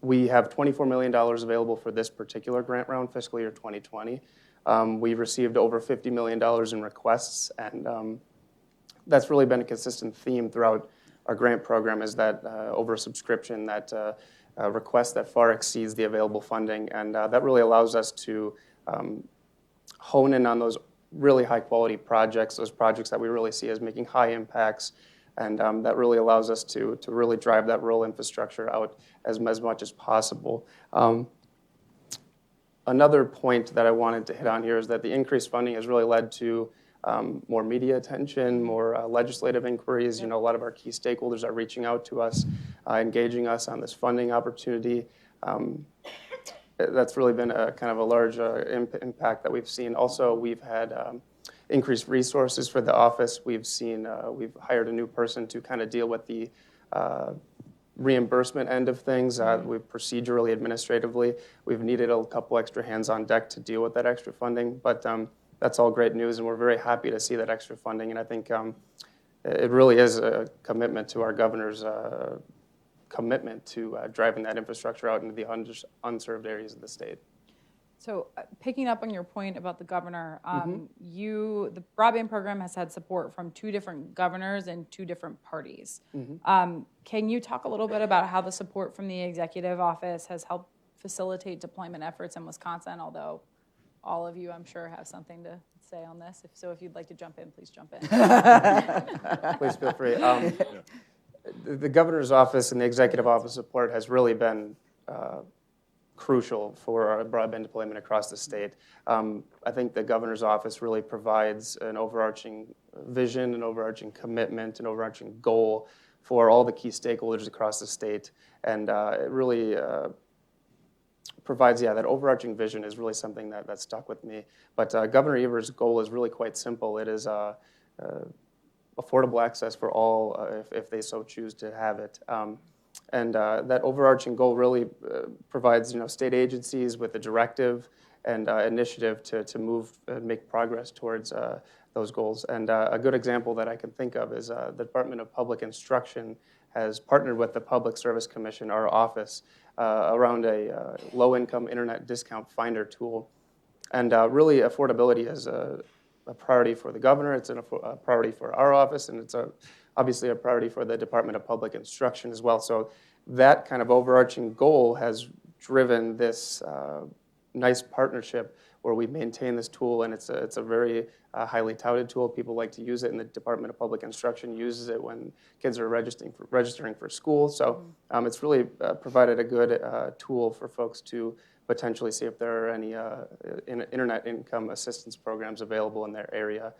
We have $24 million available for this particular grant round, fiscal year 2020. We've received over $50 million in requests, and that's really been a consistent theme throughout our grant program is that oversubscription, that request that far exceeds the available funding, and that really allows us to hone in on those really high-quality projects, those projects that we really see as making high impacts, and that really allows us to really drive that rural infrastructure out as much as possible. Another point that I wanted to hit on here is that the increased funding has really led to more media attention, more legislative inquiries. A lot of our key stakeholders are reaching out to us, engaging us on this funding opportunity. That's really been a kind of a large impact that we've seen. Also, we've had increased resources for the office. We've hired a new person to kind of deal with the reimbursement end of things. We've procedurally, administratively, we've needed a couple extra hands on deck to deal with that extra funding, but that's all great news, and we're very happy to see that extra funding, and I think it really is a commitment to our governor's commitment to driving that infrastructure out into the unserved areas of the state. So picking up on your point about the governor, the broadband program has had support from 2 different governors and 2 different parties. Can you talk a little bit about how the support from the executive office has helped facilitate deployment efforts in Wisconsin, although all of you, I'm sure, have something to say on this. If you'd like to jump in, please jump in. Please feel free. The governor's office and the executive office support has really been crucial for our broadband deployment across the state. I think the governor's office really provides an overarching vision, an overarching commitment, an overarching goal for all the key stakeholders across the state, and it really provides, that overarching vision is really something that stuck with me. But Governor Evers' goal is really quite simple. It is affordable access for all if they so choose to have it. And that overarching goal really provides state agencies with a directive and initiative to move and make progress towards those goals. And a good example that I can think of is the Department of Public Instruction has partnered with the Public Service Commission, our office, around a low-income internet discount finder tool. And really, affordability is a priority for the governor, it's a priority for our office, and it's obviously a priority for the Department of Public Instruction as well. So that kind of overarching goal has driven this nice partnership where we maintain this tool, and it's a very highly touted tool. People like to use it, and the Department of Public Instruction uses it when kids are registering for school. So it's really provided a good tool for folks to potentially see if there are any internet income assistance programs available in their area.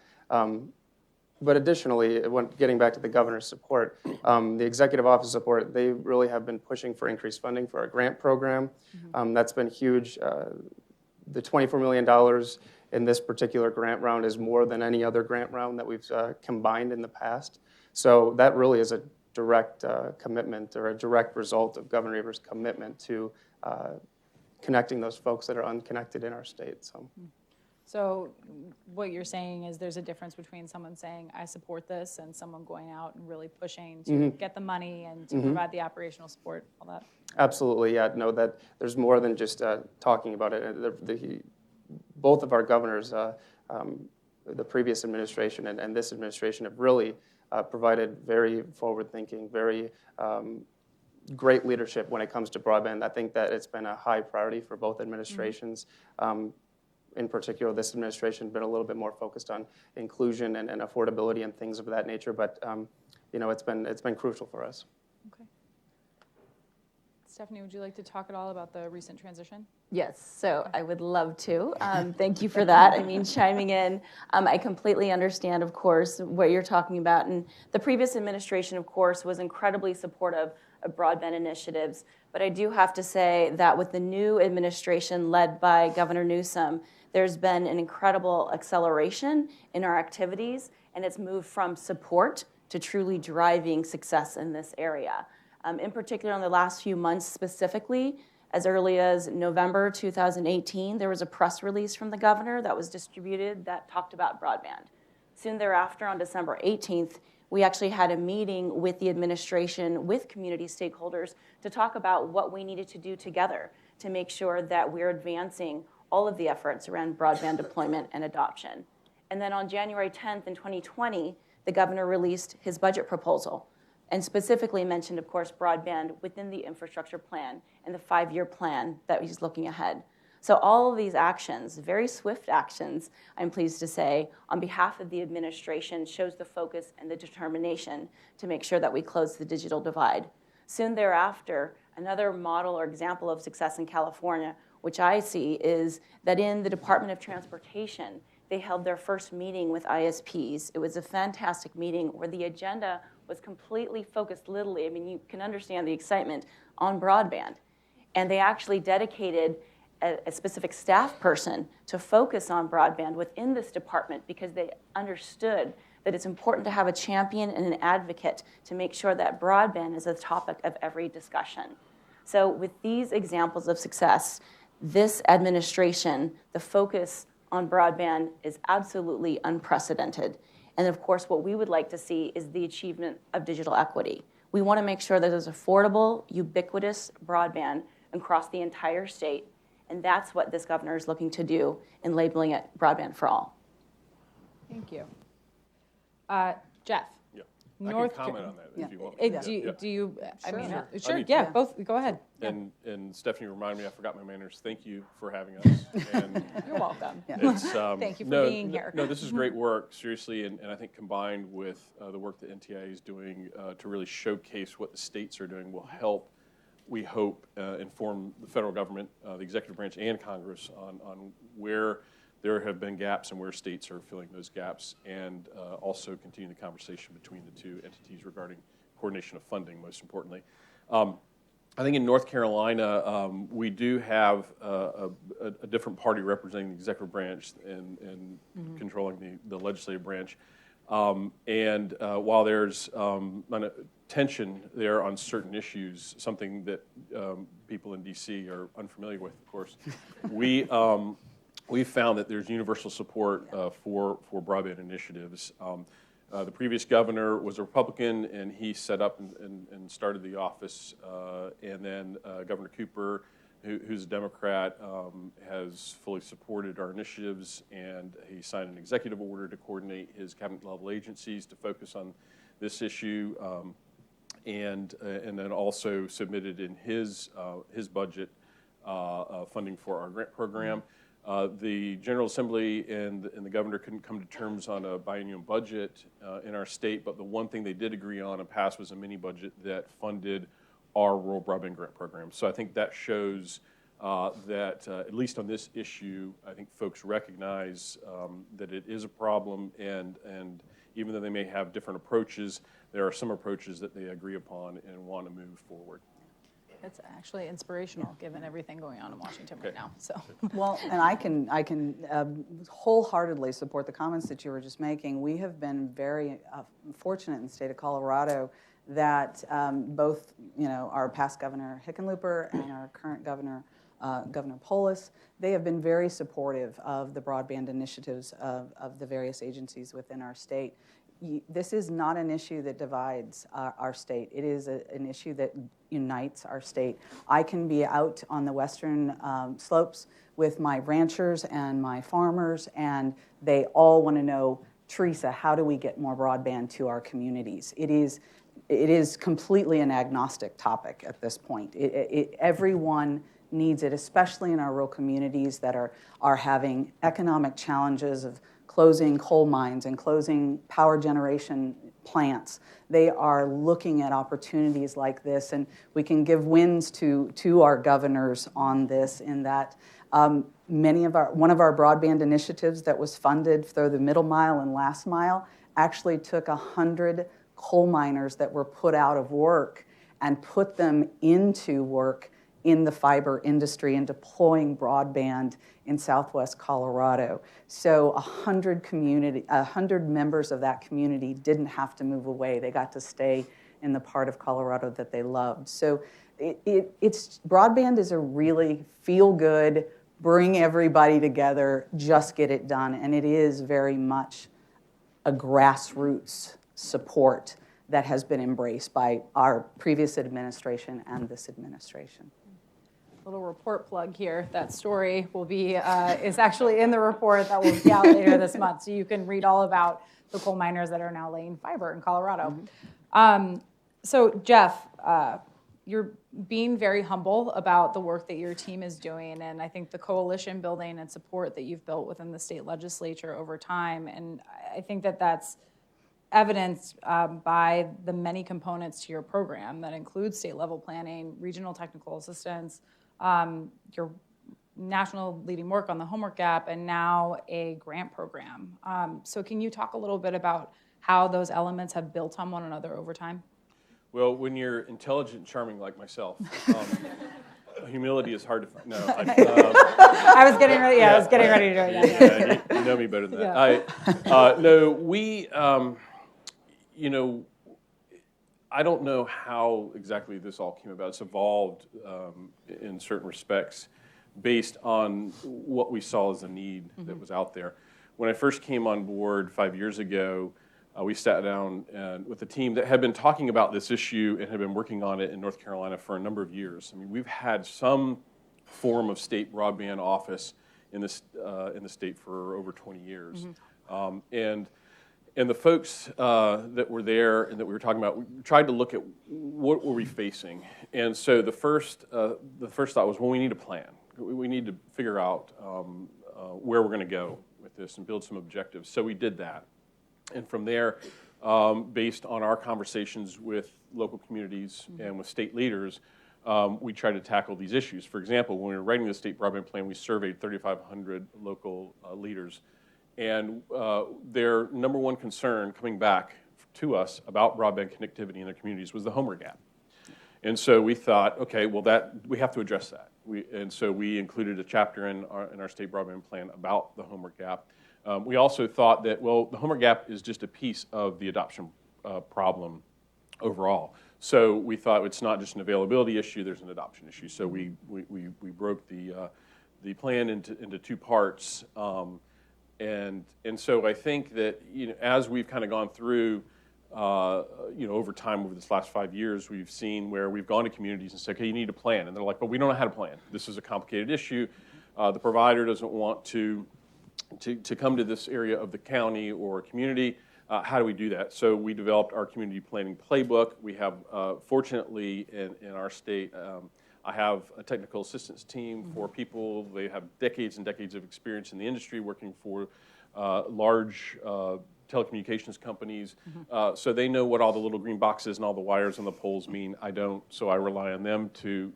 But additionally, getting back to the governor's support, the executive office support, they really have been pushing for increased funding for our grant program. That's been huge. The $24 million in this particular grant round is more than any other grant round that we've combined in the past. So that really is a direct commitment or a direct result of Governor Evers' commitment to connecting those folks that are unconnected in our state. So what you're saying is there's a difference between someone saying, I support this, and someone going out and really pushing to get the money and to provide the operational support, all that? Absolutely, yeah. No, that there's more than just talking about it. Both of our governors, the previous administration and this administration, have really provided very forward-thinking, very great leadership when it comes to broadband. I think that it's been a high priority for both administrations. In particular, this administration has been a little bit more focused on inclusion and affordability and things of that nature, but it's been crucial for us. Okay. Stephanie, would you like to talk at all about the recent transition? Yes, so I would love to. Thank you for that. I mean, chiming in, I completely understand, of course, what you're talking about. And the previous administration, of course, was incredibly supportive of broadband initiatives. But I do have to say that with the new administration led by Governor Newsom, there's been an incredible acceleration in our activities, and it's moved from support to truly driving success in this area. In particular, in the last few months specifically, as early as November 2018, there was a press release from the governor that was distributed that talked about broadband. Soon thereafter, on December 18th, we actually had a meeting with the administration, with community stakeholders, to talk about what we needed to do together to make sure that we're advancing all of the efforts around broadband deployment and adoption. And then on January 10th in 2020, the governor released his budget proposal and specifically mentioned, of course, broadband within the infrastructure plan and the 5-year plan that he's looking ahead. So all of these actions, very swift actions, I'm pleased to say, on behalf of the administration, shows the focus and the determination to make sure that we close the digital divide. Soon thereafter, another model or example of success in California, which I see, is that in the Department of Transportation, they held their first meeting with ISPs. It was a fantastic meeting where the agenda was completely focused, literally, I mean, you can understand the excitement, on broadband. And they actually dedicated a specific staff person to focus on broadband within this department because they understood that it's important to have a champion and an advocate to make sure that broadband is a topic of every discussion. So with these examples of success, this administration, the focus on broadband is absolutely unprecedented. And of course, what we would like to see is the achievement of digital equity. We want to make sure that there's affordable, ubiquitous broadband across the entire state. And that's what this governor is looking to do in labeling it Broadband for All. Thank you. Jeff. Yeah. I can comment on that if you want. Do you, I mean, Sure. sure, yeah, both, go ahead. And Stephanie reminded me, I forgot my manners. Thank you for having us. And You're welcome. Thank you for being here. No, this is great work, seriously, and I think combined with the work that NTIA is doing to really showcase what the states are doing will help, we hope, inform the federal government, the executive branch, and Congress on where there have been gaps and where states are filling those gaps, and also continue the conversation between the two entities regarding coordination of funding, most importantly. I think in North Carolina, we do have a different party representing the executive branch and controlling the legislative branch. And while there's tension there on certain issues, something that people in D.C. are unfamiliar with, of course, we've found that there's universal support for broadband initiatives. The previous governor was a Republican, and he set up and started the office. And then Governor Cooper, who's a Democrat, has fully supported our initiatives, and he signed an executive order to coordinate his cabinet-level agencies to focus on this issue, and then also submitted in his budget funding for our grant program. The General Assembly and the governor couldn't come to terms on a biennial budget in our state, but the one thing they did agree on and pass was a mini budget that funded our rural broadband grant program. So I think that shows that at least on this issue, I think folks recognize that it is a problem, and even though they may have different approaches, there are some approaches that they agree upon and want to move forward. It's actually inspirational given everything going on in Washington right now. So, well, and I can wholeheartedly support the comments that you were just making. We have been very fortunate in the state of Colorado that both, our past Governor Hickenlooper and our current governor, Governor Polis, they have been very supportive of the broadband initiatives of the various agencies within our state. This is not an issue that divides our state. It is an issue that unites our state. I can be out on the western slopes with my ranchers and my farmers, and they all want to know, Teresa, how do we get more broadband to our communities? It is completely an agnostic topic at this point. Everyone needs it, especially in our rural communities that are having economic challenges of closing coal mines and closing power generation plants. They are looking at opportunities like this, and we can give wins to our governors on this in that one of our broadband initiatives that was funded through the middle mile and last mile actually took 100 coal miners that were put out of work and put them into work in the fiber industry and deploying broadband in Southwest Colorado. So 100 members of that community didn't have to move away. They got to stay in the part of Colorado that they loved. So it's broadband is a really feel-good, bring everybody together, just get it done. And it is very much a grassroots support that has been embraced by our previous administration and this administration. Little report plug here. That story will be is actually in the report that will be out later this month, so you can read all about the coal miners that are now laying fiber in Colorado. So Jeff, you're being very humble about the work that your team is doing, and I think the coalition building and support that you've built within the state legislature over time, and I think that that's evidenced by the many components to your program that include state-level planning, regional technical assistance, your national leading work on the homework gap, and now a grant program. So can you talk a little bit about how those elements have built on one another over time? Well, when you're intelligent and charming like myself, humility is hard to find. No, I was getting ready. Yeah, I was getting ready to do it. Yeah, you know me better than that. No, we, I don't know how exactly this all came about. It's evolved in certain respects based on what we saw as a need that was out there. When I first came on board 5 years ago, we sat down with a team that had been talking about this issue and had been working on it in North Carolina for a number of years. I mean, we've had some form of state broadband office in the state for over 20 years. And the folks that were there and that we were talking about, we tried to look at what were we facing. And so the first thought was, well, we need a plan. We need to figure out where we're going to go with this and build some objectives. So we did that. And from there, based on our conversations with local communities and with state leaders, we tried to tackle these issues. For example, when we were writing the state broadband plan, we surveyed 3,500 local leaders. And their number one concern coming back to us about broadband connectivity in their communities was the homer gap. And so we thought, okay, well, we have to address that. And so we included a chapter in our state broadband plan about the homer gap. We also thought that, well, the homer gap is just a piece of the adoption problem overall. So we thought it's not just an availability issue, there's an adoption issue. So we broke the plan into two parts. And so I think that, as we've kind of gone through, over time, over this last 5 years, we've seen where we've gone to communities and said, okay, you need a plan. And they're like, but we don't know how to plan. This is a complicated issue. The provider doesn't want to come to this area of the county or community. How do we do that? So we developed our community planning playbook. We have, fortunately, in our state, I have a technical assistance team for people. They have decades and decades of experience in the industry working for large telecommunications companies. So they know what all the little green boxes and all the wires and the poles mean. I don't, so I rely on them to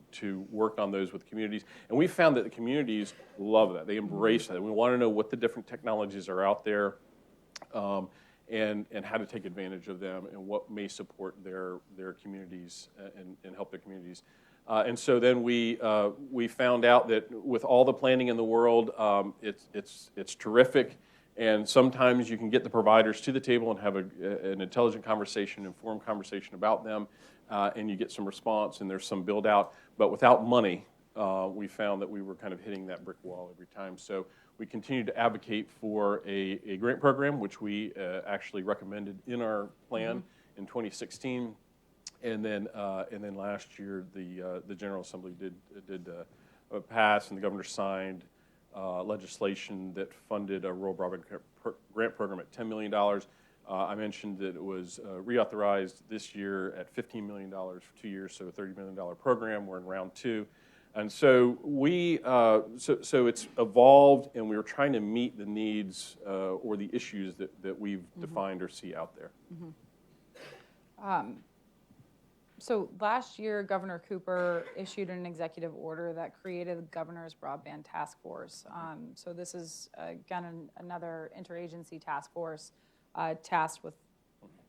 work on those with communities. And we found that the communities love that. They embrace that. We want to know what the different technologies are out there, and how to take advantage of them and what may support their communities and help their communities. And so then we found out that with all the planning in the world, it's terrific. And sometimes you can get the providers to the table and have an intelligent conversation, informed conversation about them, and you get some response and there's some build out. But without money, we found that we were kind of hitting that brick wall every time. So we continue to advocate for a grant program, which we actually recommended in our plan in 2016. And then last year, the General Assembly did pass, and the governor signed legislation that funded a rural broadband grant program at $10 million. I mentioned that it was reauthorized this year at $15 million for 2 years, so a $30 million program. We're in round 2. And so so it's evolved, and we were trying to meet the needs or the issues that we've defined or see out there. So last year, Governor Cooper issued an executive order that created the Governor's Broadband Task Force. So this is, again, another interagency task force tasked with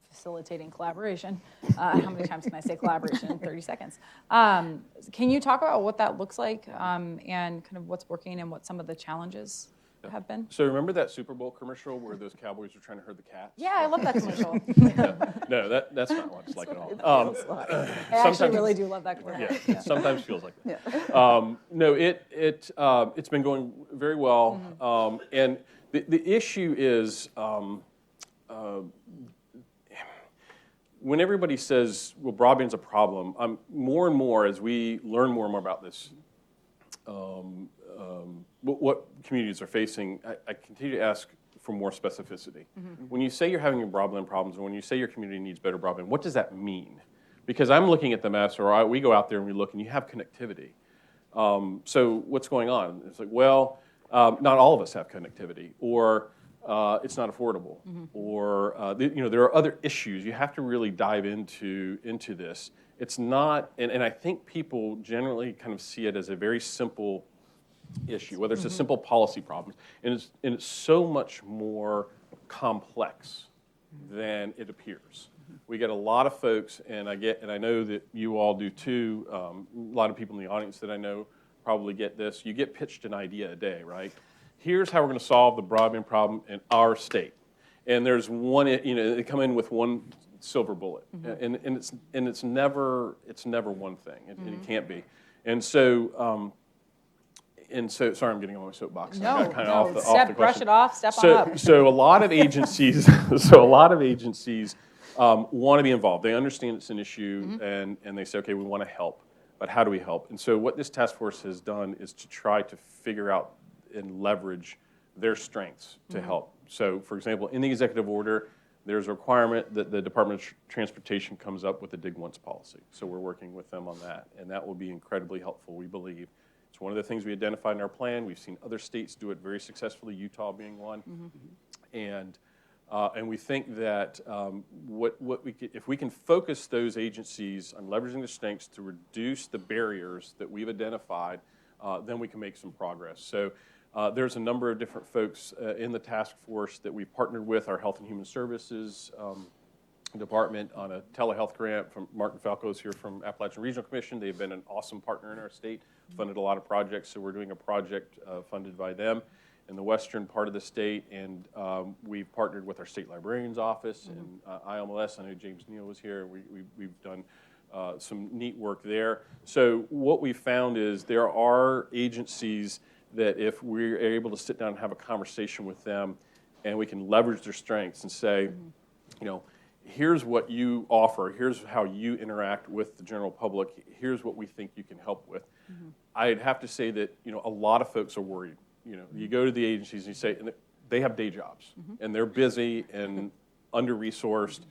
facilitating collaboration. How many times can I say collaboration in 30 seconds? Can you talk about what that looks like and kind of what's working and what some of the challenges have been? So remember that Super Bowl commercial where those cowboys were trying to herd the cats? Yeah, I love that commercial. No, that's not what it's like at all. I actually really do love that commercial. Yeah, it sometimes feels like that. Yeah. No, it's been going very well, and the issue is when everybody says, well, broadband's a problem, more and more as we learn more and more about this, what communities are facing, I continue to ask for more specificity. When you say you're having your broadband problems, or when you say your community needs better broadband, what does that mean? Because I'm looking at the maps, or we go out there and we look, and you have connectivity. So what's going on? It's like, well, not all of us have connectivity, or it's not affordable, or there are other issues. You have to really dive into this. It's not, and I think people generally kind of see it as a very simple issue, whether it's a simple policy problem, and it's so much more complex than it appears. We get a lot of folks, and I know that you all do too. A lot of people in the audience that I know probably get this. You get pitched an idea a day, right? Here's how we're going to solve the broadband problem in our state, and there's one. They come in with one silver bullet, and it's never one thing. It can't be, and so. Sorry, I'm getting on my soapbox. No, kind of off the brush question. it off, step on up. So a lot of agencies, want to be involved. They understand it's an issue, and they say, okay, we want to help, but how do we help? And so what this task force has done is to try to figure out and leverage their strengths to help. So, for example, in the executive order, there's a requirement that the Department of Transportation comes up with a dig once policy. So we're working with them on that, and that will be incredibly helpful, we believe. It's one of the things we identified in our plan. We've seen other states do it very successfully, Utah being one. And we think that if we can focus those agencies on leveraging their strengths to reduce the barriers that we've identified, then we can make some progress. So there's a number of different folks in the task force that we've partnered with, our Health and Human Services Department on a telehealth grant from Marc DeFalco is here from Appalachian Regional Commission. They've been an awesome partner in our state, funded a lot of projects, so we're doing a project funded by them in the western part of the state, and we've partnered with our state librarian's office and IMLS. I know James Neel was here. We've done some neat work there. So what we found is there are agencies that if we're able to sit down and have a conversation with them and we can leverage their strengths and say, here's what you offer, here's how you interact with the general public, here's what we think you can help with. I'd have to say that, a lot of folks are worried. You go to the agencies and you say, and they have day jobs, and they're busy and under-resourced,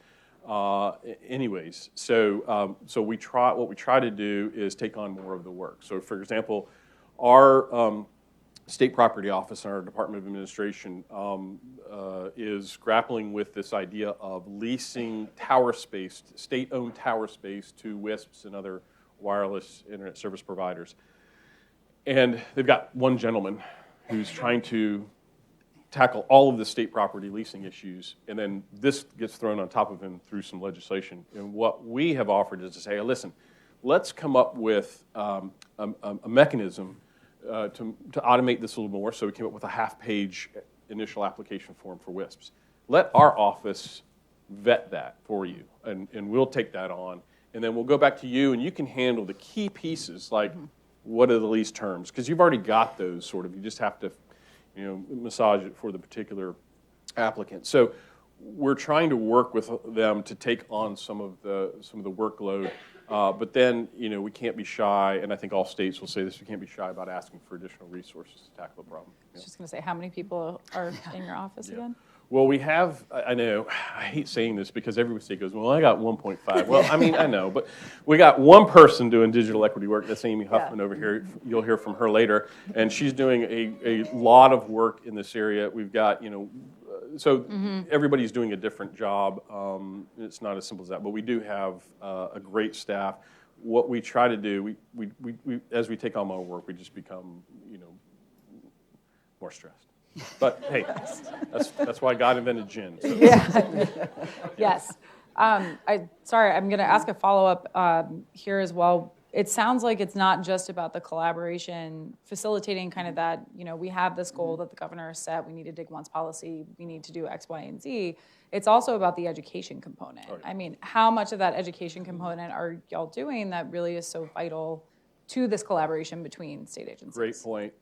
anyways. So what we try to do is take on more of the work. So for example, our state property office and our Department of Administration is grappling with this idea of leasing tower space, state-owned tower space, to WISPs and other wireless internet service providers. And they've got one gentleman who's trying to tackle all of the state property leasing issues, and then this gets thrown on top of him through some legislation. And what we have offered is to say, hey, listen, let's come up with a mechanism to automate this a little more. So we came up with a half-page initial application form for WISPs. Let our office vet that for you, and we'll take that on. And then we'll go back to you, and you can handle the key pieces, like what are the lease terms, because you've already got those sort of. You just have to massage it for the particular applicant. So we're trying to work with them to take on some of the workload, but then we can't be shy, and I think all states will say this. We can't be shy about asking for additional resources to tackle the problem. I was just going to say, how many people are in your office again? Well, we have, I know, I hate saying this because every state goes, well, I got 1.5. Well, I mean, I know, but we got one person doing digital equity work. That's Amy Huffman over here. You'll hear from her later. And she's doing a lot of work in this area. We've got, so everybody's doing a different job. It's not as simple as that, but we do have a great staff. What we try to do, we as we take on more work, we just become, more stressed. But hey, that's why God invented gin. So. Yeah. Yes. Sorry, I'm going to ask a follow-up here as well. It sounds like it's not just about the collaboration, facilitating kind of that, we have this goal that the governor has set, we need to dig once policy, we need to do X, Y, and Z. It's also about the education component. Right. I mean, how much of that education component are y'all doing that really is so vital to this collaboration between state agencies? Great point.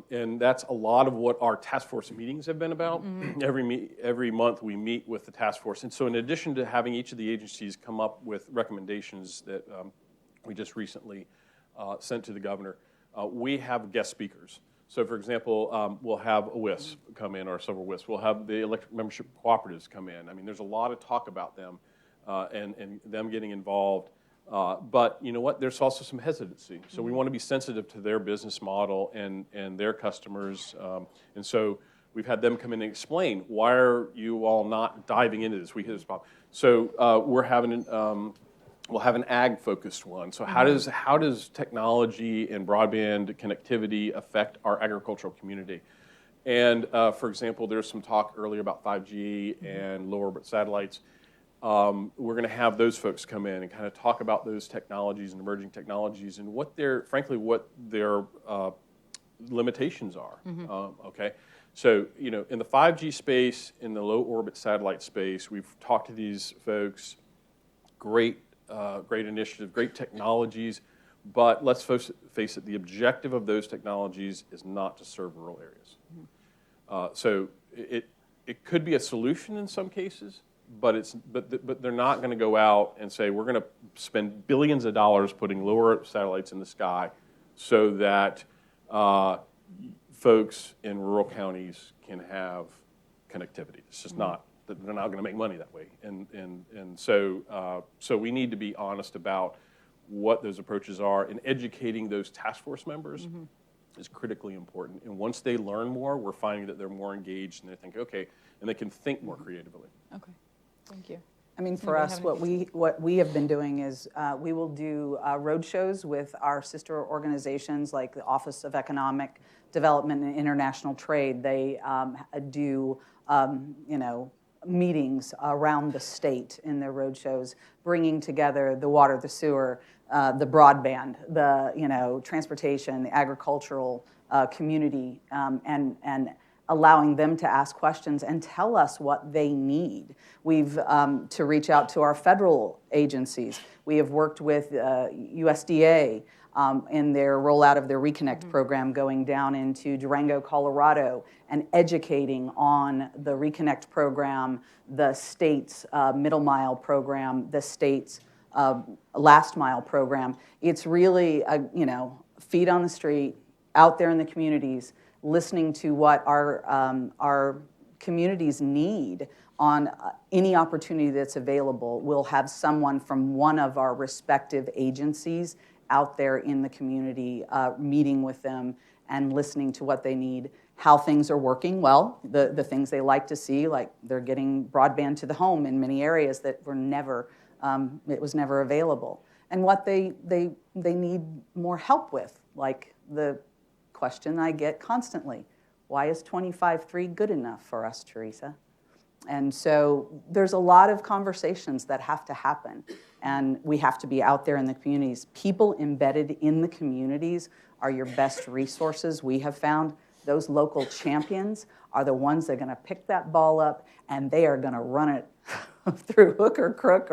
And that's a lot of what our task force meetings have been about. Every month we meet with the task force. And so in addition to having each of the agencies come up with recommendations that we just recently sent to the governor, we have guest speakers. So for example, we'll have a WISP come in, or several WISPs. We'll have the electric membership cooperatives come in. I mean, there's a lot of talk about them and them getting involved. But you know what? There's also some hesitancy. So we want to be sensitive to their business model and their customers. And so we've had them come in and explain, why are you all not diving into this? We hit this problem. So we're having we'll have an ag-focused one. So how does technology and broadband connectivity affect our agricultural community? And for example, there's some talk earlier about 5G and low orbit satellites. We're going to have those folks come in and kind of talk about those technologies and emerging technologies and what their limitations are. Okay, so in the 5G space, in the low orbit satellite space, we've talked to these folks. Great initiative, great technologies, but let's face it, the objective of those technologies is not to serve rural areas. So it could be a solution in some cases. But they're not going to go out and say we're going to spend billions of dollars putting lower satellites in the sky so that folks in rural counties can have connectivity. It's just not. They're not going to make money that way. And so we need to be honest about what those approaches are, and educating those task force members is critically important. And once they learn more, we're finding that they're more engaged and they think, okay, and they can think more creatively. Okay. Thank you. I mean, for us, what we have been doing is we will do road shows with our sister organizations like the Office of Economic Development and International Trade. They do, meetings around the state in their road shows, bringing together the water, the sewer, the broadband, the transportation, the agricultural community, and allowing them to ask questions and tell us what they need. We've, to reach out to our federal agencies, we have worked with USDA in their rollout of their Reconnect program, going down into Durango, Colorado, and educating on the Reconnect program, the state's middle mile program, the state's last mile program. It's really, feet on the street, out there in the communities, listening to what our communities need on any opportunity that's available, we'll have someone from one of our respective agencies out there in the community, meeting with them and listening to what they need, how things are working well, the things they like to see, like they're getting broadband to the home in many areas that were never, it was never available, and what they need more help with, like the question I get constantly, why is 25.3 good enough for us, Teresa? And so there's a lot of conversations that have to happen, and we have to be out there in the communities. People embedded in the communities are your best resources. We have found those local champions are the ones that are going to pick that ball up, and they are going to run it through hook or crook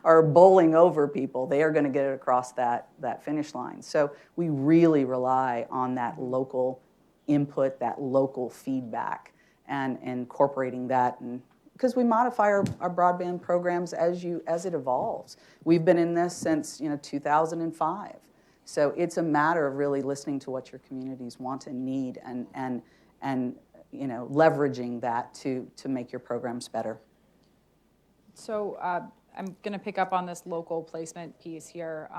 or bowling over people. They are going to get it across that finish line. So we really rely on that local input, that local feedback, and incorporating that, and because we modify our broadband programs as it evolves. We've been in this since 2005. So it's a matter of really listening to what your communities want and need, and leveraging that to make your programs better. So I'm going to pick up on this local placement piece here.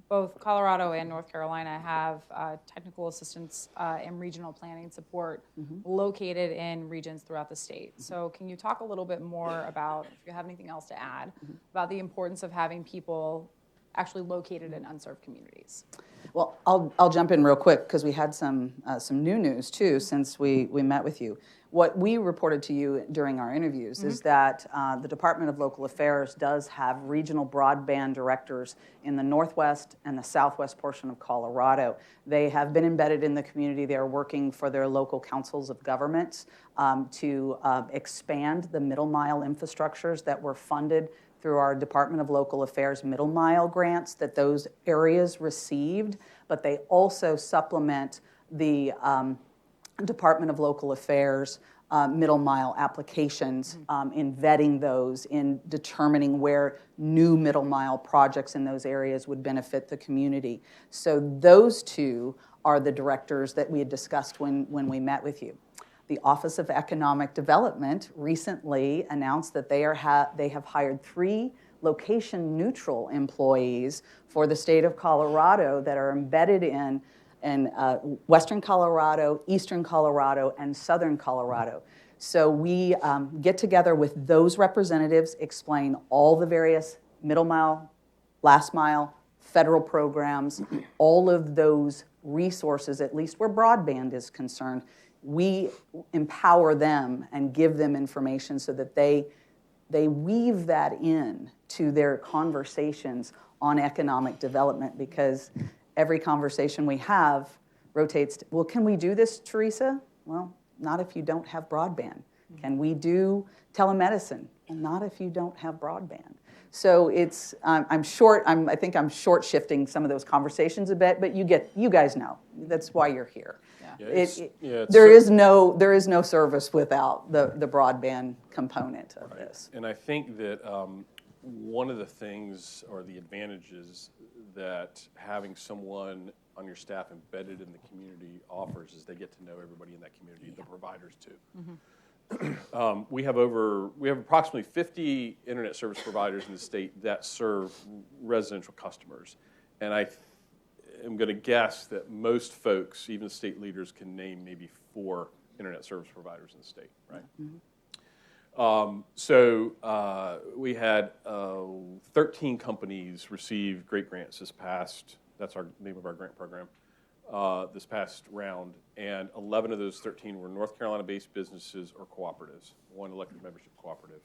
Both Colorado and North Carolina have technical assistance and regional planning support located in regions throughout the state. So can you talk a little bit more about, if you have anything else to add, about the importance of having people actually located in unserved communities? Well, I'll jump in real quick because we had some new news too since we met with you. What we reported to you during our interviews is that the Department of Local Affairs does have regional broadband directors in the northwest and the southwest portion of Colorado. They have been embedded in the community. They are working for their local councils of governments to expand the middle mile infrastructures that were funded through our Department of Local Affairs middle mile grants that those areas received, but they also supplement the Department of Local Affairs middle mile applications in vetting those, in determining where new middle mile projects in those areas would benefit the community. So those two are the directors that we had discussed when we met with you. The Office of Economic Development recently announced that they have hired 3 location-neutral employees for the state of Colorado that are embedded in western Colorado, eastern Colorado, and southern Colorado. So we get together with those representatives, explain all the various middle mile, last mile, federal programs, all of those resources, at least where broadband is concerned. We empower them and give them information so that they weave that in to their conversations on economic development, because every conversation we have rotates to, well, can we do this, Teresa? Well, not if you don't have broadband. Can we do telemedicine? Well, not if you don't have broadband. So it's, I think I'm short shifting some of those conversations a bit, but you guys know. That's why you're here. There is no service without the broadband component of this. And I think that one of the things or the advantages that having someone on your staff embedded in the community offers is they get to know everybody in that community, the providers too. We have approximately 50 internet service providers in the state that serve residential customers, and I am going to guess that most folks, even state leaders, can name maybe 4 internet service providers in the state, right? We had 13 companies receive great grants this past, that's our name of our grant program, this past round, and 11 of those 13 were North Carolina-based businesses or cooperatives, one elected membership cooperative.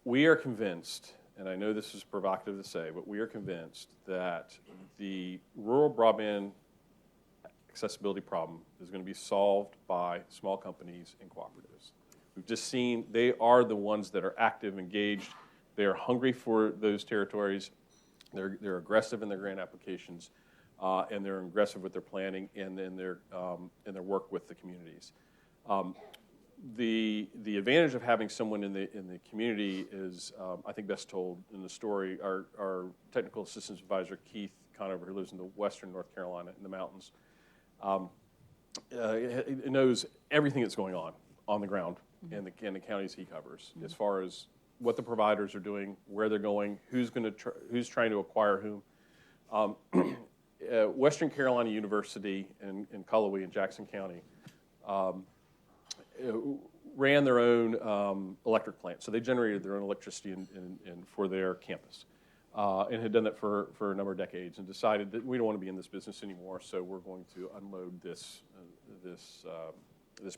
We are convinced, and I know this is provocative to say, but we are convinced that the rural broadband accessibility problem is going to be solved by small companies and cooperatives. We've just seen they are the ones that are active, engaged. They are hungry for those territories. They're aggressive in their grant applications, and they're aggressive with their planning and in their work with the communities. The advantage of having someone in the community is, I think, best told in the story. Our technical assistance advisor, Keith Conover, who lives in the western North Carolina in the mountains, knows everything that's going on the ground and the counties he covers, as far as what the providers are doing, where they're going, who's trying to acquire whom. Western Carolina University in Cullowhee in Jackson County ran their own electric plant. So they generated their own electricity for their campus and had done that for a number of decades and decided that we don't want to be in this business anymore, so we're going to unload this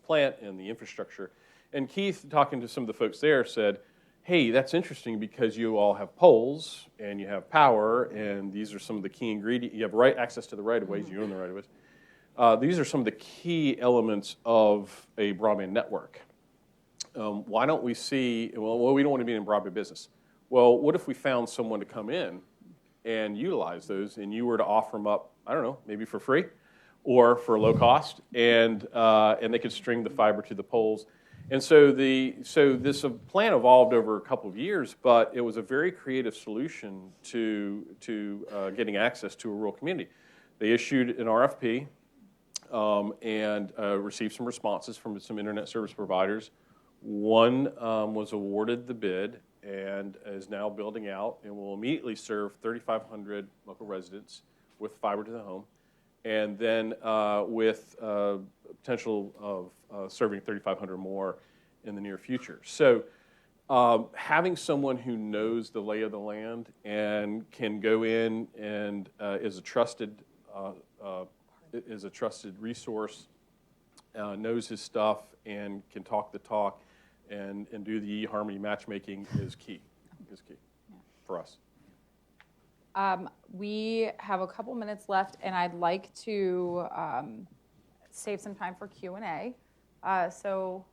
plant and the infrastructure. And Keith, talking to some of the folks there, said, hey, that's interesting because you all have poles and you have power, and these are some of the key ingredients. You have access to the right-of-ways, you own the right-of-ways. These are some of the key elements of a broadband network. Why don't we see, well, we don't want to be in broadband business. Well, what if we found someone to come in and utilize those, and you were to offer them up, I don't know, maybe for free or for low cost, and they could string the fiber to the poles. And so this plan evolved over a couple of years, but it was a very creative solution to getting access to a rural community. They issued an RFP and received some responses from some internet service providers. One was awarded the bid and is now building out and will immediately serve 3,500 local residents with fiber to the home, and then with potential of serving 3,500 more in the near future. So having someone who knows the lay of the land and can go in and is a trusted resource, knows his stuff, and can talk the talk and do the eHarmony matchmaking is key for us. We have a couple minutes left, and I'd like to save some time for Q&A. So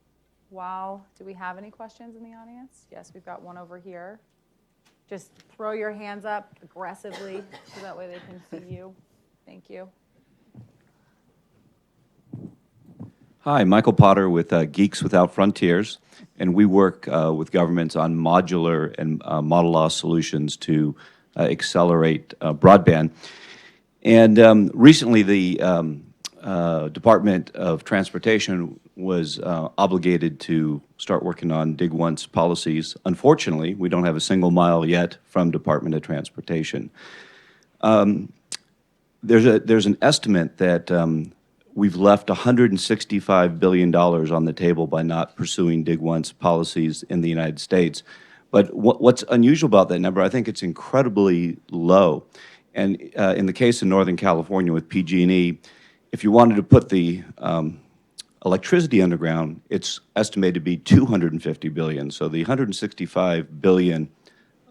do we have any questions in the audience? Yes, we've got one over here. Just throw your hands up aggressively so that way they can see you. Thank you. Hi, Michael Potter with Geeks Without Frontiers, and we work with governments on modular and model law solutions to accelerate broadband. And recently the Department of Transportation was obligated to start working on Dig Once policies. Unfortunately, we don't have a single mile yet from Department of Transportation. There's an estimate that we've left $165 billion on the table by not pursuing Dig Once policies in the United States. But what's unusual about that number, I think it's incredibly low. And in the case of Northern California with PG&E, if you wanted to put the electricity underground, it's estimated to be $250 billion. So the $165 billion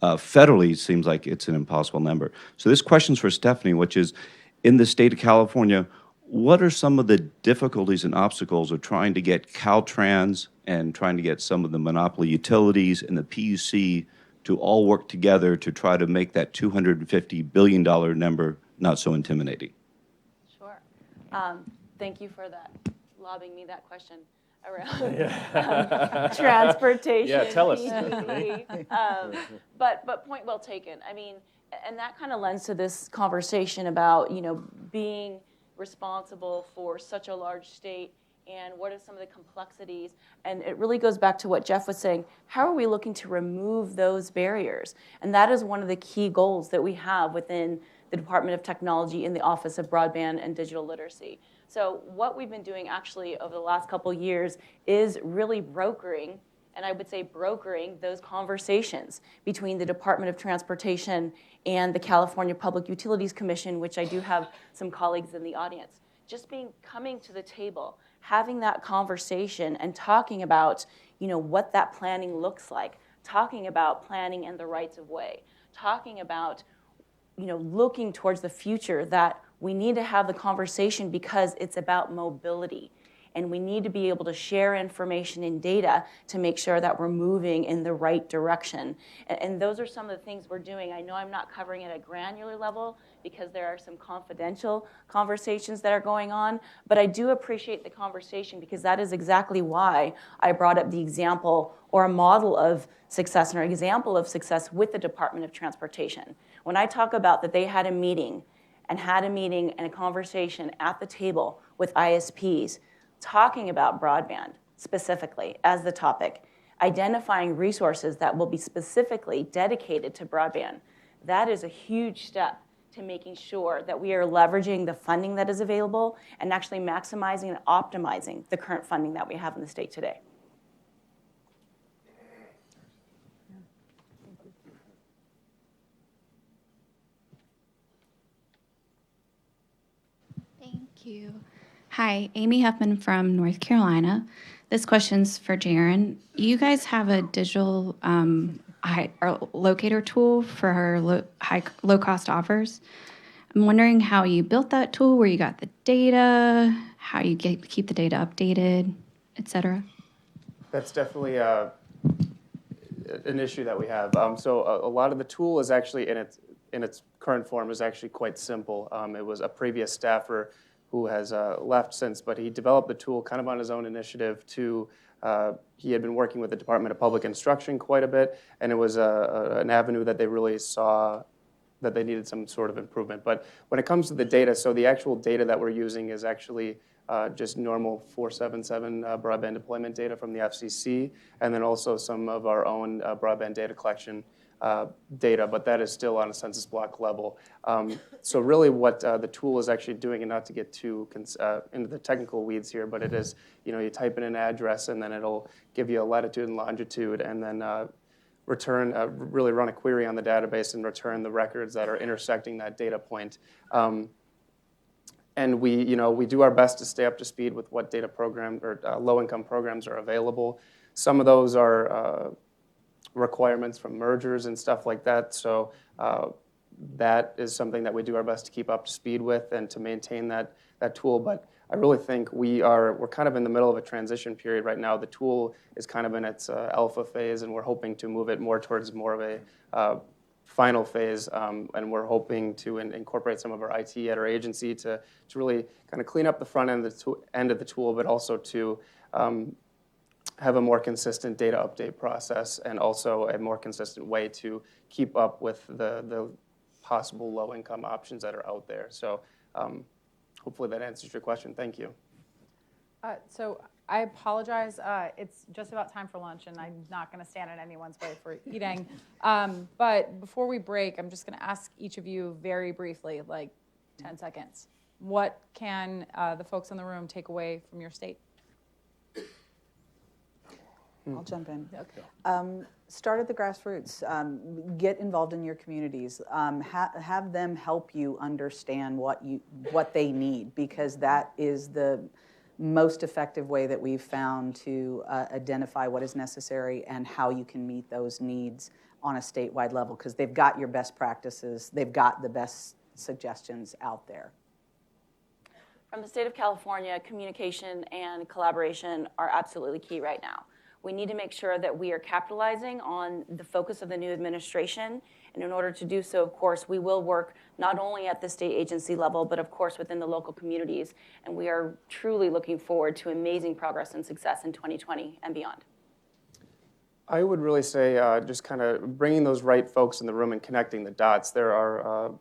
federally seems like it's an impossible number. So this question's for Stephanie, which is, in the state of California, what are some of the difficulties and obstacles of trying to get Caltrans and trying to get some of the monopoly utilities and the PUC to all work together to try to make that $250 billion number not so intimidating? Sure. Thank you for that, lobbing me that question around transportation. Yeah, tell us. But point well taken. I mean, and that kind of lends to this conversation about, being responsible for such a large state and what are some of the complexities. And it really goes back to what Jeff was saying. How are we looking to remove those barriers? And that is one of the key goals that we have within the Department of Technology in the Office of Broadband and Digital Literacy. So what we've been doing actually over the last couple of years is really brokering those conversations between the Department of Transportation and the California Public Utilities Commission, which I do have some colleagues in the audience. Just coming to the table, having that conversation and talking about, what that planning looks like, talking about planning and the rights of way, talking about, looking towards the future, that we need to have the conversation because it's about mobility. And we need to be able to share information and data to make sure that we're moving in the right direction. And those are some of the things we're doing. I know I'm not covering it at a granular level because there are some confidential conversations that are going on, but I do appreciate the conversation because that is exactly why I brought up the example or a model of success or an example of success with the Department of Transportation. When I talk about that they had a meeting and a conversation at the table with ISPs, talking about broadband, specifically as the topic, identifying resources that will be specifically dedicated to broadband. That is a huge step to making sure that we are leveraging the funding that is available and actually maximizing and optimizing the current funding that we have in the state today. Thank you. Hi, Amy Huffman from North Carolina. This question's for Jaren. You guys have a digital locator tool for our low-cost offers. I'm wondering how you built that tool, where you got the data, how you keep the data updated, et cetera. That's definitely an issue that we have. So a lot of the tool is actually in its current form is actually quite simple. It was a previous staffer who has left since, but he developed the tool kind of on his own initiative to, he had been working with the Department of Public Instruction quite a bit, and it was an avenue that they really saw that they needed some sort of improvement. But when it comes to the data, so the actual data that we're using is actually just normal 477 broadband deployment data from the FCC, and then also some of our own broadband data collection data, but that is still on a census block level. So really what the tool is actually doing, and not to get too into the technical weeds here, but it is, you type in an address and then it'll give you a latitude and longitude, and then really run a query on the database and return the records that are intersecting that data point. And we do our best to stay up to speed with what data program or low-income programs are available. Some of those are requirements from mergers and stuff like that. So that is something that we do our best to keep up to speed with and to maintain that tool. But I really think we're kind of in the middle of a transition period right now. The tool is kind of in its alpha phase, and we're hoping to move it more towards more of a final phase. And we're hoping to incorporate some of our IT at our agency to really kind of clean up the front end of the tool, but also to have a more consistent data update process and also a more consistent way to keep up with the possible low-income options that are out there. So hopefully that answers your question. Thank you. So I apologize. It's just about time for lunch, and I'm not going to stand in anyone's way for eating. But before we break, I'm just going to ask each of you very briefly, like 10 seconds. What can the folks in the room take away from your state? I'll jump in. Okay. Start at the grassroots. Get involved in your communities. Have them help you understand what they need, because that is the most effective way that we've found to identify what is necessary and how you can meet those needs on a statewide level, because they've got your best practices. They've got the best suggestions out there. From the state of California, communication and collaboration are absolutely key right now. We need to make sure that we are capitalizing on the focus of the new administration. And in order to do so, of course, we will work not only at the state agency level, but of course within the local communities. And we are truly looking forward to amazing progress and success in 2020 and beyond. I would really say just kind of bringing those right folks in the room and connecting the dots. There are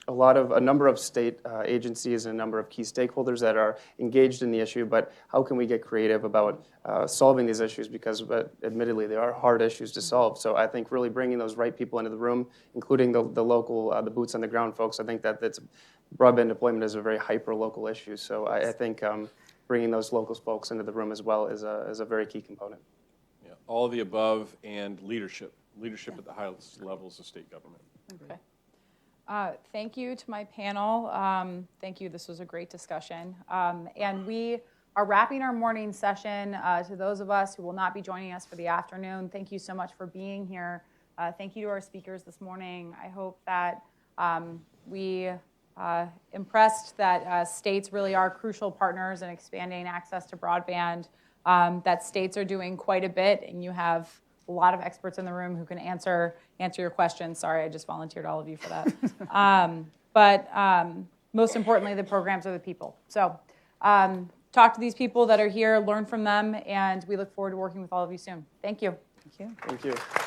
a number of state agencies and a number of key stakeholders that are engaged in the issue, but how can we get creative about solving these issues, because admittedly they are hard issues to solve. So I think really bringing those right people into the room, including the local, the boots on the ground folks, I think that's broadband deployment is a very hyper-local issue. So I think bringing those local folks into the room as well is a very key component. Yeah, all of the above, and leadership at the highest levels of state government. Okay. Thank you to my panel. Thank you. This was a great discussion. And we are wrapping our morning session. To those of us who will not be joining us for the afternoon, thank you so much for being here. Thank you to our speakers this morning. I hope that we impressed that states really are crucial partners in expanding access to broadband, that states are doing quite a bit, and you have a lot of experts in the room who can answer your questions. Sorry, I just volunteered all of you for that. But most importantly, the programs are the people. So talk to these people that are here, learn from them, and we look forward to working with all of you soon. Thank you. Thank you. Thank you.